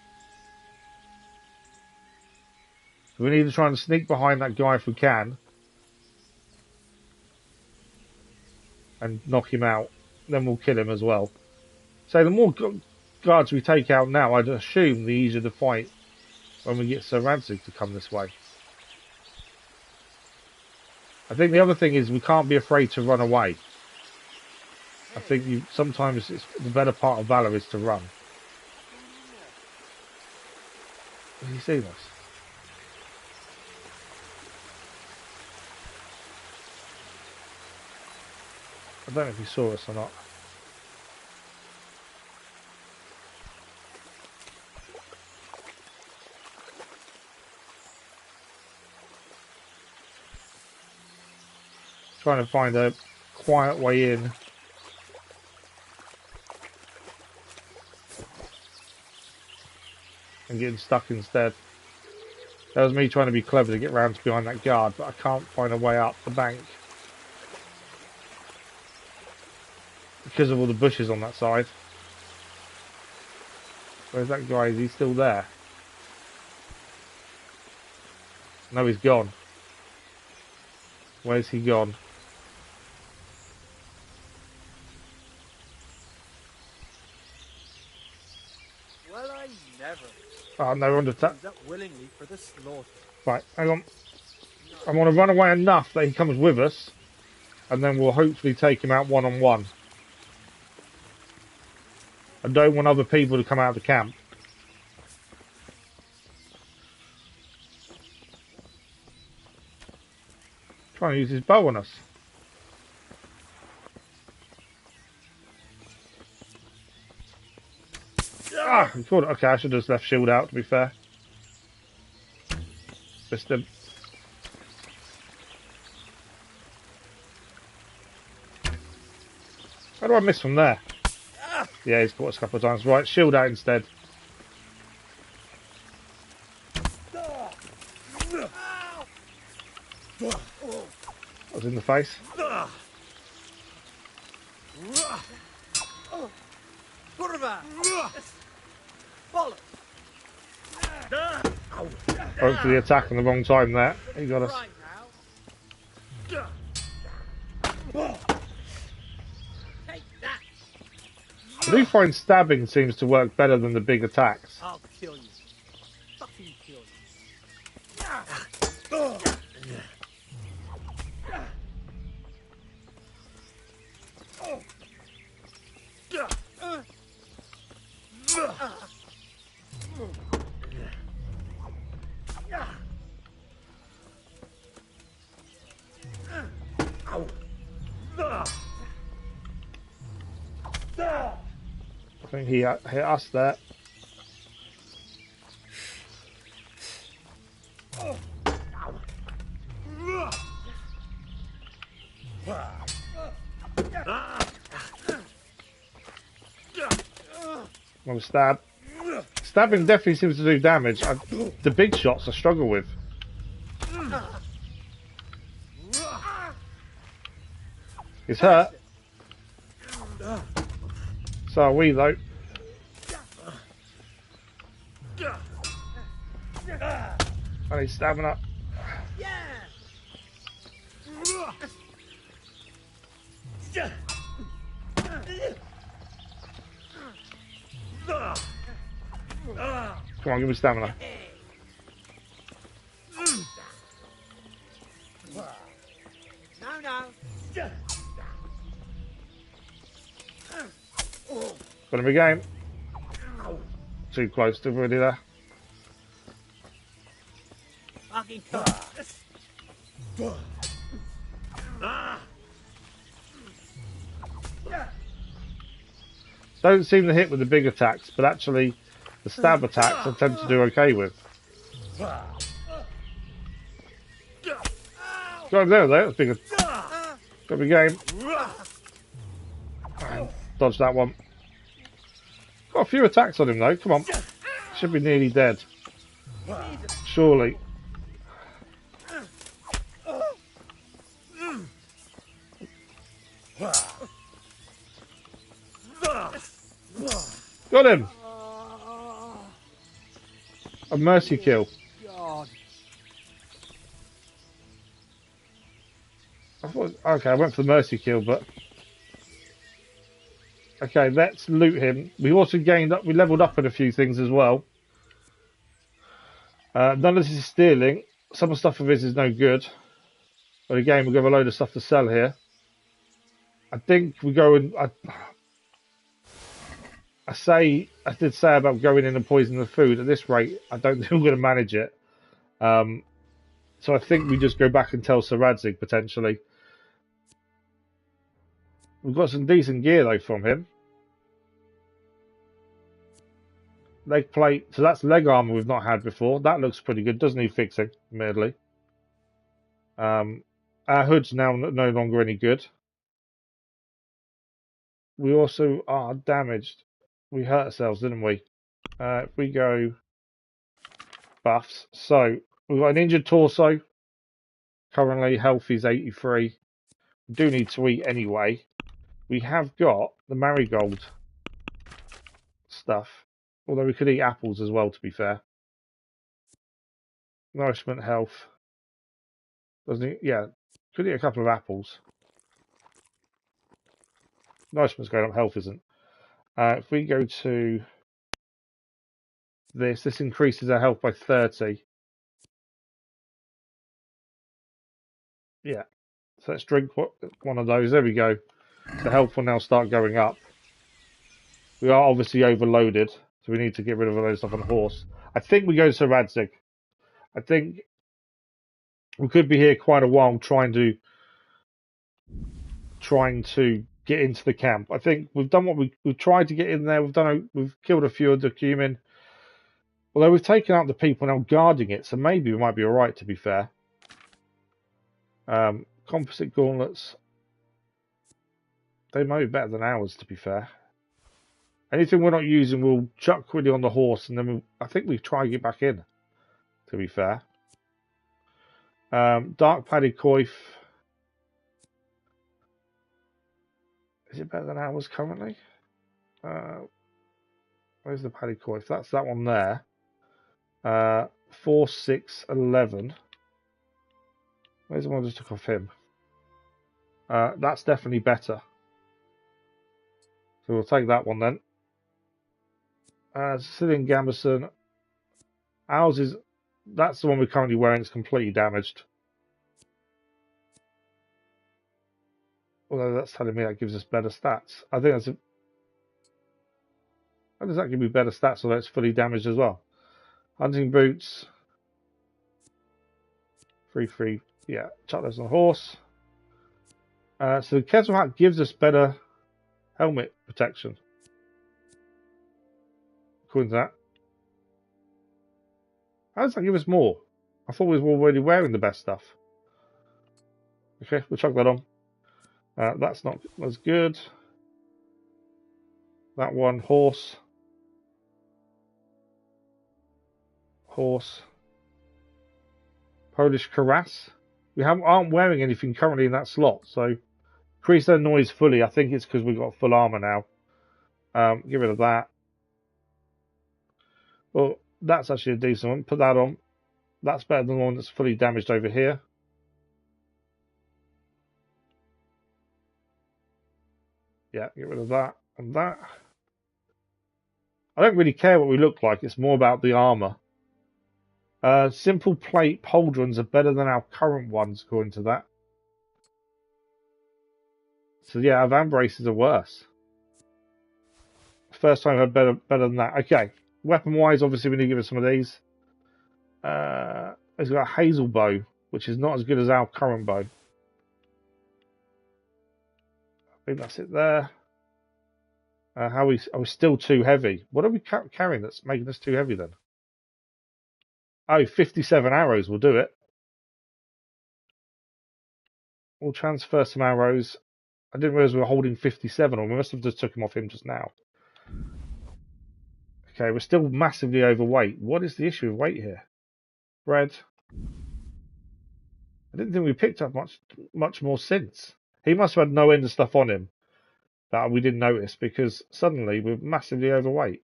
So we need to try and sneak behind that guy if we can. And knock him out. Then we'll kill him as well. So the more guards we take out now, I'd assume the easier the fight when we get Sir Radzig to come this way. I think the other thing is we can't be afraid to run away. I think sometimes it's the better part of Valor is to run. Have you seen us? I don't know if he saw us or not. Trying to find a quiet way in. And getting stuck instead. That was me trying to be clever to get round to behind that guard, but I can't find a way up the bank. Because of all the bushes on that side. Where's that guy? Is he still there? No, he's gone. Where's he gone? Well, I never. Oh, no, we're under attack. Up willingly for the slaughter. Right, hang on. I want to run away enough that he comes with us, and then we'll hopefully take him out one-on-one. I don't want other people to come out of the camp. Trying to use his bow on us. Ah, he caught it. Okay, I should have just left shield out, to be fair. Missed him. How do I miss from there? Yeah, he's caught us a couple of times. Right, shield out instead. That was in the face. Went for the attack in the wrong time there. He got us. I do find stabbing seems to work better than the big attacks. I'll kill you. Fucking kill you. I think he hit us there. Another stab. Stabbing definitely seems to do damage. The big shots I struggle with. He's hurt. So are we though. I need stamina. Come on, give me stamina. No. Got him again. Too close to really there. Fucking Don't seem to hit with the big attacks, but actually the stab attacks I tend to do okay with. Got him there though, that's bigger. Got me game. Dodge that one. Got a few attacks on him though, come on. Should be nearly dead. Surely. Got him! A mercy kill. God. Okay, I went for the mercy kill, but... Okay, let's loot him. We also gained up, we leveled up on a few things as well. None of this is stealing. Some of the stuff of his is no good. But again, we've got a load of stuff to sell here. I think we go and... I did say about going in and poisoning the food. At this rate, I don't think we're going to manage it. So I think we just go back and tell Sir Radzig, potentially. We've got some decent gear, though, from him. Leg plate. So that's leg armor we've not had before. That looks pretty good. Doesn't need fixing, admittedly. Our hood's now no longer any good. We also are damaged. We hurt ourselves, didn't we? If we go buffs. So, we've got an injured torso. Currently, health is 83. We do need to eat anyway. We have got the marigold stuff. Although we could eat apples as well, to be fair. Nourishment, health. Doesn't it? Yeah, could eat a couple of apples. Nourishment's going up, health isn't. If we go to this increases our health by 30. Yeah. So let's drink one of those. There we go. The health will now start going up. We are obviously overloaded, so we need to get rid of all those stuff on the horse. I think we go to Sir Radzig. I think we could be here quite a while trying to get into the camp. I think we've done what we've tried to get in there. We've killed a few of the cumin. Although we've taken out the people now guarding it, so maybe we might be alright, to be fair. Composite gauntlets. They might be better than ours, to be fair. Anything we're not using, we'll chuck quickly on the horse, and then I think we try and get back in, to be fair. Dark padded coif. Is it better than ours currently? Where's the padded coif? That's that one there. 4, 6, 11. Where's the one I just took off him? That's definitely better. So we'll take that one then. Sicilian Gambeson. Ours is... That's the one we're currently wearing. It's completely damaged. Although that's telling me that gives us better stats. I think that's a... How does that give me better stats, although it's fully damaged as well? Hunting boots. 3. Yeah, chuck those on the horse. So the kettle hat gives us better helmet protection. According to that. How does that give us more? I thought we were already wearing the best stuff. Okay, we'll chuck that on. That's not as good. That one, horse. Horse. Polish cuirass. We aren't wearing anything currently in that slot, so increase their noise fully. I think it's because we've got full armor now. Get rid of that. Well, that's actually a decent one. Put that on. That's better than the one that's fully damaged over here. Yeah, get rid of that and that. I don't really care what we look like. It's more about the armor. Simple plate pauldrons are better than our current ones, according to that. So yeah, our van braces are worse. First time I've had better than that. Okay, weapon-wise, obviously we need to give it some of these. It's got a hazel bow, which is not as good as our current bow. I think that's it there. Are we still too heavy? What are we carrying that's making us too heavy then? Oh, 57 arrows will do it. We'll transfer some arrows. I didn't realize we were holding 57 on. We must have just took him off him just now. Okay, we're still massively overweight. What is the issue with weight here? Bread. I didn't think we picked up much more since. He must have had no end of stuff on him that we didn't notice, because suddenly we're massively overweight.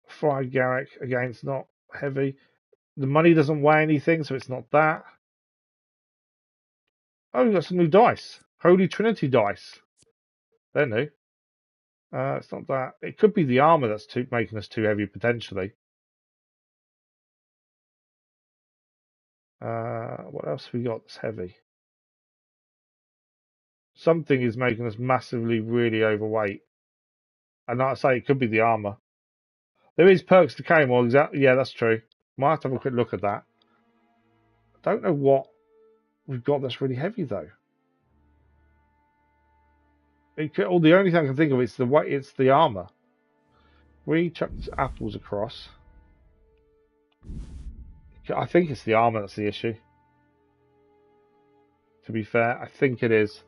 Fried Garrick, again, it's not heavy. The money doesn't weigh anything, so it's not that. Oh, we've got some new dice. Holy Trinity dice. They're new. It's not that. It could be the armor that's making us too heavy, potentially. What else have we got that's heavy? Something is making us massively, really overweight. And like I say, it could be the armor. There is perks to carry more. Exactly. Yeah, that's true. Might have to have a quick look at that. I don't know what we've got that's really heavy though. The only thing I can think of is it's the armor. We chucked apples across. I think it's the armor that's the issue. To be fair, I think it is.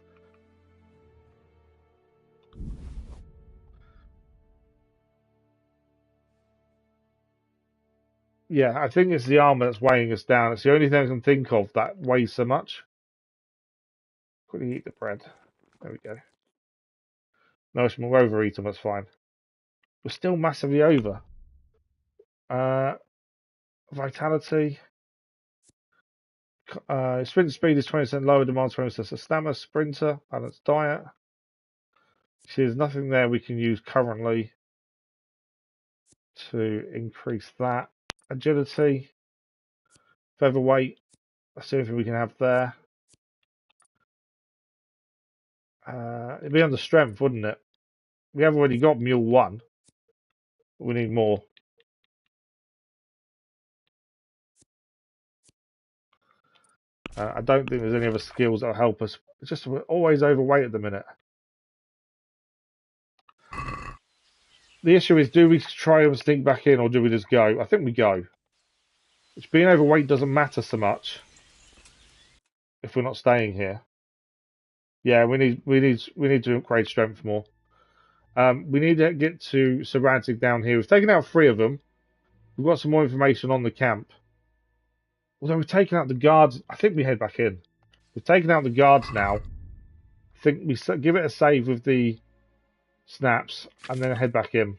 Yeah, I think it's the armor that's weighing us down. It's the only thing I can think of that weighs so much. Quickly eat the bread. There we go. No, it's more overeaten, that's fine. We're still massively over. Vitality. Sprint speed is 20% lower, demand 20% of stamina. Sprinter, balanced diet. See, there's nothing there we can use currently to increase that. Agility. Featherweight. That's the only thing we can have there. It'd be under strength, wouldn't it? We have already got Mule 1. But we need more. I don't think there's any other skills that'll help us. It's just we're always overweight at the minute. The issue is, do we try and sneak back in or do we just go? I think we go. Which being overweight doesn't matter so much if we're not staying here. Yeah, we need to upgrade strength more. We need to get to Sir Radzig down here. We've taken out 3 of them. We've got some more information on the camp. Although we've taken out the guards, I think we head back in. We've taken out the guards now. I think we give it a save with the snaps and then head back in.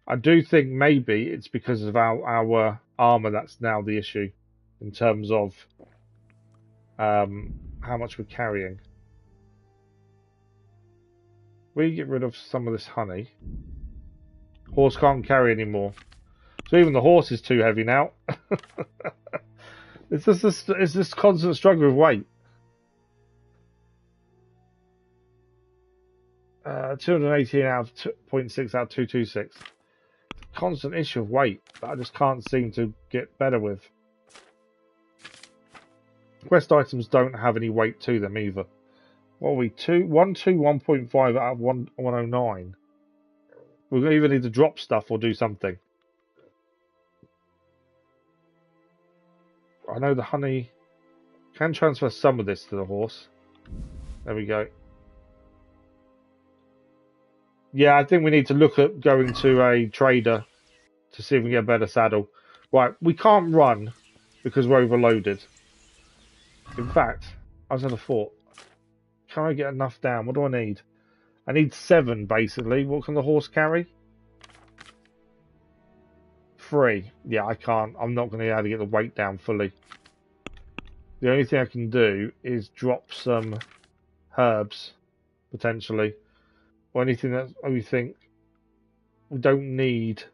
I do think maybe it's because of our armor that's now the issue in terms of how much we're carrying. We get rid of some of this honey. Horse can't carry anymore. So even the horse is too heavy now. It's this constant struggle with weight. 218 out of 0.6 out of 226. Constant issue of weight that I just can't seem to get better with. Quest items don't have any weight to them either. What are we? 1.5 out of 109. We're going to either need to drop stuff or do something. I know the honey can transfer some of this to the horse. There we go. Yeah, I think we need to look at going to a trader to see if we can get a better saddle. Right, we can't run because we're overloaded. In fact, I was at a thought. Can I get enough down? What do I need? I need 7, basically. What can the horse carry? 3. Yeah, I can't. I'm not going to be able to get the weight down fully. The only thing I can do is drop some herbs, potentially. Or anything that we think we don't need,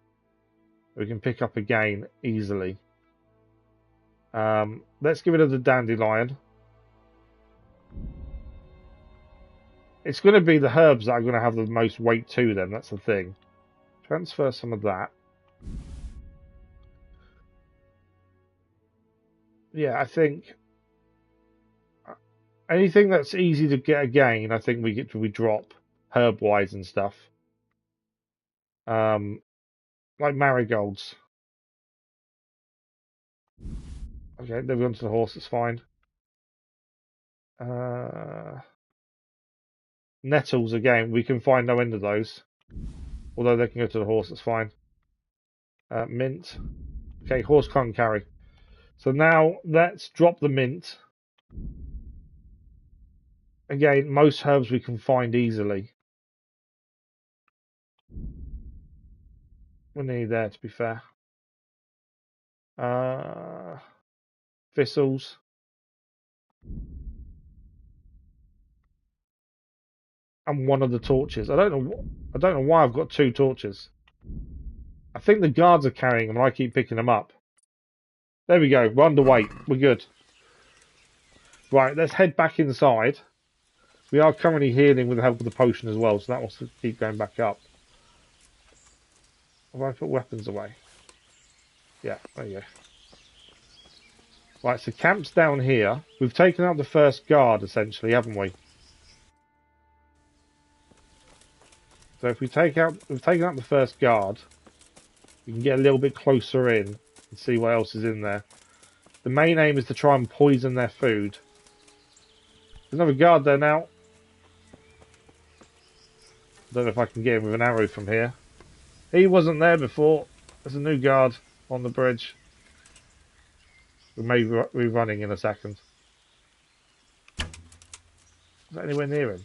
we can pick up again easily. Let's get rid of the dandelion. It's going to be the herbs that are going to have the most weight to them. That's the thing. Transfer some of that. Yeah, I think anything that's easy to get again, I think we drop herb-wise and stuff. Like marigolds. Okay, they've gone to the horse. It's fine. Nettles again. We can find no end of those. Although they can go to the horse. It's fine. Mint. Okay, horse can't carry. So now let's drop the mint. Again, most herbs we can find easily. We're nearly there, to be fair. Thistles. And one of the torches. I don't know why I've got 2 torches. I think the guards are carrying them and I keep picking them up. There we go. We're underweight. We're good. Right, let's head back inside. We are currently healing with the help of the potion as well, so that will keep going back up. Have I put weapons away? Yeah, there you go. Right, so camp's down here. We've taken out the first guard, essentially, haven't we? So if we've taken out the first guard, we can get a little bit closer in and see what else is in there. The main aim is to try and poison their food. There's another guard there now. Don't know if I can get him with an arrow from here. He wasn't there before. There's a new guard on the bridge. We may be running in a second. Is that anywhere near him?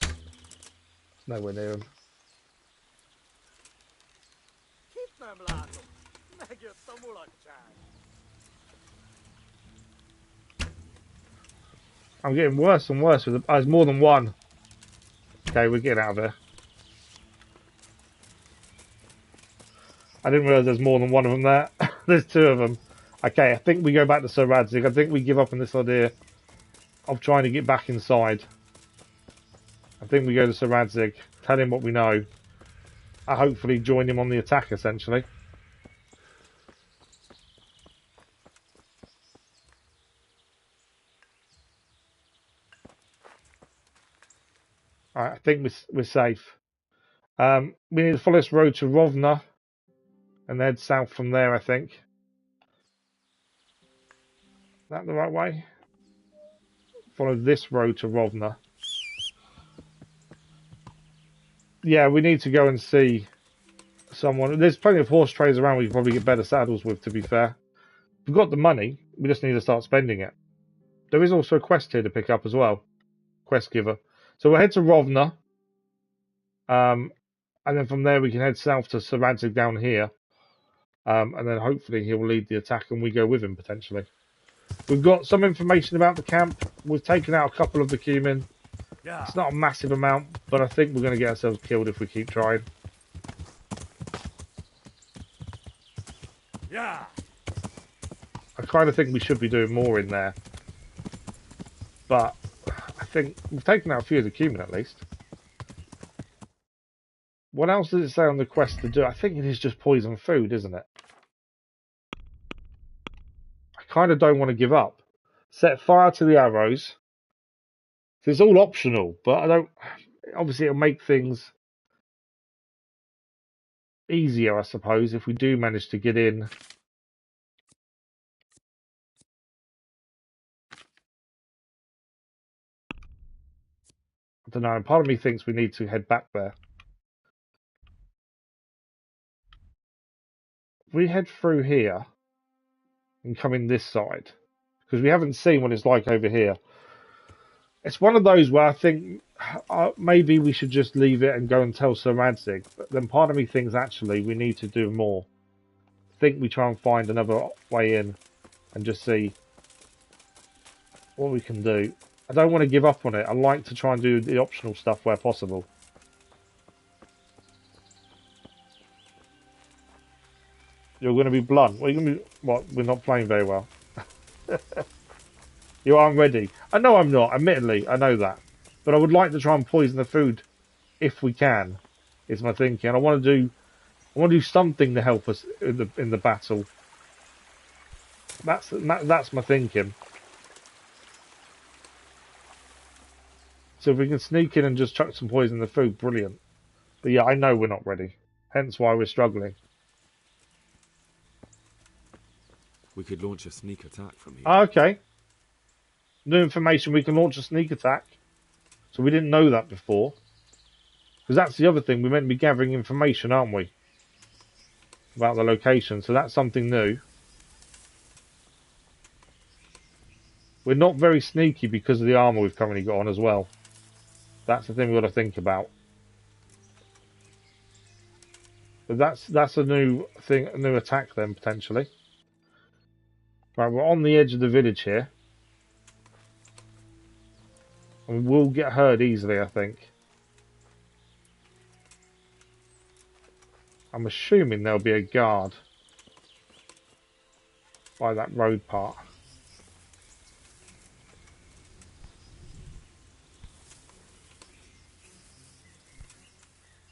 It's nowhere near him. I'm getting worse and worse with the... there's more than one. Okay, we're getting out of here. I didn't realise there's more than one of them there. There's 2 of them. Okay, I think we go back to Sir Radzig. I think we give up on this idea of trying to get back inside. I think we go to Sir Radzig, tell him what we know. I hopefully join him on the attack, essentially. Alright, I think we're safe. We need to follow this road to Rovna and head south from there, I think. Is that the right way? Follow this road to Rovna. Yeah, we need to go and see someone. There's plenty of horse traders around we can probably get better saddles with, to be fair. We've got the money, we just need to start spending it. There is also a quest here to pick up as well. Quest giver. So we'll head to Rovna. And then from there we can head south to Sir Radzig down here. And then hopefully he'll lead the attack and we go with him potentially. We've got some information about the camp. We've taken out a couple of the cumin. Yeah. It's not a massive amount, but I think we're going to get ourselves killed if we keep trying. Yeah. I kind of think we should be doing more in there. But I think we've taken out a few of the cumin at least. What else does it say on the quest to do? I think it is just poison food, isn't it? I kind of don't want to give up. Set fire to the arrows. It's all optional, but I don't... Obviously, it'll make things easier, I suppose, if we do manage to get in. I don't know. Part of me thinks we need to head back there. If we head through here and come in this side, because we haven't seen what it's like over here. It's one of those where I think maybe we should just leave it and go and tell Sir Radzig. But then part of me thinks actually we need to do more. I think we try and find another way in and just see what we can do. I don't want to give up on it. I like to try and do the optional stuff where possible. You're going to be blunt. Well, you're going to be, what? We're not playing very well. You aren't ready. I know I'm not. Admittedly, I know that. But I would like to try and poison the food if we can. Is my thinking. I want to do something to help us in the battle. That's my thinking. So if we can sneak in and just chuck some poison in the food, brilliant. But yeah, I know we're not ready. Hence why we're struggling. We could launch a sneak attack from here. Okay. New information, we can launch a sneak attack. So we didn't know that before. Because that's the other thing, we're meant to be gathering information, aren't we? About the location, so that's something new. We're not very sneaky because of the armour we've currently got on as well. That's the thing we've got to think about. But that's a new thing, a new attack then, potentially. Right, we're on the edge of the village here. And we'll get heard easily, I think. I'm assuming there'll be a guard by that road part.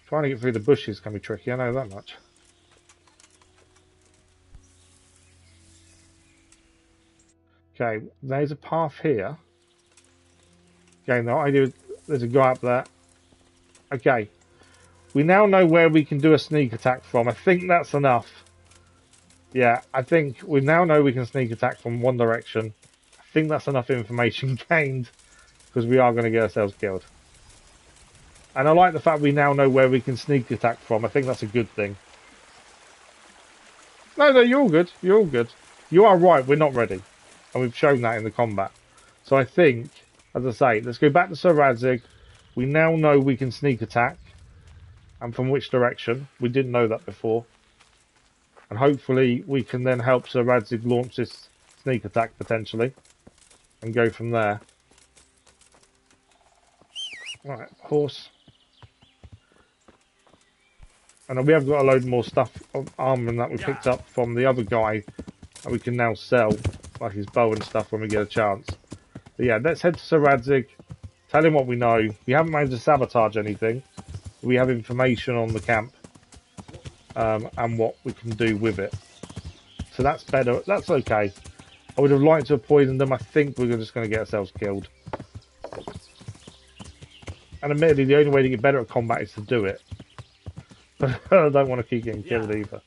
Trying to get through the bushes can be tricky, I know that much. Okay, there's a path here. Okay, no idea. There's a guy up there. Okay. We now know where we can do a sneak attack from. I think that's enough. Yeah, I think we now know we can sneak attack from one direction. I think that's enough information gained. Because we are going to get ourselves killed. And I like the fact we now know where we can sneak attack from. I think that's a good thing. No, you're all good. You're all good. You are right, we're not ready. And we've shown that in the combat. So I think, as I say, let's go back to Sir Radzig. We now know we can sneak attack. And from which direction. We didn't know that before. And hopefully we can then help Sir Radzig launch this sneak attack potentially. And go from there. Right, horse. And we have got a load more stuff of armour and that we picked up from the other guy. And we can now sell. Like his bow and stuff when we get a chance. But yeah, let's head to Sir Radzig. Tell him what we know. We haven't managed to sabotage anything. We have information on the camp. And what we can do with it. So that's better. That's okay. I would have liked to have poisoned them. I think we're just going to get ourselves killed. And admittedly, the only way to get better at combat is to do it. But I don't want to keep getting killed either.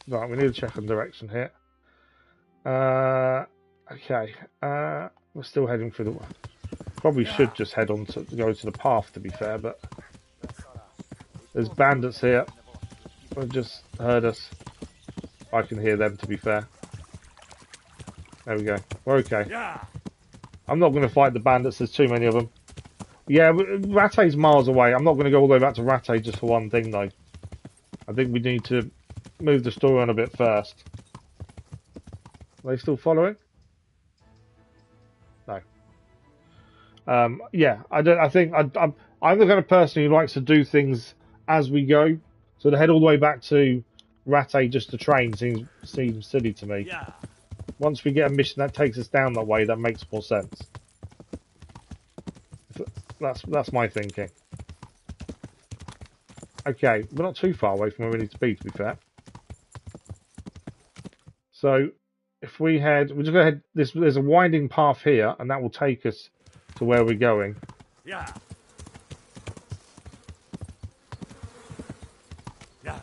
Right, we need to check on direction here. Okay. We're still heading through the... Probably should just head on to go to the path, to be fair, but... There's bandits here. They've just heard us. I can hear them, to be fair. There we go. We're okay. I'm not going to fight the bandits. There's too many of them. Yeah, Rattay's miles away. I'm not going to go all the way back to Rattay just for one thing, though. I think we need to move the story on a bit first. Are they still following? No. Yeah, I think I'm the kind of person who likes to do things as we go. So to head all the way back to Rattay just to train seems silly to me. Yeah. Once we get a mission that takes us down that way, that makes more sense. That's my thinking. Okay, we're not too far away from where we need to be fair. So, if we head, we're just going to head. There's a winding path here, and that will take us to where we're going. Yeah. Yeah.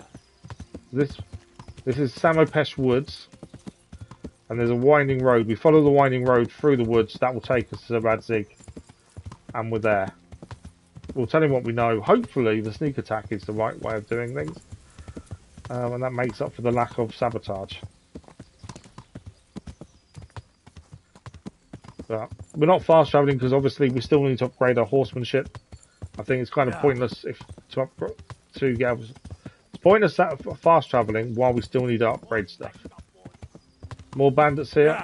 This is Samopesh Woods, and there's a winding road. We follow the winding road through the woods. That will take us to Sir Radzig, and we're there. We'll tell him what we know. Hopefully, the sneak attack is the right way of doing things, and that makes up for the lack of sabotage. But we're not fast traveling because obviously we still need to upgrade our horsemanship. I think it's kind of pointless it's pointless fast traveling while we still need to upgrade stuff. More bandits here,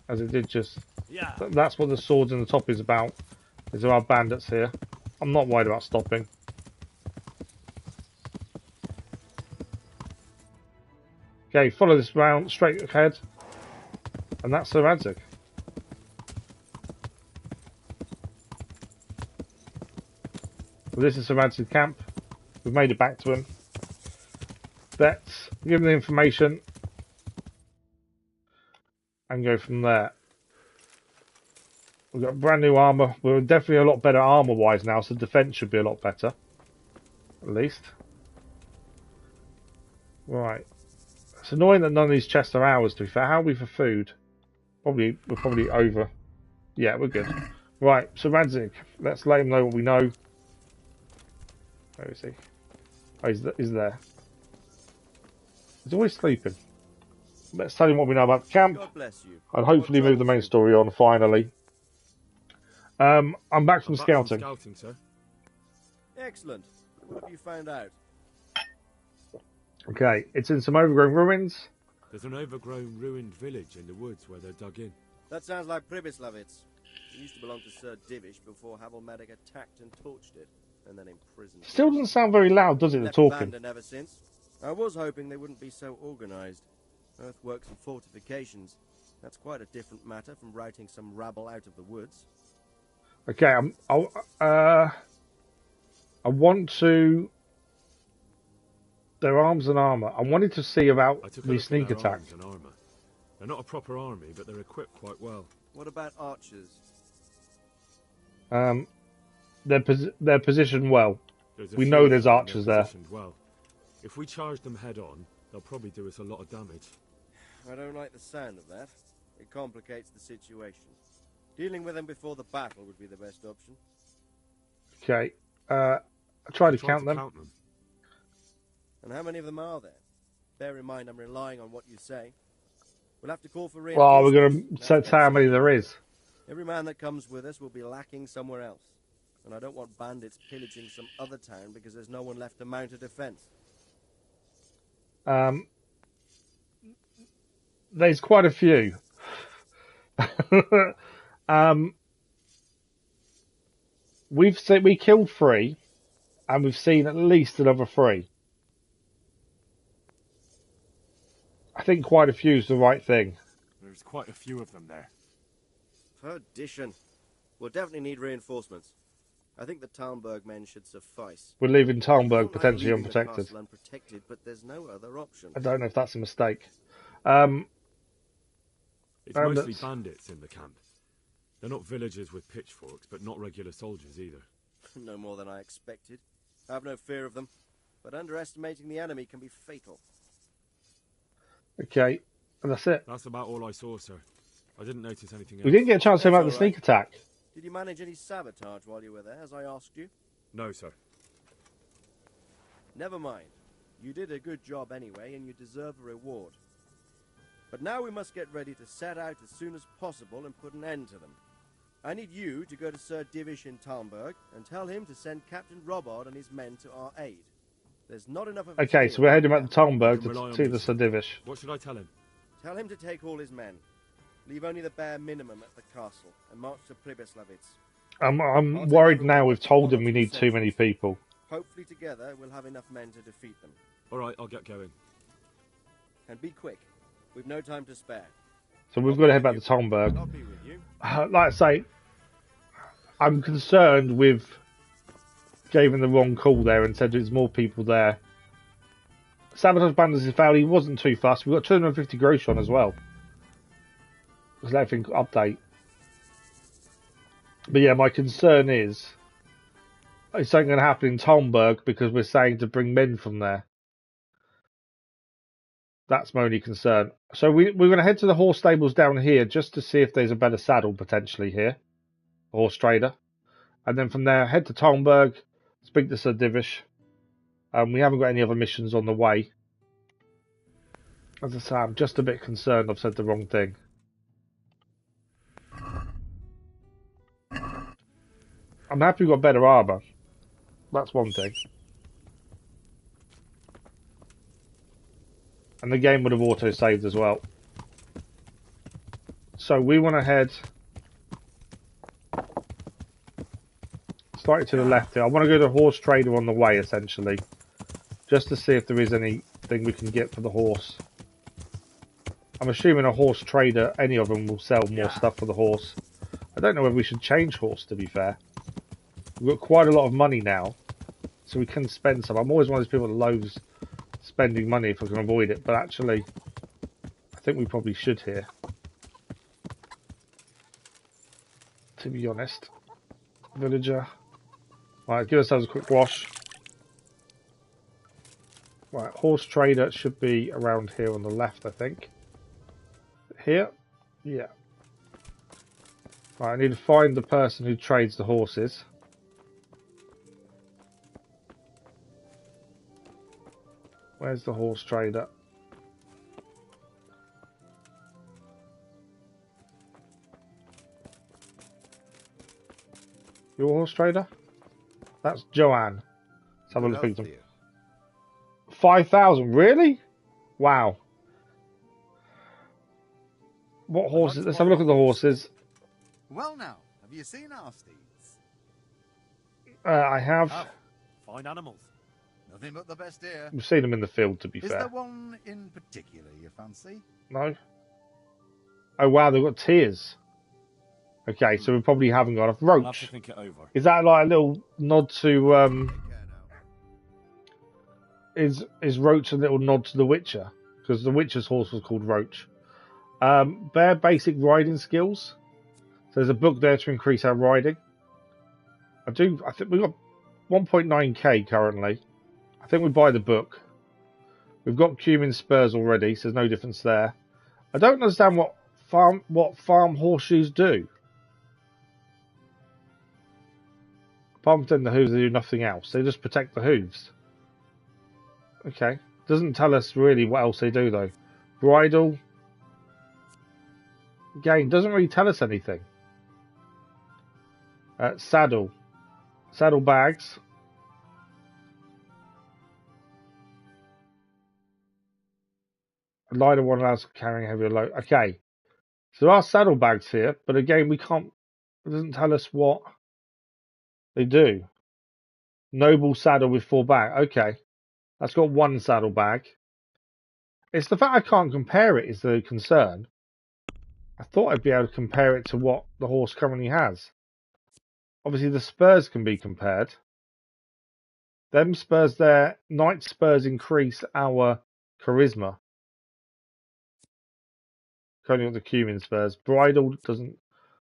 as it did just. That's what the swords in the top is about. Is there are bandits here? I'm not worried about stopping. Okay, follow this round straight ahead, and that's Sir Radzig. Well, this is Sir Radzig's camp. We've made it back to him. Let's give him the information and go from there. We've got brand new armour. We're definitely a lot better armour-wise now, so defence should be a lot better. At least. Right. It's annoying that none of these chests are ours, to be fair. How are we for food? We're probably over. Yeah, we're good. Right, so Radzig, let's let him know what we know. Where is he? Oh, he's there. He's always sleeping. Let's tell him what we know about the camp. God bless you. And hopefully move the main story on, finally. I'm back from scouting. Sir. Excellent. What have you found out? Okay, it's in some overgrown ruins. There's an overgrown, ruined village in the woods where they're dug in. That sounds like Pribyslavitz. It used to belong to Sir Divish before Havelmedic attacked and torched it, and then imprisoned it. Still doesn't sound very loud, does it, the talking? Abandoned ever since. I was hoping they wouldn't be so organised. Earthworks and fortifications. That's quite a different matter from routing some rabble out of the woods. Okay, I want to... Their arms and armour. I wanted to see about the sneak attack. They're not a proper army, but they're equipped quite well. What about archers? They're positioned well. We know there's archers there. Well. If we charge them head on, they'll probably do us a lot of damage. I don't like the sound of that. It complicates the situation. Dealing with them before the battle would be the best option. Okay. I try to count them. And how many of them are there? Bear in mind, I'm relying on what you say. We'll have to call for reinforcements. Well, we're going to say how many there is. Every man that comes with us will be lacking somewhere else. And I don't want bandits pillaging some other town because there's no one left to mount a defence. There's quite a few. We killed 3, and we've seen at least another 3. I think quite a few is the right thing. There's quite a few of them there. Perdition. We'll definitely need reinforcements. I think the Talmberg men should suffice. We're leaving Talmberg potentially unprotected. Unprotected, but there's no other option. I don't know if that's a mistake. It's mostly bandits in the camp. They're not villagers with pitchforks, but not regular soldiers either. No more than I expected. I have no fear of them, but underestimating the enemy can be fatal. Okay, and that's it. That's about all I saw, sir. I didn't notice anything else. We didn't get a chance to hear about the sneak attack. Did you manage any sabotage while you were there, as I asked you? No, sir. Never mind. You did a good job anyway, and you deserve a reward. But now we must get ready to set out as soon as possible and put an end to them. I need you to go to Sir Divish in Talmberg and tell him to send Captain Robard and his men to our aid. There's not enough of Okay, so we're heading back to Talmberg to see the Sir Divish. What should I tell him? Tell him to take all his men. Leave only the bare minimum at the castle and march to Pribyslavitz. I'm worried now we've told him we need too many people. Hopefully together we'll have enough men to defeat them. Alright, I'll get going. And be quick. We've no time to spare. So we've got to head back to Talmberg. I'll be with you. Like I say, I'm concerned with giving the wrong call there and said there's more people there. Sabotage Bandits is failed. He wasn't too fast. We've got 250 gross on as well. Just let everything update. But yeah, my concern is something going to happen in Talmberg because we're saying to bring men from there. That's my only concern. So we're going to head to the horse stables down here just to see if there's a better saddle potentially here. Horse trader. And then from there, head to Talmberg, speak to Sir Divish. We haven't got any other missions on the way. As I say, I'm just a bit concerned I've said the wrong thing. I'm happy we've got better armour. That's one thing. And the game would have auto-saved as well. So we want to head slightly to the left here. I want to go to Horse Trader on the way, essentially. Just to see if there is anything we can get for the horse. I'm assuming a horse trader, any of them, will sell more stuff for the horse. I don't know whether we should change horse, to be fair. We've got quite a lot of money now, so we can spend some. I'm always one of those people that loathes spending money if I can avoid it, but actually, I think we probably should here. To be honest. Villager. Right, give ourselves a quick wash. Right, horse trader should be around here on the left, I think. Here? Yeah. Right, I need to find the person who trades the horses. Where's the horse trader? Your horse trader? That's Joanne. Let's have a look at them. 5,000, really? Wow. What horses? Let's have a look at the horses. Well now, have you seen our steeds? I have. Oh, fine animals. Nothing but the best here. We've seen them in the field, to be fair. Is there one in particular you fancy? No. Oh wow, they've got tears. Okay, so we probably haven't got enough. Roach. I'll have to think it over. Is that like a little nod to Is Roach a little nod to The Witcher? Because The Witcher's horse was called Roach. Bare basic riding skills. So there's a book there to increase our riding. I think we've got 1.9k currently. I think we buy the book. We've got cumin spurs already, so there's no difference there. I don't understand what farm horseshoes do. Apart from protecting the hooves, they do nothing else. They just protect the hooves. Okay. Doesn't tell us really what else they do though. Bridle. Again, doesn't really tell us anything. Saddle. Saddle bags. A lighter one allows carrying heavier load. Okay. So there are saddle bags here, but again, we can't. It doesn't tell us what they do. Noble saddle with 4 bags. Okay. That's got 1 saddle bag. It's the fact I can't compare it is the concern. I thought I'd be able to compare it to what the horse currently has. Obviously, the spurs can be compared. Them spurs there, knight spurs increase our charisma. Currently got the cumin spurs. Bridle doesn't.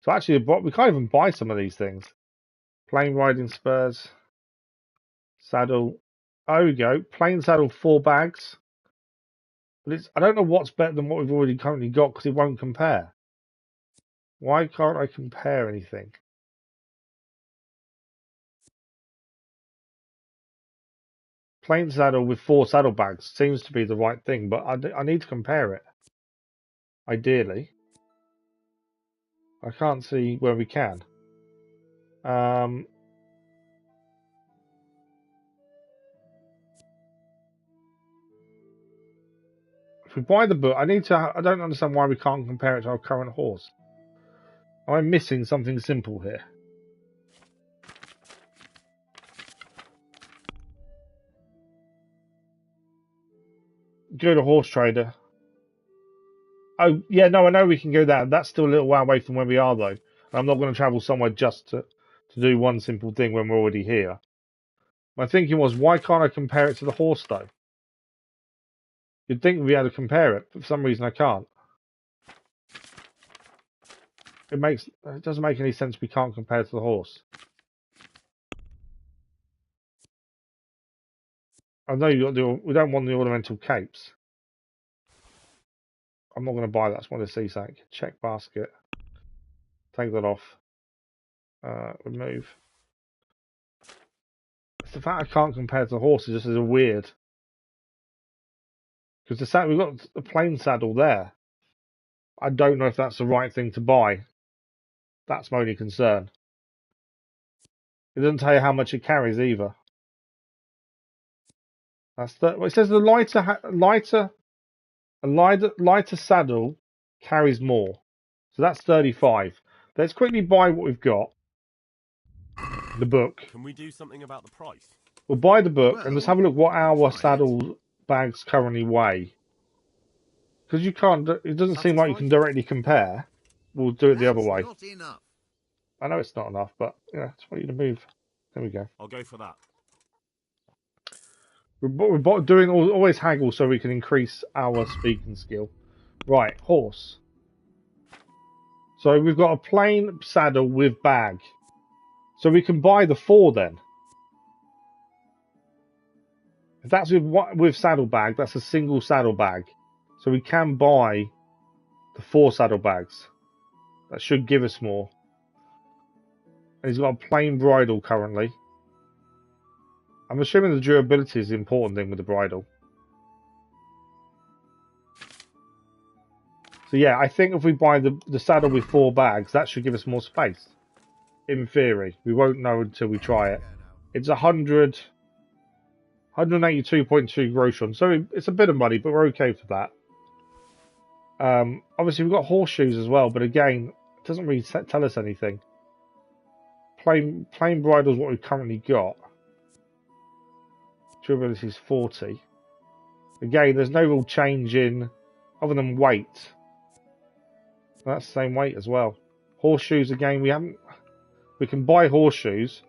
So actually, we can't even buy some of these things. Plain riding spurs. Saddle. Oh, we go. Plain saddle, 4 bags. But I don't know what's better than what we've already currently got because it won't compare. Why can't I compare anything? Plain saddle with 4 saddle bags seems to be the right thing, but I need to compare it. Ideally. I can't see where we can. If we buy the book, I don't understand why we can't compare it to our current horse. Am I missing something simple here? Go to horse trader. Oh, yeah, no, I know we can go there. That's still a little way away from where we are, though. I'm not going to travel somewhere just to do one simple thing when we're already here. My thinking was, why can't I compare it to the horse, though? You'd think we'd be able to compare it, but for some reason I can't. It doesn't make any sense we can't compare to the horse. I know we don't want the ornamental capes. I'm not going to buy that. I just want to see something. Check basket. Take that off. Remove. It's the fact I can't compare to the horses just is weird. Because we've got a plain saddle there. I don't know if that's the right thing to buy. That's my only concern. It doesn't tell you how much it carries either. Well, it says the lighter saddle carries more. So that's 35. Let's quickly buy what we've got. The book. Can we do something about the price? We'll buy the book and let's have a look what our saddle bags currently weigh. Because you can't. It doesn't seem like you can directly compare. We'll do it the other way. Not enough. I know it's not enough, but yeah, it's want you to move. There we go. I'll go for that. We're doing always haggle so we can increase our speaking skill. Right, horse. So we've got a plain saddle with bag. So we can buy the 4 then. If that's with saddle bag, that's a single saddle bag. So we can buy the 4 saddle bags. That should give us more. And he's got a plain bridle currently. I'm assuming the durability is the important thing with the bridle. So yeah, I think if we buy the saddle with 4 bags, that should give us more space. In theory. We won't know until we try it. It's 182.2 groschen. So it's a bit of money, but we're okay for that. Obviously we've got horseshoes as well, but again, it doesn't really tell us anything. Plain bridle is what we've currently got. Durability is 40. Again, there's no real change in, other than weight. That's the same weight as well. Horseshoes, again, we can buy horseshoes.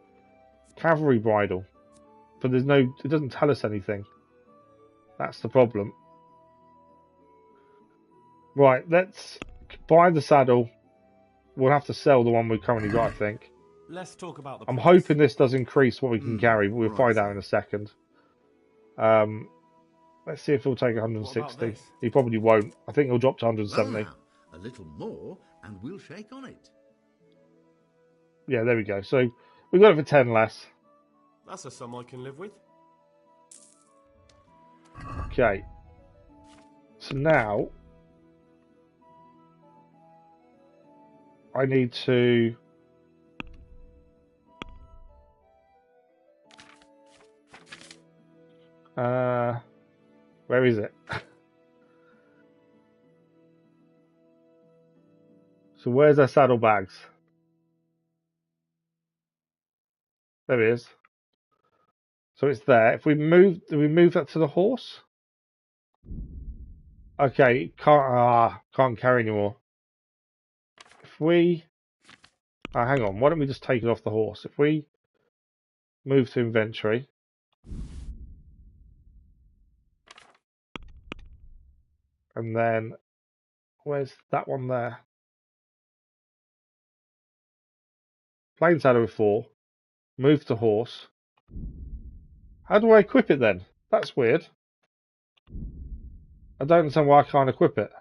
Cavalry bridle. But it doesn't tell us anything. That's the problem. Right, let's buy the saddle. We'll have to sell the one we've currently got, I think. Let's talk about the I'm price. hoping this does increase what we can carry, but we'll find out in a second. Let's see if he'll take 160. He probably won't. I think he'll drop to 170. Well, now, a little more, and we'll shake on it. Yeah, there we go. So we got it for 10 less. That's a sum I can live with. Okay. So now I need to where is it? So where's our saddlebags? There it is. So it's there. If we move, do we move that to the horse? Okay, can't carry anymore. If we, hang on, why don't we just take it off the horse? If we move to inventory, and then where's that one there? Plain saddle with 4. Move to horse. How do I equip it then? That's weird. I don't understand why I can't equip it.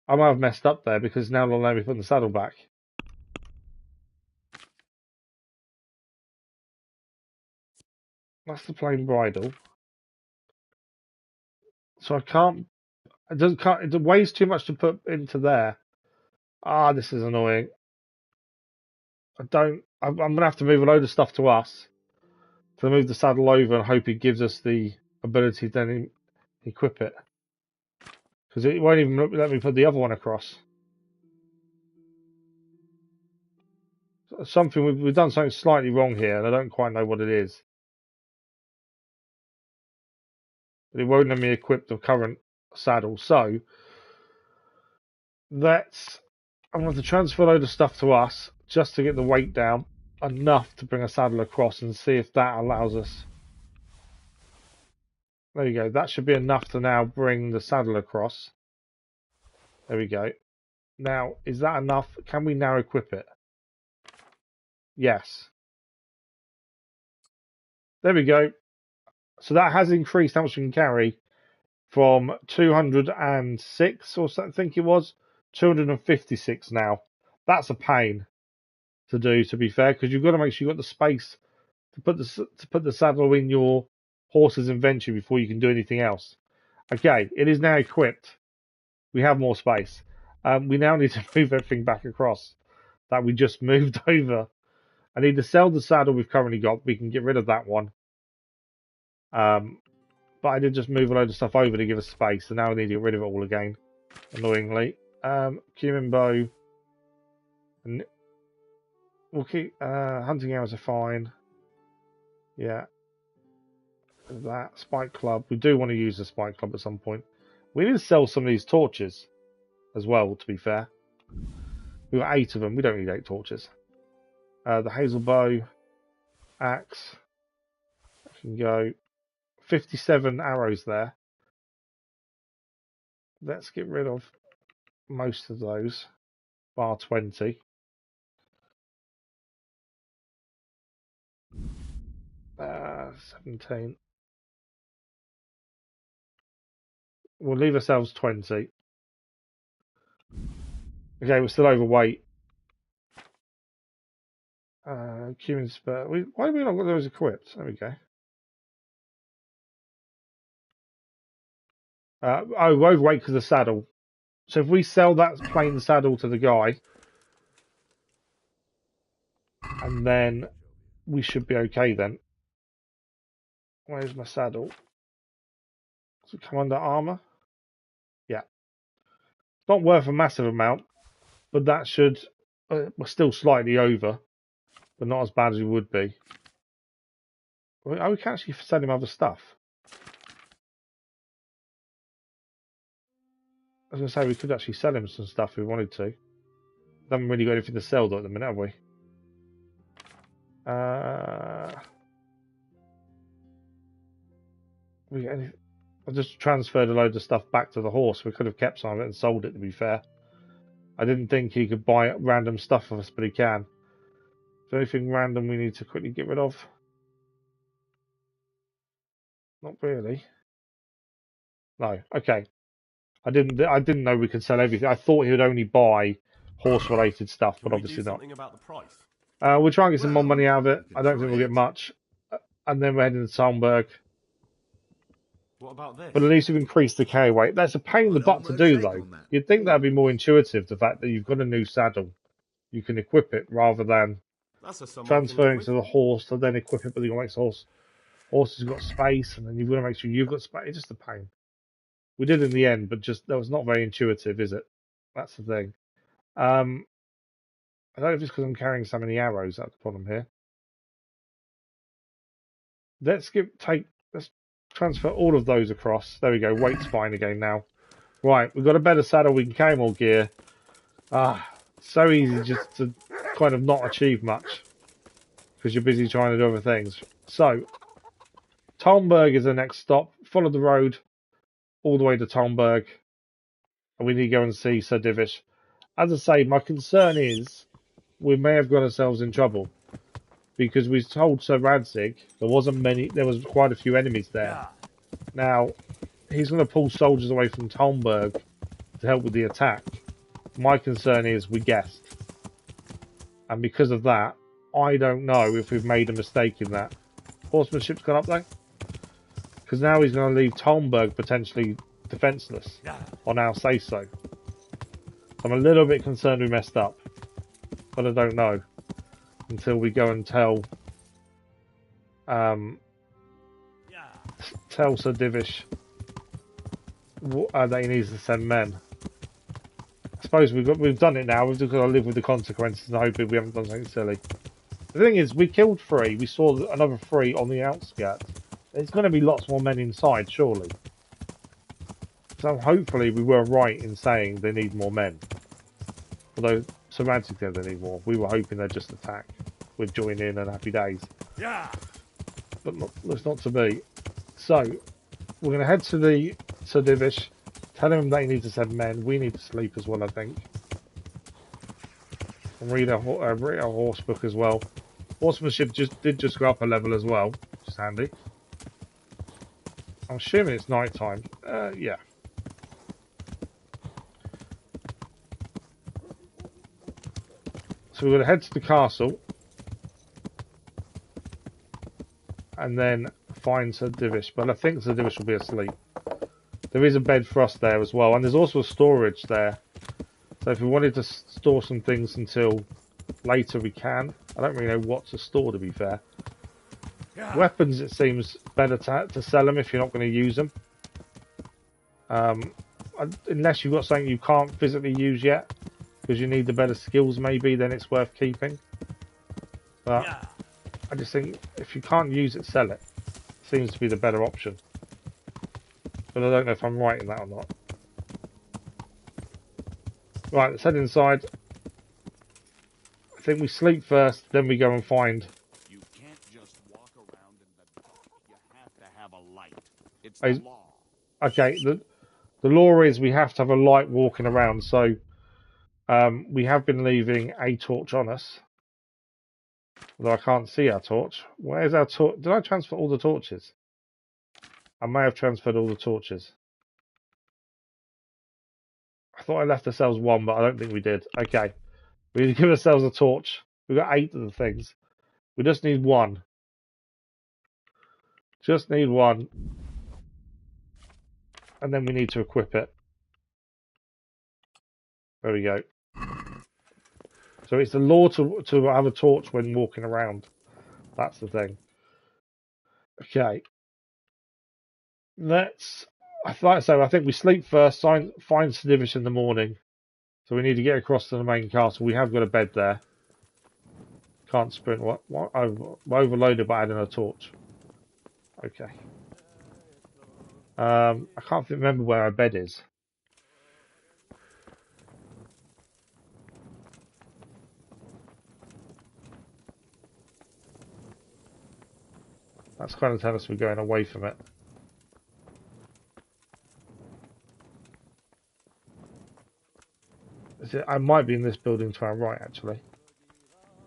I might have messed up there because now it'll let me put the saddle back. That's the plain bridle. So I can't. It weighs too much to put into there. This is annoying. I'm gonna have to move a load of stuff to us to move the saddle over and hope it gives us the ability to then equip it. Because it won't even let me put the other one across. We've done something slightly wrong here, and I don't quite know what it is. But it won't let me equip the current saddle. So I'm going to have to transfer a load of stuff to us just to get the weight down enough to bring a saddle across and see if that allows us There you go. That should be enough to now bring the saddle across. There we go. Now, is that enough? Can we now equip it? Yes. There we go. So that has increased how much we can carry from 206 or something, I think it was, 256 now. That's a pain to do, to be fair, because you've got to make sure you've got the space to put the saddle in your horse's inventory before you can do anything else. Okay, it is now equipped. We have more space. We now need to move everything back across that we just moved over. I need to sell the saddle we've currently got. We can get rid of that one. But I did just move a load of stuff over to give us space, so now I need to get rid of it all again, annoyingly. Cumin bow. And we'll keep hunting arrows are fine. Yeah. That spike club. We do want to use the spike club at some point. We need to sell some of these torches as well, to be fair. We've got 8 of them. We don't need 8 torches. The hazel bow, axe. I can go 57 arrows there. Let's get rid of most of those, bar 20. Uh, 17. We'll leave ourselves 20. Okay, we're still overweight. Cumin spur. Why have we not got those equipped? There we go. We're overweight because of the saddle. So if we sell that plain saddle to the guy, and then we should be okay then. Where's my saddle? Does it come under armor? Yeah. It's not worth a massive amount, but that should... we're still slightly over, but not as bad as we would be. Oh, we can actually sell him other stuff. I was going to say, we could actually sell him some stuff if we wanted to. We haven't really got anything to sell though at the minute, have we? I just transferred a load of stuff back to the horse. We could have kept some of it and sold it, to be fair. I didn't think he could buy random stuff of us, but he can. Is there anything random we need to quickly get rid of? Not really. No. Okay. I didn't know we could sell everything. I thought he would only buy horse-related stuff, but obviously not. About the price? We'll try and get some more money out of it. I don't think we'll get much. And then we're heading to Talmberg. What about this? But at least we've increased the carry weight. That's a pain in the butt to do, though. You'd think that'd be more intuitive, the fact that you've got a new saddle. You can equip it rather than transferring to the horse to then equip it, but you've got to make the horse. Horse has got space, and then you've got to make sure you've got space. It's just a pain. We did in the end, but just that was not very intuitive, is it? That's the thing. I don't know if it's because I'm carrying so many arrows. That's the problem here. Let's transfer all of those across. There we go. Weight's fine again now. Right, we've got a better saddle. We can carry more gear. So easy just to kind of not achieve much because you're busy trying to do other things. So, Talmberg is the next stop. Follow the road all the way to Talmberg, and we need to go and see Sir Divish. As I say, my concern is we may have got ourselves in trouble because we told Sir Radzig there was quite a few enemies there. Now, he's going to pull soldiers away from Talmberg to help with the attack. My concern is we guessed. And because of that, I don't know if we've made a mistake in that. Horsemanship's gone up though. Because now he's going to leave Talmberg potentially defenceless on our say-so. I'm a little bit concerned we messed up. But I don't know. Until we go and tell Sir Divish that he needs to send men. I suppose we've done it now. We've just got to live with the consequences and hope we haven't done something silly. The thing is, we killed 3. We saw another 3 on the outskirts. There's going to be lots more men inside, surely. So hopefully we were right in saying they need more men. Although Sir Radzig said they need more. We were hoping they'd just attack. We'd join in and happy days. Yeah. But looks not to be. So, we're going to head to the Sir Divish, tell him they need to send men. We need to sleep as well, I think. And read read a horse book as well. Horsemanship did just go up a level as well, which is handy. I'm assuming it's night time. Yeah. So we're going to head to the castle. And then find Sir Divish. But I think Sir Divish will be asleep. There is a bed for us there as well. And there's also a storage there. So if we wanted to store some things until later, we can. I don't really know what to store, to be fair. Yeah. Weapons, it seems better to sell them if you're not going to use them. Unless you've got something you can't physically use yet, because you need the better skills maybe, then it's worth keeping. But yeah. I just think if you can't use it, sell it. Seems to be the better option. But I don't know if I'm right in that or not. Right, let's head inside. I think we sleep first, then we go and find. You can't just walk around in the dark. You have to have a light. It's the law. Okay, the law is we have to have a light walking around, so we have been leaving a torch on us. Although I can't see our torch. Where's our torch? Did I transfer all the torches? I may have transferred all the torches. I thought I left ourselves one, but I don't think we did. Okay. We need to give ourselves a torch. We've got 8 of the things. We just need one. Just need one. And then we need to equip it. There we go. So it's the law to have a torch when walking around. That's the thing. Okay. Let's... I think we sleep first, find Sir Divish in the morning. So we need to get across to the main castle. We have got a bed there. Can't sprint. What? I've overloaded by adding a torch. Okay. I can't remember where our bed is. That's kind of telling us we're going away from it. I might be in this building to our right, actually.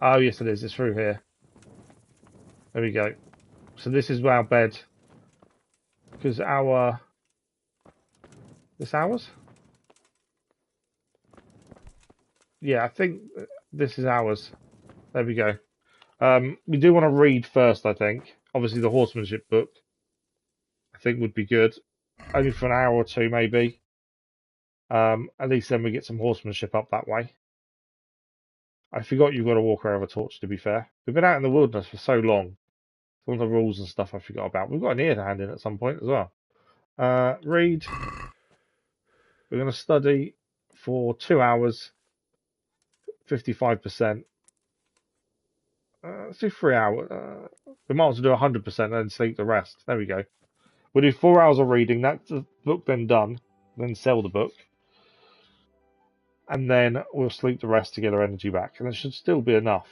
Oh, yes, it is. It's through here. There we go. So this is our bed. Because our... This ours? Yeah, I think this is ours. There we go. We do want to read first, I think. Obviously, the horsemanship book, I think, would be good. Only for an hour or two, maybe. At least then we get some horsemanship up that way. I forgot you've got to walk around with a torch, to be fair. We've been out in the wilderness for so long. Some of the rules and stuff I forgot about. We've got an ear to hand in at some point as well. Read. We're going to study for 2 hours. 55%. Let's do 3 hours. We might as well do 100% and then sleep the rest. There we go. We'll do 4 hours of reading. That's the book then done. Then sell the book. And then we'll sleep the rest to get our energy back. And it should still be enough.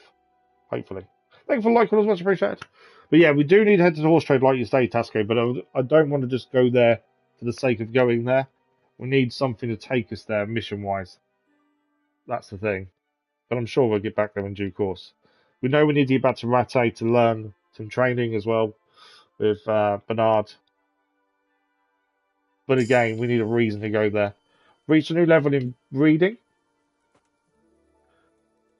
Hopefully. Thank you for liking, as much appreciated. But yeah, we do need to head to the horse trade like you say, Tasco. But I don't want to just go there for the sake of going there. We need something to take us there mission-wise. That's the thing. But I'm sure we'll get back there in due course. We know we need to get back to Rattay to learn some training as well with Bernard. But again, we need a reason to go there. Reach a new level in reading.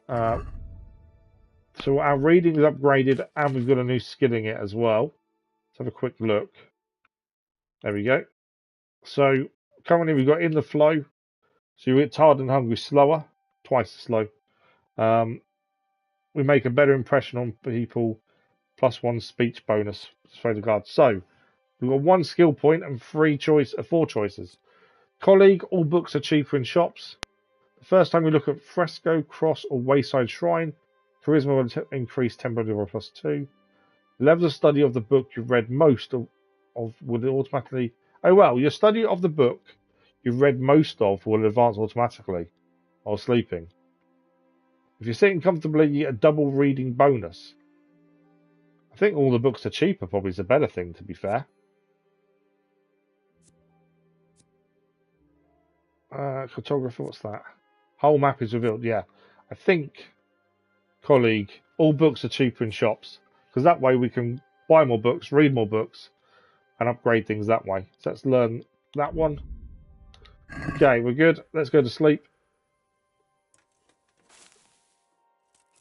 So our reading is upgraded and we've got a new skill in it as well. Let's have a quick look. There we go. So currently we've got in the flow. So you get tired and hungry slower. Twice as slow. We make a better impression on people. +1 speech bonus. So we've got 1 skill point and 4 choices. Colleague, all books are cheaper in shops. The first time we look at Fresco, Cross, or Wayside Shrine, Charisma will increase temporarily by +2. The level of study of the book you've read most of will automatically... Oh well, your study of the book you've read most of will advance automatically while sleeping. If you're sitting comfortably, you get a double reading bonus. I think all the books are cheaper probably is a better thing, to be fair. Cartographer, what's that? Whole map is revealed. Yeah, I think, colleague, all books are cheaper in shops because that way we can buy more books, read more books, and upgrade things that way. So let's learn that one. Okay, we're good. Let's go to sleep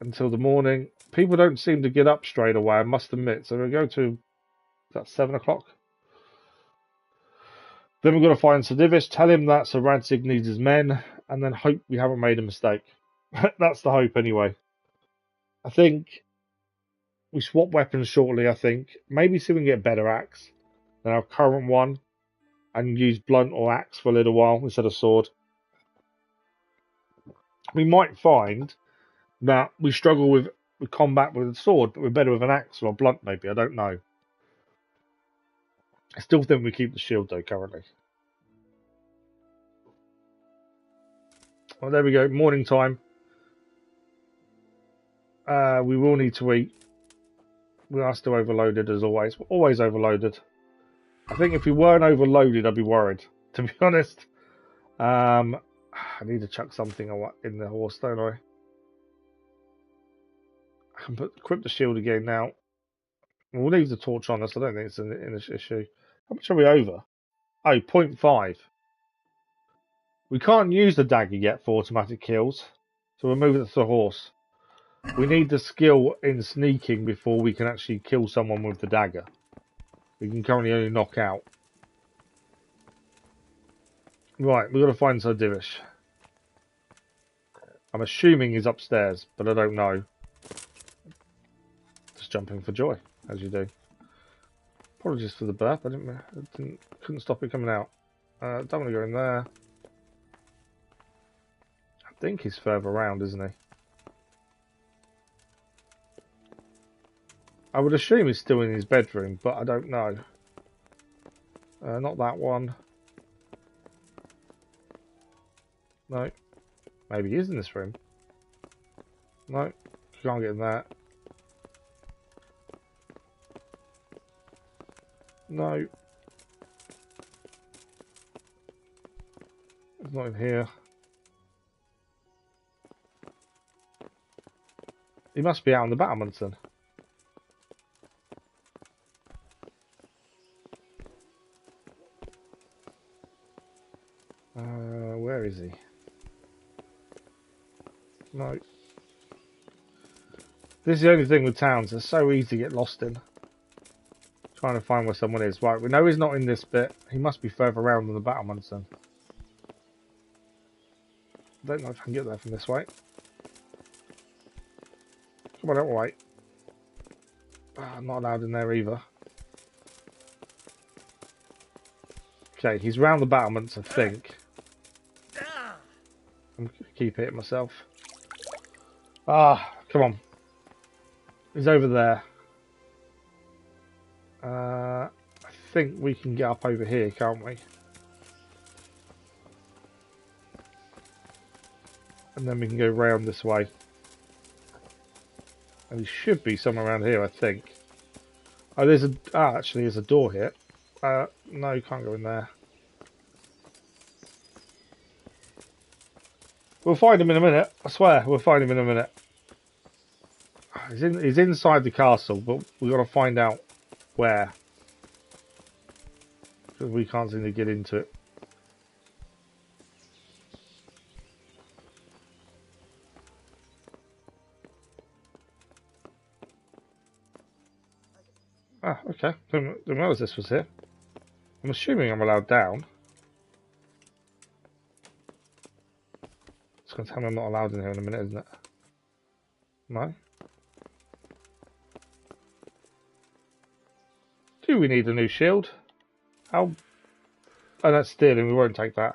until the morning. People don't seem to get up straight away, I must admit. So we'll go to that 7 o'clock. Then we're going to find Sir Divish, tell him that Sir Radzig needs his men, and then hope we haven't made a mistake. That's the hope anyway. I think we swap weapons shortly, I think. Maybe see if we can get a better axe than our current one, and use blunt or axe for a little while instead of sword. We might find that we struggle with combat with a sword, but we're better with an axe or a blunt maybe, I don't know. I still think we keep the shield though currently. Well, there we go, morning time. We will need to eat. We are still overloaded as always. We're always overloaded. I think if we weren't overloaded, I'd be worried, to be honest. I need to chuck something in the horse, don't I? I can equip the shield again now. We'll leave the torch on us. I don't think it's an issue. How much are we over? Oh, 0.5. We can't use the dagger yet for automatic kills, so we'll move it to the horse. We need the skill in sneaking before we can actually kill someone with the dagger. We can currently only knock out. Right, we've got to find Sir Divish. I'm assuming he's upstairs, but I don't know. Just jumping for joy, as you do. Apologies for the burp. Couldn't stop it coming out. Don't want to go in there. I think he's further around, isn't he? I would assume he's still in his bedroom, but I don't know. Not that one. No. Maybe he is in this room. No. Can't get in there. No. It's not in here. He must be out on the battlements then. Where is he? No. This is the only thing with towns. They're so easy to get lost in. Trying to find where someone is. Right, we know he's not in this bit. He must be further around than the battlements then. Don't know if I can get there from this way. Come on, don't wait. I'm not allowed in there either. Okay, he's round the battlements, I think. I'm gonna keep hitting myself. Ah, come on. He's over there. I think we can get up over here, can't we? And then we can go round this way. And he should be somewhere around here, I think. Oh, there's a... Ah, actually, there's a door here. No, you can't go in there. We'll find him in a minute. I swear, we'll find him in a minute. He's inside the castle, but we've got to find out where. Because we can't seem to get into it. Ah, okay. Didn't realise this was here. I'm assuming I'm allowed down. It's going to tell me I'm not allowed in here in a minute, isn't it? No? Do we need a new shield? How? Oh, that's stealing. We won't take that.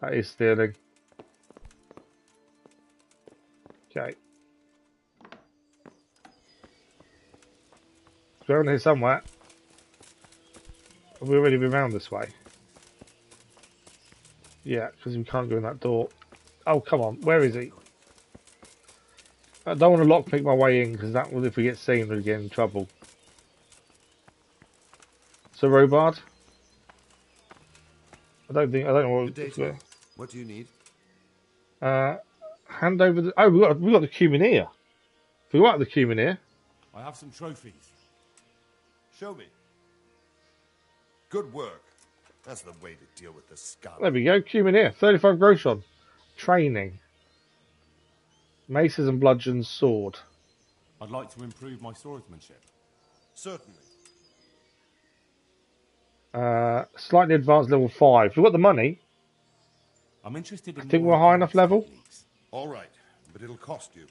That is stealing. Okay. We're around here somewhere. Have we already been round this way? Yeah, because we can't go in that door. Oh, come on. Where is he? I don't want to lockpick my way in, because that will, if we get seen, we'll get in trouble. Sir Robard? I don't know what... What do you need? Hand over the... Oh, we got the Cumineer. Forgot the Cumineer. I have some trophies. Show me. Good work. That's the way to deal with the scum. There we go, Cumineer. 35 gross on. Training. Maces and bludgeons, sword. I'd like to improve my swordsmanship. Certainly. Slightly advanced level 5. We've got the money. I'm interested in I think we're high enough level. Techniques. All right, but it'll cost you.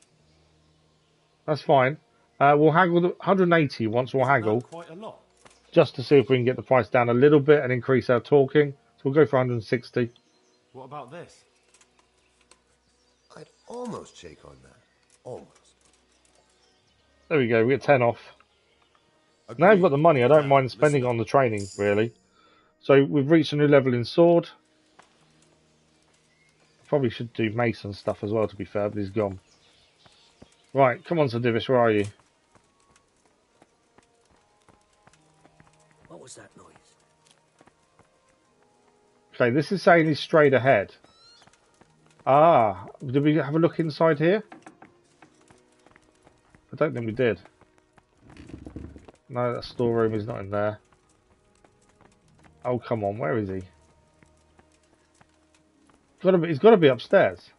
That's fine. We'll haggle the 180 once we'll haggle. Quite a lot. Just to see if we can get the price down a little bit and increase our talking. So we'll go for 160. What about this? I'd almost shake on that. Almost. There we go, we get 10 off. Now we've got the money, I don't mind spending on the training, really. So we've reached a new level in sword. Probably should do mace and stuff as well, to be fair, but he's gone. Right, come on, Sir Divish, where are you? What was that noise? Okay, this is saying he's straight ahead. Ah, did we have a look inside here? I don't think we did. No, that storeroom is not in there. Oh, come on, where is he? He's got to be upstairs.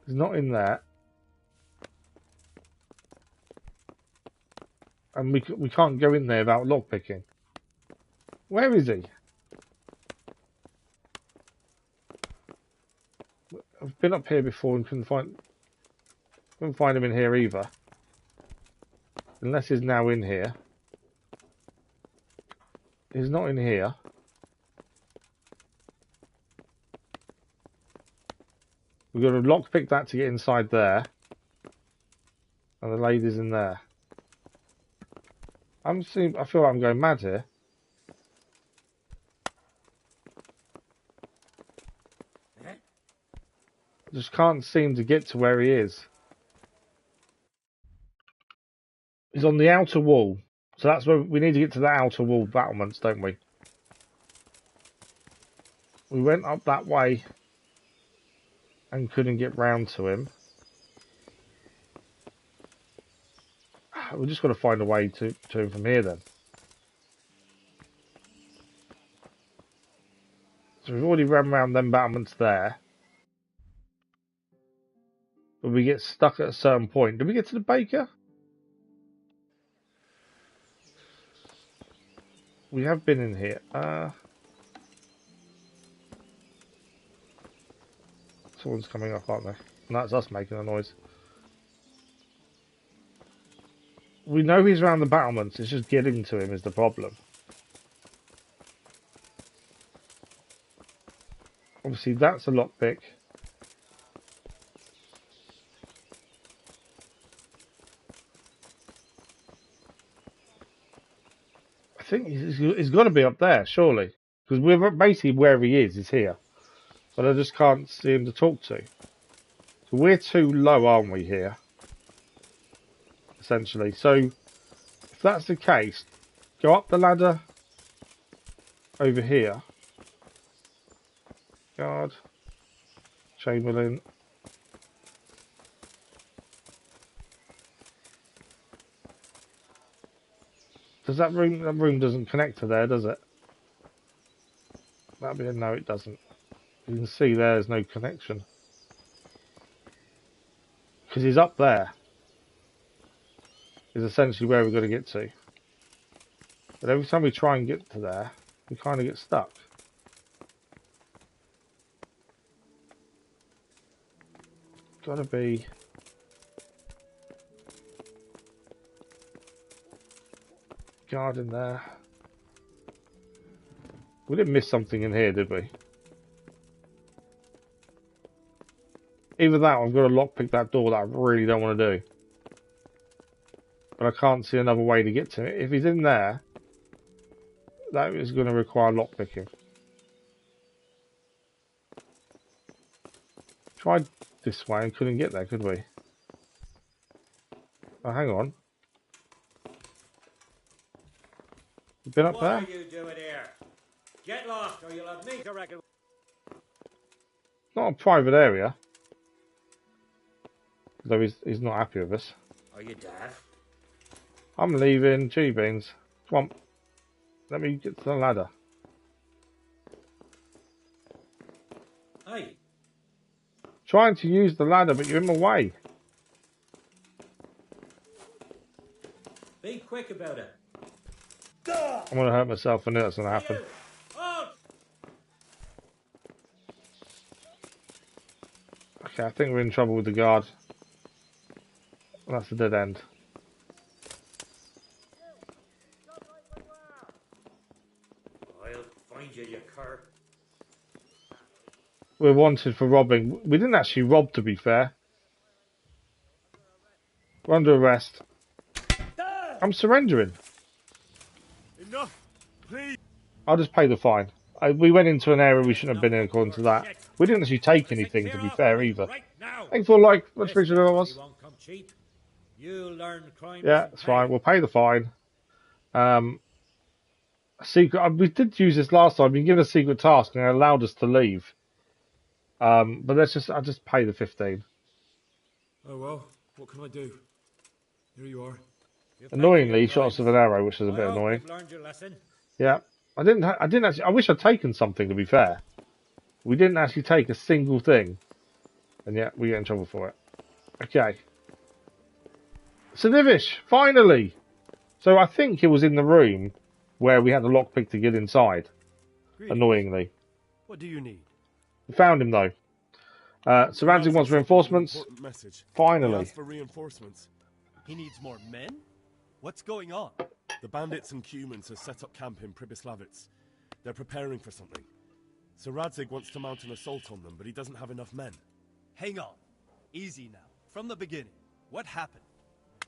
He's not in there. And we can't go in there without lockpicking. Where is he? I've been up here before and couldn't find him in here either. Unless he's now in here. He's not in here. We've got to lockpick that to get inside there. And the lady's in there. I feel like I'm going mad here. Just can't seem to get to where he is. He's on the outer wall. So that's where we need to get to the outer wall battlements, don't we? We went up that way and couldn't get round to him. We've just got to find a way to him from here then. So we've already run around them battlements there. But we get stuck at a certain point. Did we get to the baker? We have been in here. Someone's coming up, aren't they? And that's us making a noise. We know he's around the battlements. It's just getting to him is the problem. Obviously, that's a lockpick. I think he's got to be up there, surely. Because we're basically where he is here. But I just can't see him to talk to. So we're too low, aren't we, here? Essentially. So, if that's the case, go up the ladder over here. Guard. Chamberlain. Does that room doesn't connect to there, does it? That'd be a no, it doesn't. You can see there's no connection. Because he's up there. Is essentially where we're going to get to. But every time we try and get to there, we kind of get stuck. Gotta be... guard in there. We didn't miss something in here, did we? Either that or I've got to lockpick that door that I really don't want to do. But I can't see another way to get to it. If he's in there, that is going to require lockpicking. Try this way and couldn't get there, could we? Oh, hang on. You been up there? What are you doing here? Get lost, or you'll have me to reckon. Not a private area. Though he's not happy with us. Are you deaf? I'm leaving. Chili beans. Come on. Let me get to the ladder. Hey. Trying to use the ladder, but you're in my way. Be quick about it. I'm gonna hurt myself. I knew that's gonna happen. Okay, I think we're in trouble with the guard. That's a dead end. I'll find you, you cur. We're wanted for robbing. We didn't actually rob, to be fair. We're under arrest. I'm surrendering. Enough, please. I'll just pay the fine. We went into an area we shouldn't have been in according to that. We didn't actually take anything, to be fair, either. Thanks for like much appreciated I was. Yeah, it's fine. We'll pay the fine. Secret. We did use this last time. We given a secret task and it allowed us to leave. But I'll just pay the 15. Oh well, what can I do? Here you are. Annoyingly, he shot us with an arrow, which is a bit annoying. Yeah, I didn't actually. I wish I'd taken something. To be fair, we didn't actually take a single thing, and yet we get in trouble for it. Okay, Sir Divish, finally. So I think it was in the room where we had the lockpick to get inside. Annoyingly. What do you need? We found him though. Sir Radzig wants reinforcements. Finally. For reinforcements. He needs more men? What's going on? The bandits and humans have set up camp in Pribyslavitz. They're preparing for something. Sir Radzig wants to mount an assault on them, but he doesn't have enough men. Hang on. Easy now. From the beginning. What happened?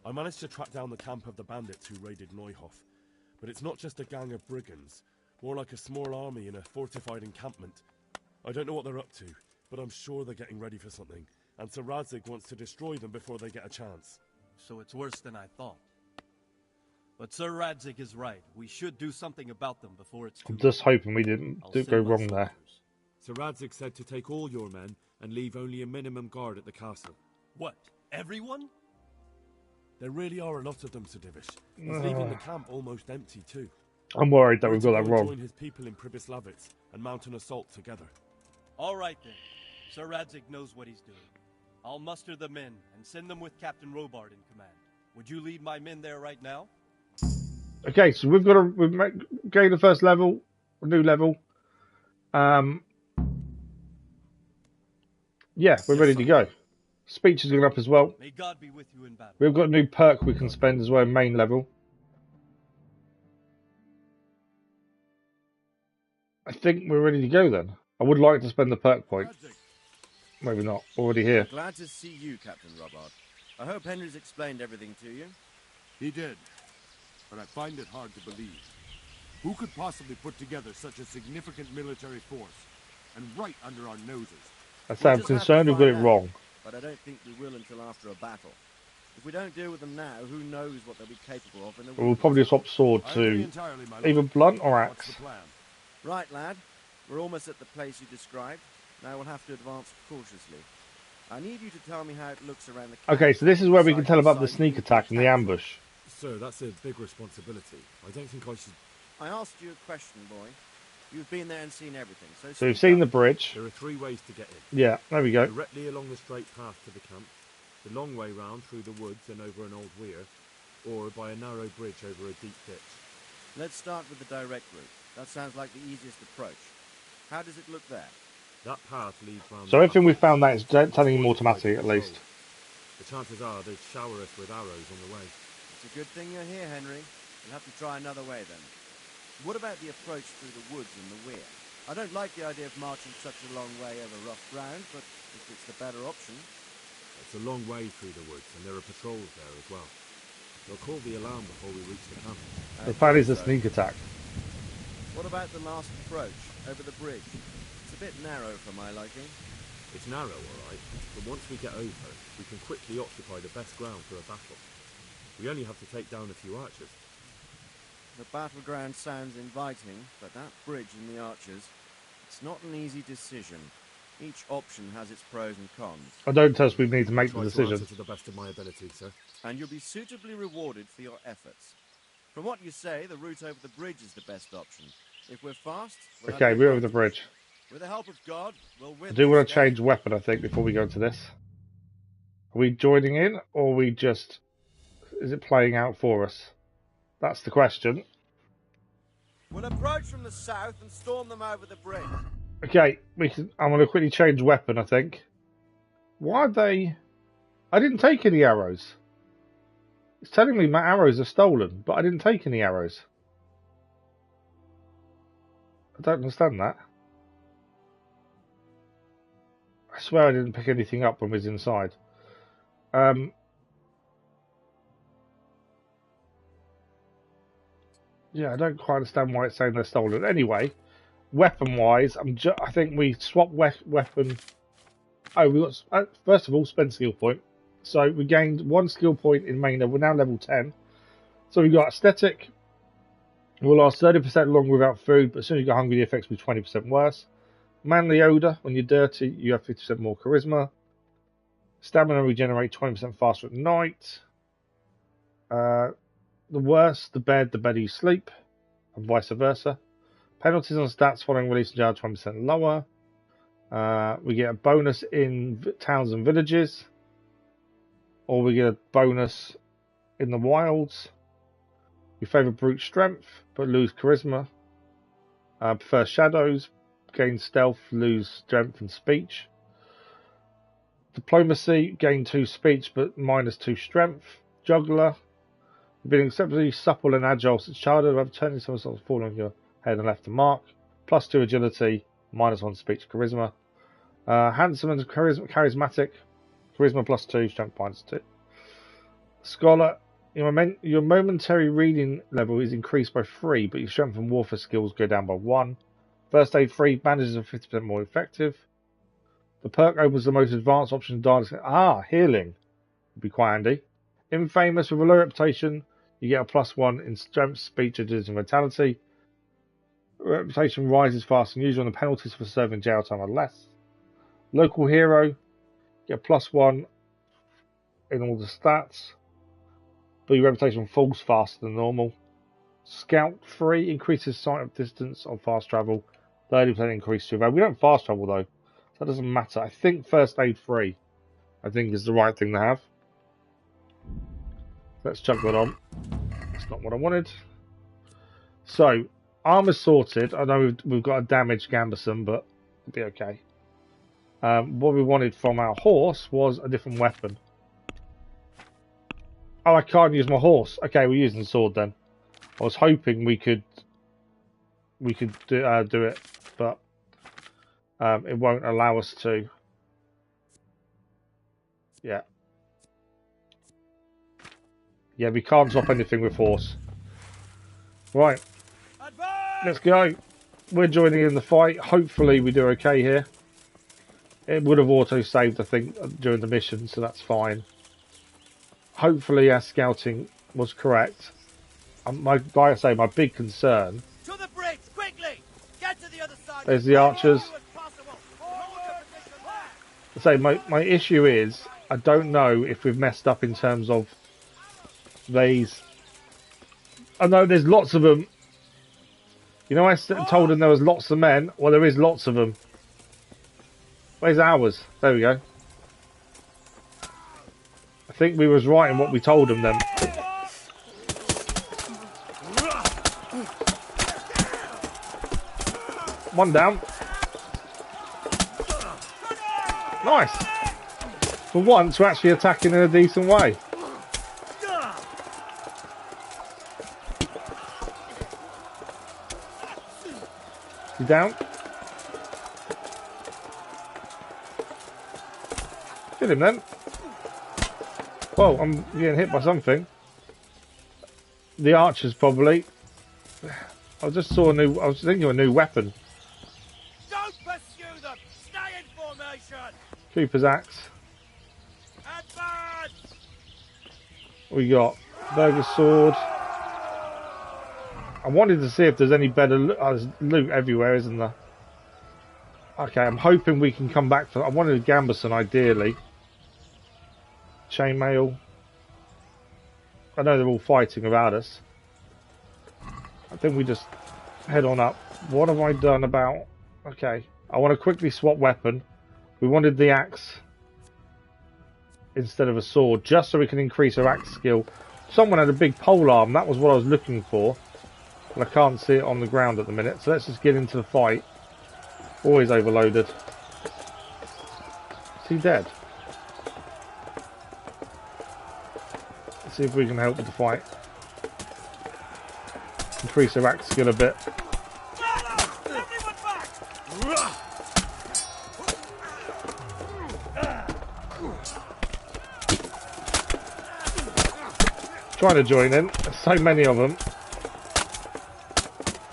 I managed to track down the camp of the bandits who raided Neuhof. But it's not just a gang of brigands. More like a small army in a fortified encampment. I don't know what they're up to, but I'm sure they're getting ready for something. And Sir Radzig wants to destroy them before they get a chance. So it's worse than I thought. But Sir Radzig is right. We should do something about them before it's too I'm just hoping we didn't go wrong there. Sir Radzig said to take all your men and leave only a minimum guard at the castle. What? Everyone? There really are a lot of them, Sir Divish. He's leaving the camp almost empty too. I'm worried that we've got that wrong. Join his people in Pribyslavitz and mount an assault together. All right then. Sir Radzig knows what he's doing. I'll muster the men and send them with Captain Robard in command. Would you lead my men there right now? Okay, so we've gained the first level, a new level. Yeah, we're ready to go. Speech is going up as well. May God be with you in battle. We've got a new perk we can spend as well, main level. I think we're ready to go then. I would like to spend the perk point. Maybe not. Already here. Glad to see you, Captain Robard. I hope Henry's explained everything to you. He did, but I find it hard to believe. Who could possibly put together such a significant military force, and right under our noses? I say I'm concerned we've got it wrong. But I don't think we will until after a battle. If we don't deal with them now, who knows what they'll be capable of in a We'll probably swap sword to either blunt or axe. Right, lad. We're almost at the place you described. Now we'll have to advance cautiously. I need you to tell me how it looks around the camp. Okay, so this is where we can tell about the sneak attack and the ambush. Sir, that's a big responsibility. I don't think I should... I asked you a question, boy. You've been there and seen everything. So we've seen the bridge. There are 3 ways to get in. Yeah, there we go. Directly along the straight path to the camp, the long way round through the woods and over an old weir, or by a narrow bridge over a deep ditch. Let's start with the direct route. That sounds like the easiest approach. How does it look there? That path leads round... So everything we found that is telling him automatic at least. The chances are they'd shower us with arrows on the way. It's a good thing you're here, Henry. We'll have to try another way then. What about the approach through the woods and the weir? I don't like the idea of marching such a long way over rough ground, but if it's the better option... It's a long way through the woods, and there are patrols there as well. They'll call the alarm before we reach the camp. The plan is a sneak attack. What about the last approach, over the bridge? It's a bit narrow for my liking. It's narrow, alright, but once we get over, we can quickly occupy the best ground for a battle. We only have to take down a few archers. The battleground sounds inviting, but that bridge and the archers, it's not an easy decision. Each option has its pros and cons. I don't trust we need to make the Try to decision. answer to the best of my ability, sir. And you'll be suitably rewarded for your efforts. From what you say, the route over the bridge is the best option. If we're fast... We'll Okay, we're over the bridge. With the help of God, we'll win. I do want to change weapon, I think, before we go into this. Are we joining in, or are we just... Is it playing out for us? That's the question. We'll approach from the south and storm them over the bridge. Okay, I'm going to quickly change weapon, I think. Why are they... I didn't take any arrows. It's telling me my arrows are stolen, but I didn't take any arrows. I don't understand that. I swear I didn't pick anything up when we was inside. Yeah, I don't quite understand why it's saying they're stolen. Anyway, weapon-wise, I think we swapped weapon. Oh, we got first of all spend skill point. So we gained 1 skill point in main level. We're now level 10. So we got aesthetic. Will last 30% longer without food, but as soon as you get hungry, the effects will be 20% worse. Manly odor. When you're dirty, you have 50% more charisma. Stamina regenerate 20% faster at night. The worse the bed, the better you sleep, and vice versa. Penalties on stats following release and jail 20% lower. We get a bonus in towns and villages, or we get a bonus in the wilds. We favour brute strength, but lose charisma. Prefer shadows, gain stealth, lose strength and speech. Diplomacy, gain 2 speech, but minus 2 strength. Juggler, being exceptionally supple and agile since childhood, have turning somersaults fall on your head and left to mark. Plus 2 agility, minus 1 speech, charisma. Handsome and charismatic, charisma plus 2, strength minus 2. Scholar, your momentary reading level is increased by 3, but your strength and warfare skills go down by 1. First aid free, bandages are 50% more effective. The perk opens the most advanced option. Healing would be quite handy. Infamous, with a low reputation, you get a +1 in strength, speech, agility, and vitality. Reputation rises faster than usual, and the penalties for serving jail time are less. Local hero, get a +1 in all the stats, but your reputation falls faster than normal. Scout free, increases sight of distance on fast travel, 30% increase to we don't fast travel though, so that doesn't matter. I think first aid free, I think is the right thing to have. Let's chuck that on. That's not what I wanted. So, armor's sorted. I know we've got a damaged Gambeson, but it'll be okay. What we wanted from our horse was a different weapon. Oh, I can't use my horse. Okay, we're using the sword then. I was hoping we could do it, but it won't allow us to. Yeah. Yeah, we can't swap anything with horse. Right. Let's go. We're joining in the fight. Hopefully we do okay here. It would have auto-saved, I think, during the mission, so that's fine. Hopefully our scouting was correct. Like I say, my big concern... To the bridge, quickly! Get to the other side. There's the archers. I say, my issue is, I don't know if we've messed up in terms of these. I know there's lots of them. You know, I told them there was lots of men. Well, there is lots of them. Where's ours? There we go. I think we was right in what we told them then. One down. Nice. For once, we're actually attacking in a decent way. You down? Kill him then. Whoa, I'm getting hit by something. The archers probably. I just saw a new. I was thinking of a new weapon. Don't pursue them. Stay in formation. Cooper's axe. We got Burger's sword. I wanted to see if there's any better loot. Oh, there's loot everywhere, isn't there? Okay, I'm hoping we can come back for... I wanted a Gambeson, ideally. Chainmail. I know they're all fighting about us. I think we just head on up. What have I done about... Okay, I want to quickly swap weapon. We wanted the axe instead of a sword, just so we can increase our axe skill. Someone had a big pole arm. That was what I was looking for. But I can't see it on the ground at the minute. So let's just get into the fight. Always overloaded. Is he dead? Let's see if we can help with the fight. Increase our axe skill a bit. Trying to join in. There's so many of them.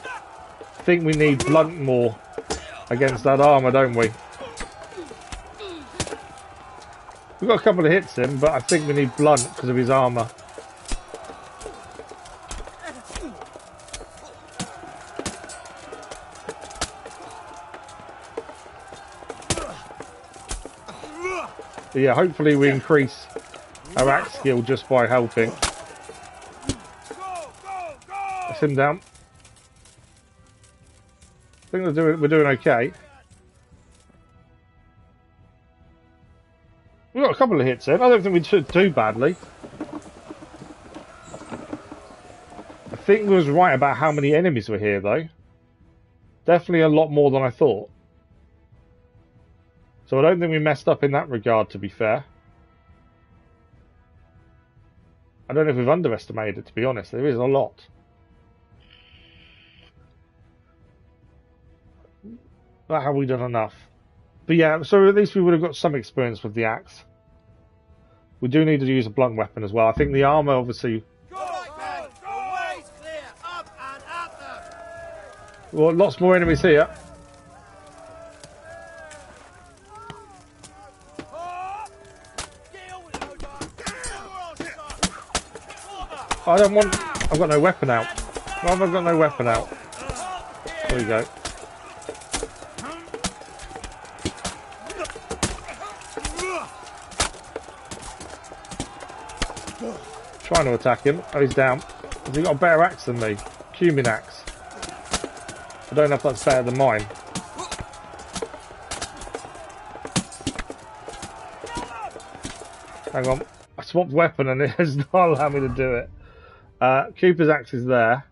I think we need blunt more against that armour, don't we? We've got a couple of hits in, but I think we need blunt because of his armour. But yeah, hopefully we increase our axe skill just by helping. That's him down. I think we're doing okay. We've got a couple of hits in. I don't think we did too badly. I think we was right about how many enemies were here, though. Definitely a lot more than I thought. So I don't think we messed up in that regard, to be fair. I don't know if we've underestimated it, to be honest. There is a lot. But have we done enough? But yeah, so at least we would have got some experience with the axe. We do need to use a blunt weapon as well. I think the armour, obviously... Well, lots more enemies here. I don't want... I've got no weapon out. Why have I got no weapon out? There we go. Trying to attack him. Oh, he's down. Has he got a better axe than me? Cumin axe. I don't know if that's better than mine. Hang on. I swapped weapon and it has not allowed me to do it. Cooper's axe is there.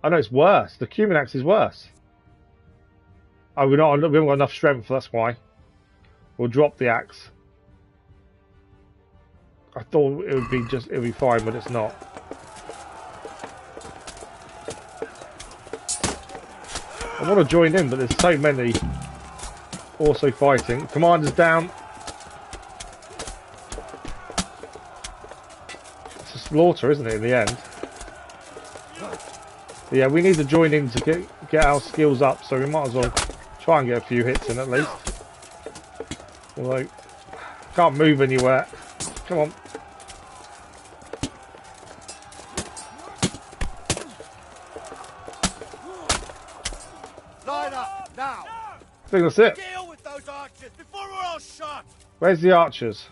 I know it's worse. The cumin axe is worse. Oh, we haven't got enough strength, that's why. We'll drop the axe. I thought it would be fine, but it's not. I want to join in, but there's so many also fighting. Commander's down. It's a slaughter, isn't it, in the end? But yeah, we need to join in to get our skills up, so we might as well try and get a few hits in at least. Although, can't move anywhere. Come on. Line up now. I think that's it. Deal with those archers before we're all shot. Where's the archers?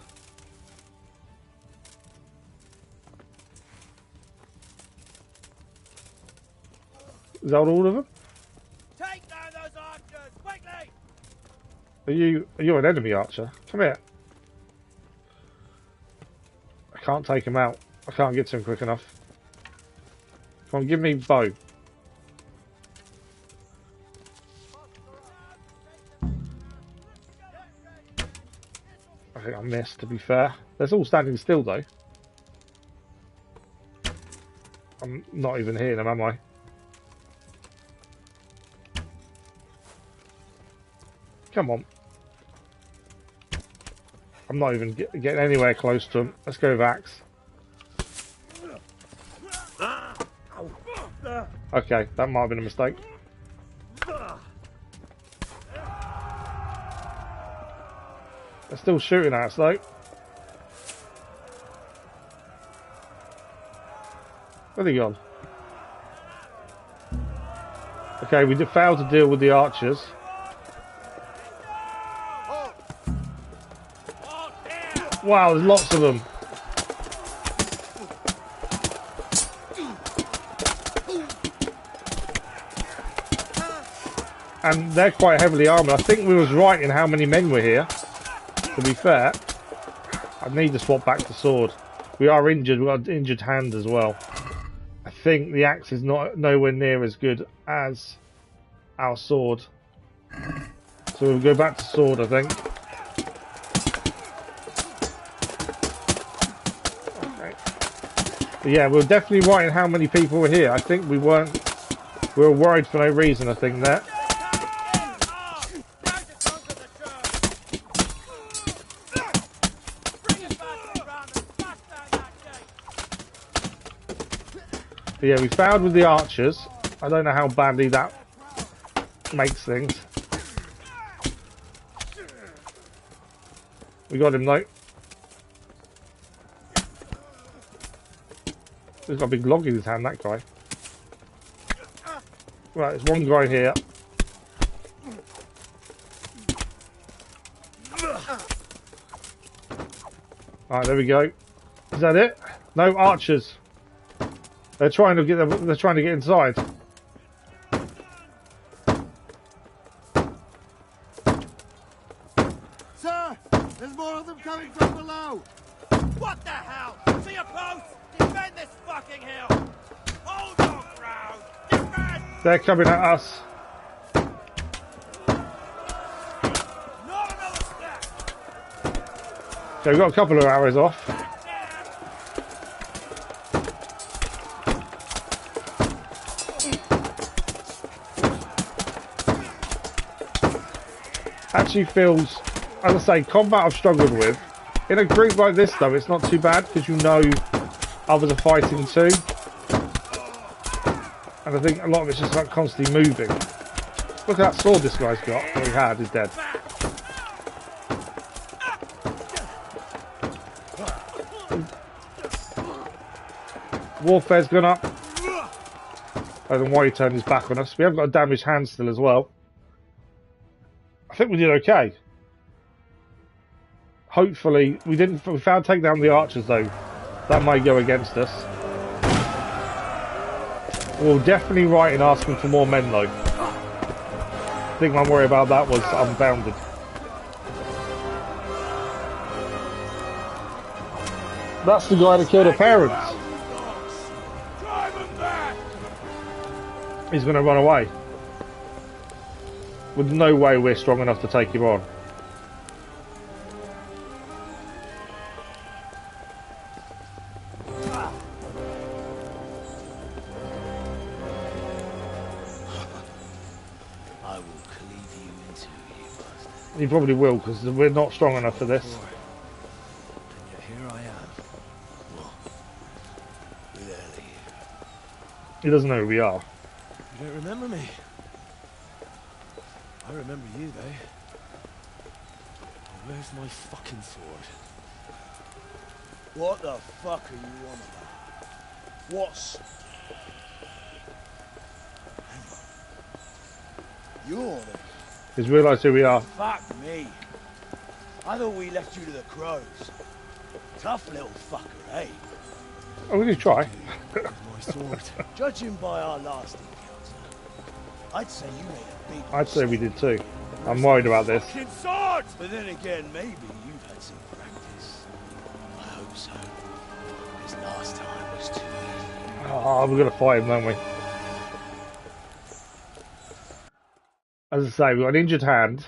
Is that all of them? Take down those archers quickly. Are you an enemy archer? Come here. I can't take him out. I can't get to him quick enough. Come on, give me bow. I think I missed, to be fair. They're all standing still, though. I'm not even hitting them, am I? Come on. I'm not even getting anywhere close to him. Let's go with axe. Okay, that might have been a mistake. They're still shooting at us though. Where'd he gone? Okay, we failed to deal with the archers. Wow, there's lots of them. And they're quite heavily armoured. I think we was right in how many men were here. To be fair, I need to swap back to sword. We are injured. We've got an injured hand as well. I think the axe is nowhere near as good as our sword. So we'll go back to sword, I think. Okay. But yeah, we're definitely right in how many people were here. I think we were worried for no reason, I think, there. But yeah, we failed with the archers. I don't know how badly that makes things. We got him though. He's got a big log in his hand, that guy. Right, there's one guy here. Alright, there we go. Is that it? No archers. They're trying to get inside. Sir, there's more of them coming from below. What the hell? See a post? Defend this fucking hill. Hold your ground. Defend. They're coming at us. Not another step. So we've got a couple of arrows off. Actually feels, as I say, combat I've struggled with. In a group like this though, it's not too bad because you know others are fighting too. And I think a lot of it's just like constantly moving. Look at that sword this guy's got, or he had, he's dead. Warfare's gone up. I don't know why he turned his back on us. We have got a damaged hand still as well. I think we did okay. Hopefully, we failed to take down the archers though. That might go against us. We're definitely right in asking for more men though. I think my worry about that was unfounded. That's the guy that killed her parents. He's going to run away. With no way we're strong enough to take him on. I will cleave you into you, bastard. He probably will, because we're not strong enough for this. And yet here I am. What? With Ellie. He doesn't know who we are. You don't remember me? I remember you, though. Where's my fucking sword? What the fuck are you on about? What's... You're the... He's realised who we are. Fuck me. I thought we left you to the crows. Tough little fucker, eh? Oh, we did try. My sword. Judging by our last encounter, I'd say you made a big I'd say we did too. I'm worried about this. swords! But then again, maybe you've had some practice. I hope so. Because last time was too easy. Oh, we're going to fight him, don't we? As I say, we've got an injured hand.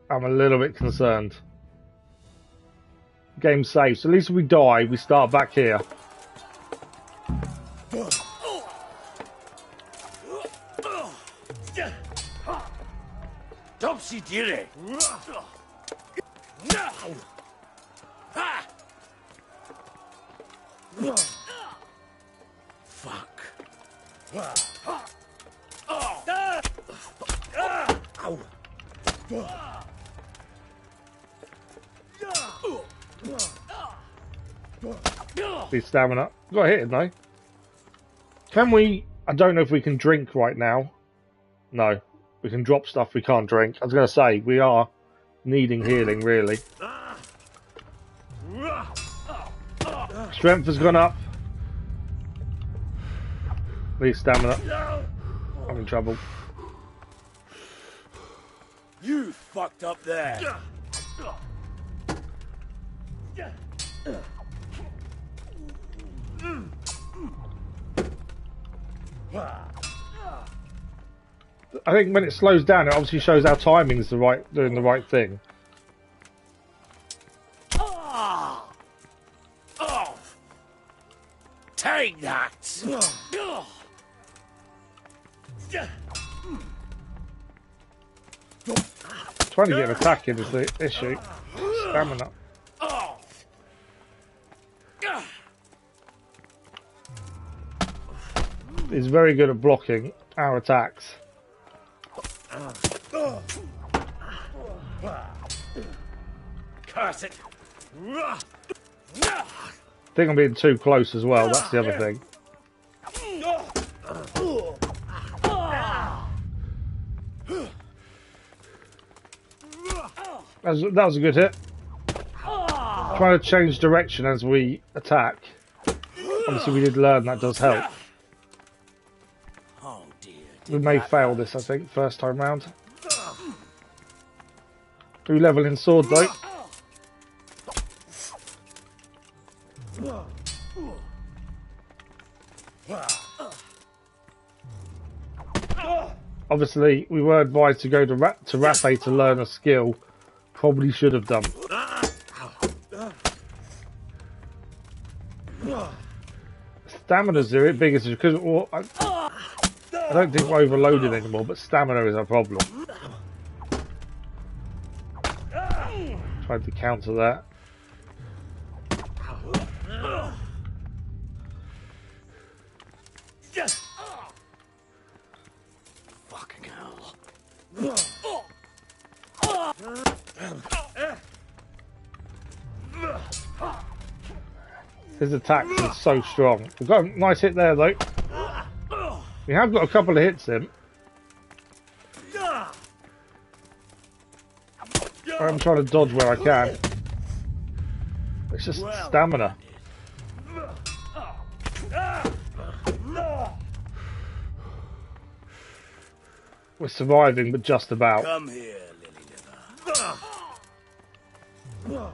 I'm a little bit concerned. Game saved. So at least if we die, we start back here. Topsy dire. No. Ha. Fuck. Ow. His stamina. Got hit him though. Can we? I don't know if we can drink right now. No. We can drop stuff we can't drink. I was going to say, we are needing healing, really. Strength has gone up. Need stamina. I'm in trouble. You fucked up there. I think when it slows down, it obviously shows our timing's doing the right thing. Take that. Trying to get an attack in is the issue. Stamina. He's very good at blocking our attacks. Curse it. I think I'm being too close as well, that's the other thing. That was a good hit. Trying to change direction as we attack. Obviously we did learn that does help. We may fail this, I think, first time round. 2 level in sword though. Obviously, we were advised to go to Rafe to learn a skill. Probably should have done. Stamina's the biggest because I don't think we're overloaded anymore, but stamina is a problem. Tried to counter that. Fucking hell. His attack is so strong. We've got a nice hit there though. We have got a couple of hits in. I'm trying to dodge where I can. It's just stamina. We're surviving, but just about. Come here, lily liver.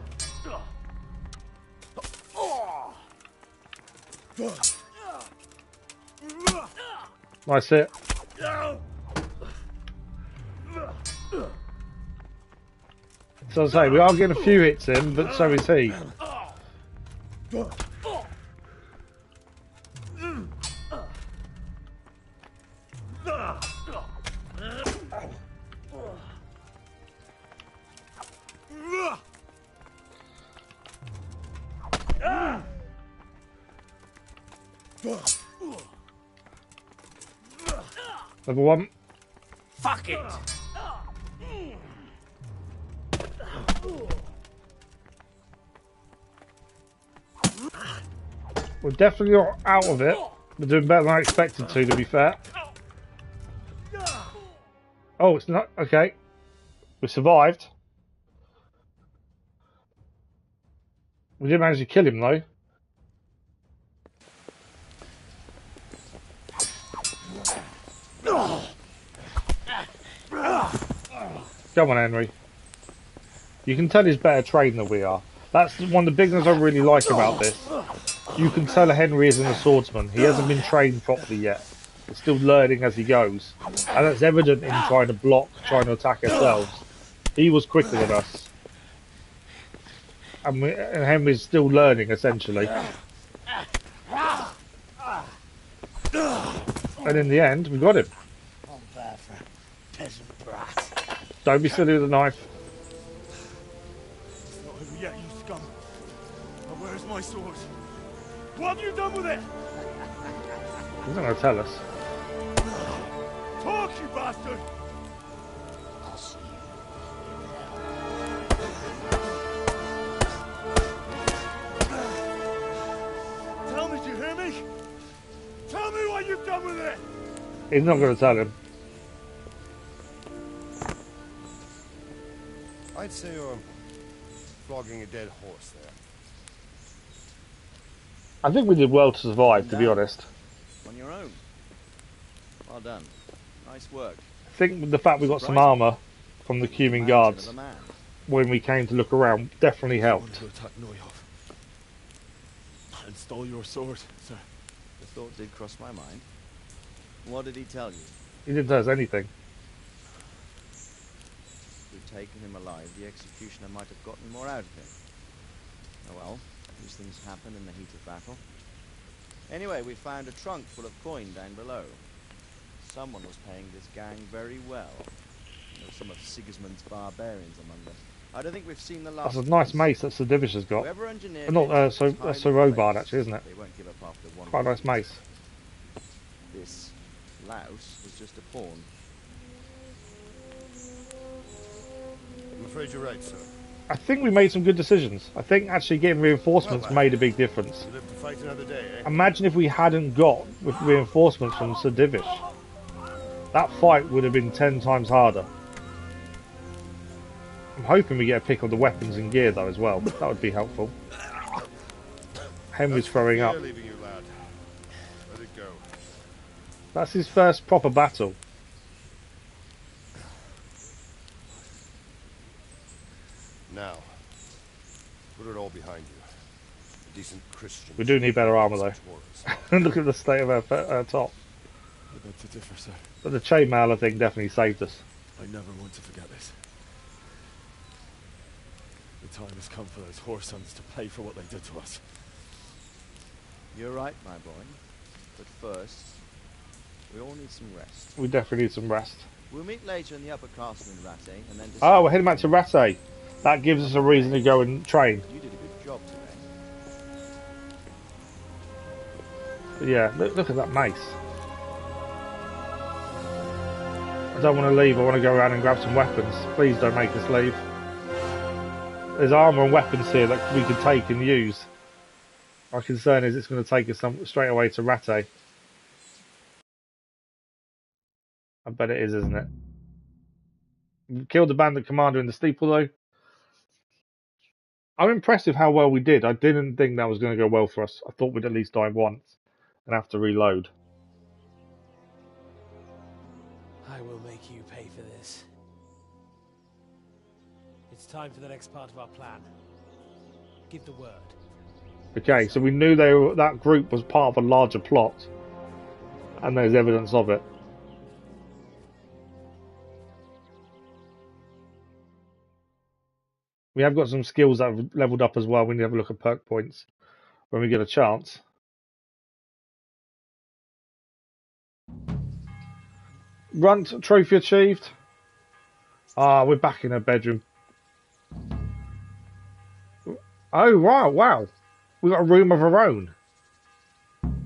Nice hit. So I say, we are getting a few hits in, but so is he. Level 1. Fuck it! We're definitely not out of it. We're doing better than I expected to be fair. Oh, it's not. Okay. We survived. We did manage to kill him though. Come on, Henry. You can tell he's better trained than we are. That's one of the big things I really like about this. You can tell Henry isn't a swordsman. He hasn't been trained properly yet. He's still learning as he goes. And that's evident in trying to block, trying to attack ourselves. He was quicker than us. And Henry's still learning, essentially. And in the end, we got him. Don't be silly with a knife. It's not over yet, you scum. Now where's my sword? What have you done with it? He's not going to tell us. Talk, you bastard! I'll see you. He's not going to tell him. I'd say you're flogging a dead horse there. I think we did well to survive, to be honest. On your own. Well done. Nice work. I think the fact we got some armour from the Cuman guards when we came to look around definitely helped. To attack Neuhoff. And stole your sword, sir. The thought did cross my mind. What did he tell you? He didn't tell us anything. If we'd taken him alive, the executioner might have gotten more out of him. Oh well, these things happen in the heat of battle. Anyway, we found a trunk full of coin down below. Someone was paying this gang very well. There were some of Sigismund's barbarians among them. I don't think we've seen the last. That's a nice mace that Sir Divish has got. Whoever engineered Not Sir Robard, actually, isn't it? They won't give up after one. Quite a nice mace. This louse was just a pawn. I'm afraid you're right, sir. I think we made some good decisions. I think actually getting reinforcements made a big difference. You live to fight another day, eh? Imagine if we hadn't got reinforcements from Sir Divish. That fight would have been 10 times harder. I'm hoping we get a pick on the weapons and gear though as well. That would be helpful. Henry's throwing up. Leaving you, lad. Let it go. That's his first proper battle. Now, put it all behind you. A decent Christian. We do need better armour though. Look at the state of our top. I beg to differ, sir. But the chainmailer thing definitely saved us. I never want to forget this. The time has come for those horse sons to pay for what they did to us. You're right, my boy. But first, we all need some rest. We definitely need some rest. We'll meet later in the upper castle in Rattay, and then. Oh, we're heading back to Rattay. That gives us a reason to go and train. You did a good job today. But yeah, look at that mace. I don't want to leave. I want to go around and grab some weapons. Please don't make us leave. There's armour and weapons here that we can take and use. My concern is it's going to take us straight away to Rattay. I bet it is, isn't it? We killed the bandit commander in the steeple though. I'm impressed with how well we did. I didn't think that was going to go well for us. I thought we'd at least die once and have to reload. I will make you pay for this. It's time for the next part of our plan. Give the word. Okay, so we knew that group was part of a larger plot, and there's evidence of it. We have got some skills that have leveled up as well. We need to have a look at perk points when we get a chance. Runt trophy achieved. Ah, we're back in her bedroom. Oh, wow, wow. We got a room of our own.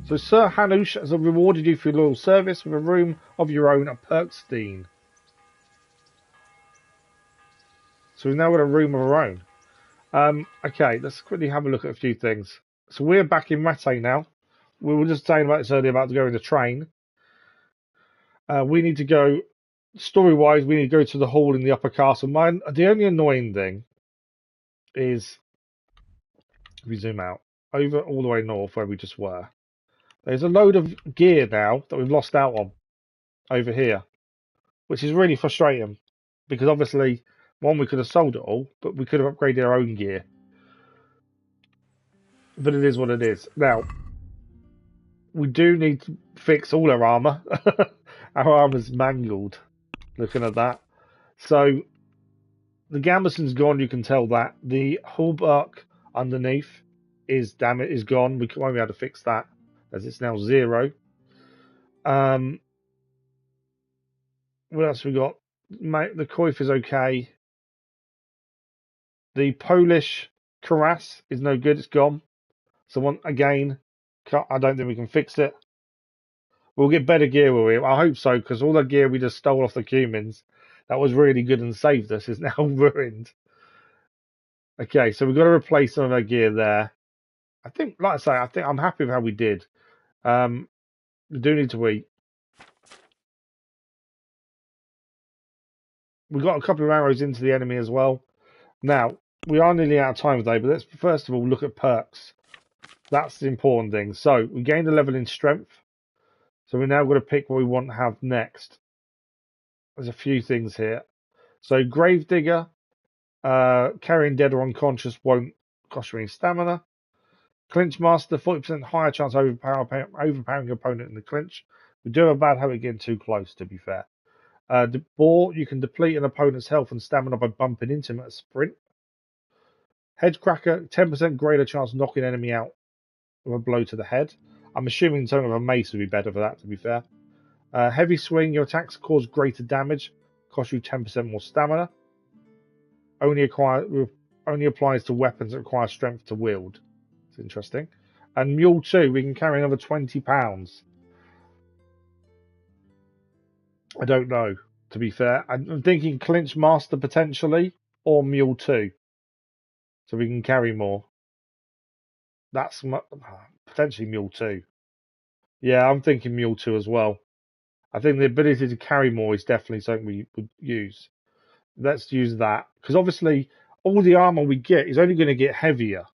So Sir Hanush has rewarded you for your loyal service with a room of your own at Perkstein. So we've now got a room of our own. Okay, let's quickly have a look at a few things. So we're back in Rattay now. We were just saying about this earlier about to go in the train. We need to go, story-wise, we need to go to the hall in the upper castle. The only annoying thing is, if we zoom out, over all the way north where we just were, there's a load of gear now that we've lost out on over here, which is really frustrating because obviously, one, we could have sold it all, but we could have upgraded our own gear. But it is what it is. Now, we do need to fix all our armour. Our armour's mangled, looking at that. So, the gambeson's gone, you can tell that. The hauberk underneath is gone. We won't be able to fix that, as it's now 0. What else we got? The coif is okay. The Polish cuirass is no good, it's gone. So again, I don't think we can fix it. We'll get better gear, will we? I hope so, because all the gear we just stole off the Cumans, that was really good and saved us, is now ruined. Okay, so we've got to replace some of our gear there. I think, like I say, I'm happy with how we did. We do need to eat. We got a couple of arrows into the enemy as well. Now, we are nearly out of time today, but let's first of all look at perks. That's the important thing. So, we gained a level in strength. So, we're now going to pick what we want to have next. There's a few things here. So, Gravedigger, carrying dead or unconscious won't cost you any stamina. Clinch Master, 40% higher chance of overpowering your opponent in the clinch. We do have a bad habit of getting too close, to be fair. Boar, you can deplete an opponent's health and stamina by bumping into him at a sprint. Headcracker, 10% greater chance of knocking an enemy out with a blow to the head. I'm assuming something of a mace would be better for that, to be fair. Heavy Swing, your attacks cause greater damage, cost you 10% more stamina. Only applies to weapons that require strength to wield. It's interesting. And Mule 2, we can carry another £20. I don't know, to be fair. I'm thinking Clinch Master potentially, or Mule 2. So we can carry more. That's potentially Mule 2. Yeah, I'm thinking Mule 2 as well. I think the ability to carry more is definitely something we would use. Let's use that. Because obviously, all the armor we get is only going to get heavier.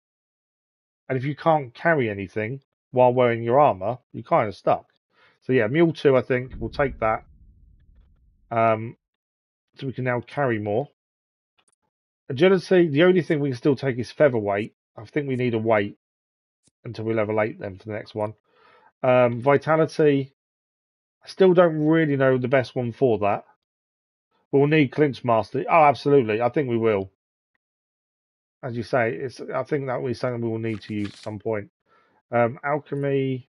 And if you can't carry anything while wearing your armor, you're kind of stuck. So yeah, Mule 2, I think, we'll take that. So we can now carry more. Agility, the only thing we can still take is featherweight. I think we need a weight until we level 8 then for the next one. Vitality, I still don't really know the best one for that. We'll need Clinch Master. Oh, absolutely. I think we will. As you say, I think that will be something we will need to use at some point. Alchemy,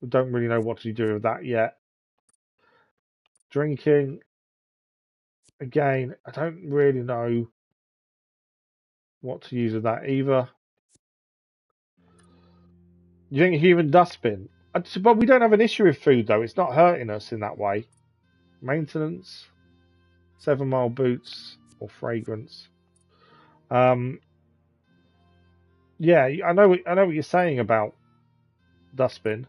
we don't really know what to do with that yet. Drinking, again, I don't really know what to use with that either. You think human dustbin? But we don't have an issue with food, though. It's not hurting us in that way. Maintenance, 7 Mile boots, or fragrance. Yeah, I know what you're saying about dustbin.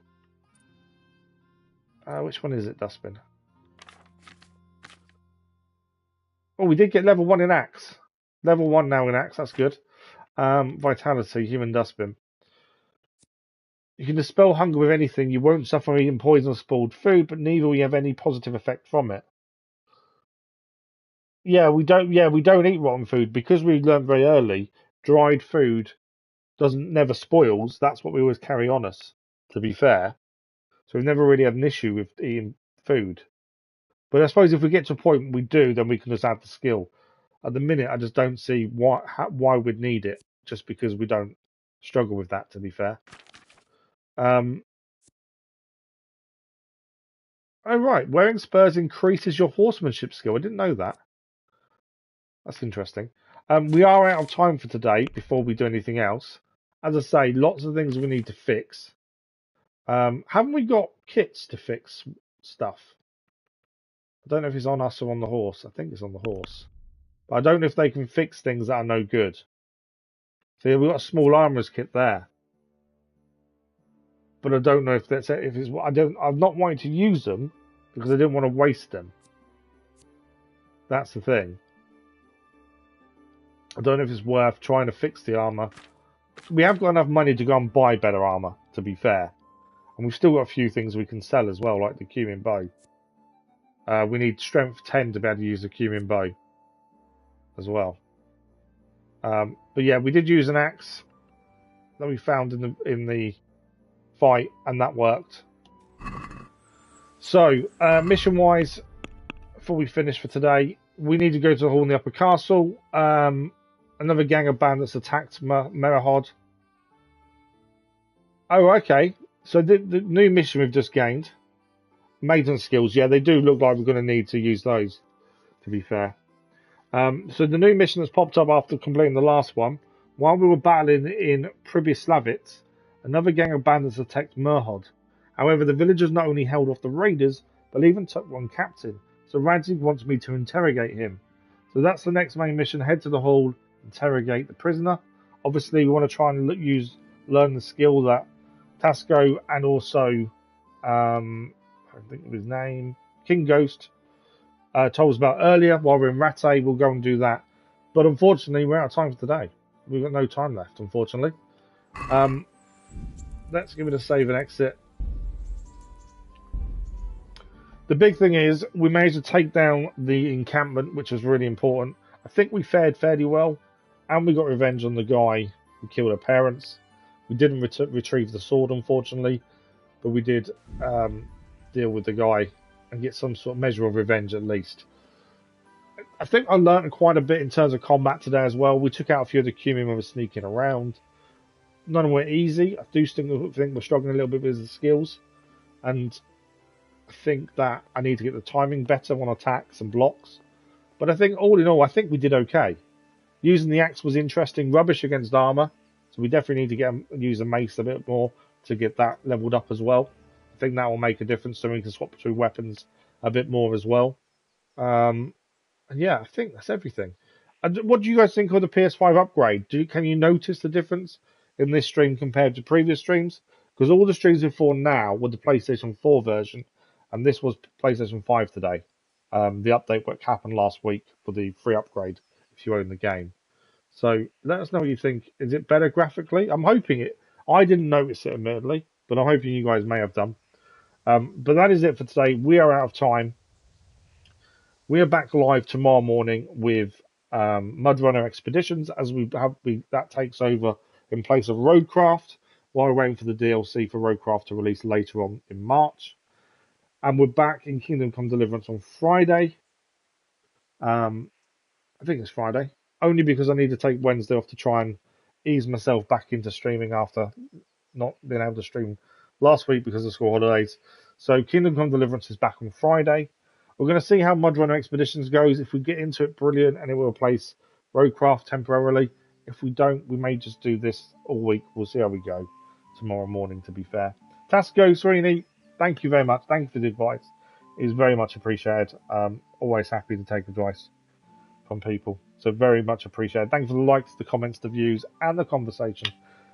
Which one is it, dustbin? Oh, we did get level 1 in axe. Level 1 now in axe. That's good. Vitality, human dustbin. You can dispel hunger with anything. You won't suffer eating poison or spoiled food, but neither will you have any positive effect from it. Yeah, we don't eat rotten food because we learned very early. Dried food never spoils. That's what we always carry on us. To be fair, so we've never really had an issue with eating food. But I suppose if we get to a point we do, then we can just add the skill. At the minute, I just don't see why we'd need it. Just because we don't struggle with that. To be fair. Oh right, wearing spurs increases your horsemanship skill. I didn't know that. That's interesting. We are out of time for today before we do anything else. As I say, lots of things we need to fix. Haven't we got kits to fix stuff? I don't know if it's on us or on the horse. I think it's on the horse. But I don't know if they can fix things that are no good. So yeah, we've got a small armorer's kit there. But I don't know if that's I'm not wanting to use them because I didn't want to waste them. That's the thing. I don't know if it's worth trying to fix the armor. We have got enough money to go and buy better armor, to be fair. And we've still got a few things we can sell as well, like the cumin bow. We need strength 10 to be able to use the cumin bow as well. But yeah, we did use an axe that we found in the fight, and that worked. So, mission-wise, before we finish for today, we need to go to the hall in the upper castle. Another gang of bandits attacked Merihod. Oh, okay. So the new mission we've just gained, maiden skills. Yeah, they do look like we're going to need to use those, to be fair. So the new mission that's popped up after completing the last one, while we were battling in Pribyslavitz, another gang of bandits attacked Merihod. However, the villagers not only held off the raiders, but even took one captain. So Radzig wants me to interrogate him. So that's the next main mission. Head to the hall, interrogate the prisoner. Obviously, we want to try and learn the skill that Tasco and also, I think of his name, King Ghost, told us about earlier. While we're in Rattay, we'll go and do that. But unfortunately, we're out of time for today. We've got no time left, unfortunately. Let's give it a save and exit. The big thing is we managed to take down the encampment, which was really important. I think we fared fairly well, and we got revenge on the guy who killed her parents. We didn't retrieve the sword, unfortunately, but we did deal with the guy and get some sort of measure of revenge at least. I think I learned quite a bit in terms of combat today as well. We took out a few of the Cumin when we were sneaking around. None of them were easy. I do think we're struggling a little bit with the skills, and I think that I need to get the timing better on attacks and blocks. But I think all in all, I think we did okay. Using the axe was interesting. Rubbish against armor, so we definitely need to use a mace a bit more to get that leveled up as well. I think that will make a difference, so we can swap between weapons a bit more as well. And yeah, I think that's everything. And what do you guys think of the PS5 upgrade? Can you notice the difference in this stream compared to previous streams? Because all the streams before now were the PlayStation 4 version, and this was PlayStation 5 today. The update what happened last week for the free upgrade if you own the game. So let us know what you think. Is it better graphically? I'm hoping it. I didn't notice it admittedly, but I'm hoping you guys may have done. But that is it for today. We are out of time. We are back live tomorrow morning with Mudrunner Expeditions as that takes over in place of Roadcraft while we're waiting for the DLC for Roadcraft to release later on in March. And we're back in Kingdom Come Deliverance on Friday. I think it's Friday. Only because I need to take Wednesday off to try and ease myself back into streaming after not being able to stream last week because of school holidays. So Kingdom Come Deliverance is back on Friday. We're going to see how Mudrunner Expeditions goes. If we get into it, brilliant, and it will replace Roadcraft temporarily. If we don't, we may just do this all week. We'll see how we go tomorrow morning, to be fair. Tasco, Srini, thank you very much. Thank you for the advice. It is very much appreciated. Always happy to take advice from people. So very much appreciated. Thank you for the likes, the comments, the views, and the conversation.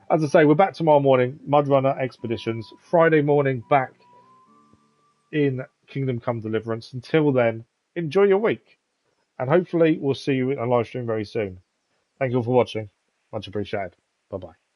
As I say, we're back tomorrow morning. Mudrunner Expeditions. Friday morning, back in Kingdom Come Deliverance. Until then, enjoy your week. And hopefully we'll see you in a live stream very soon. Thank you all for watching. Much appreciated. Bye-bye.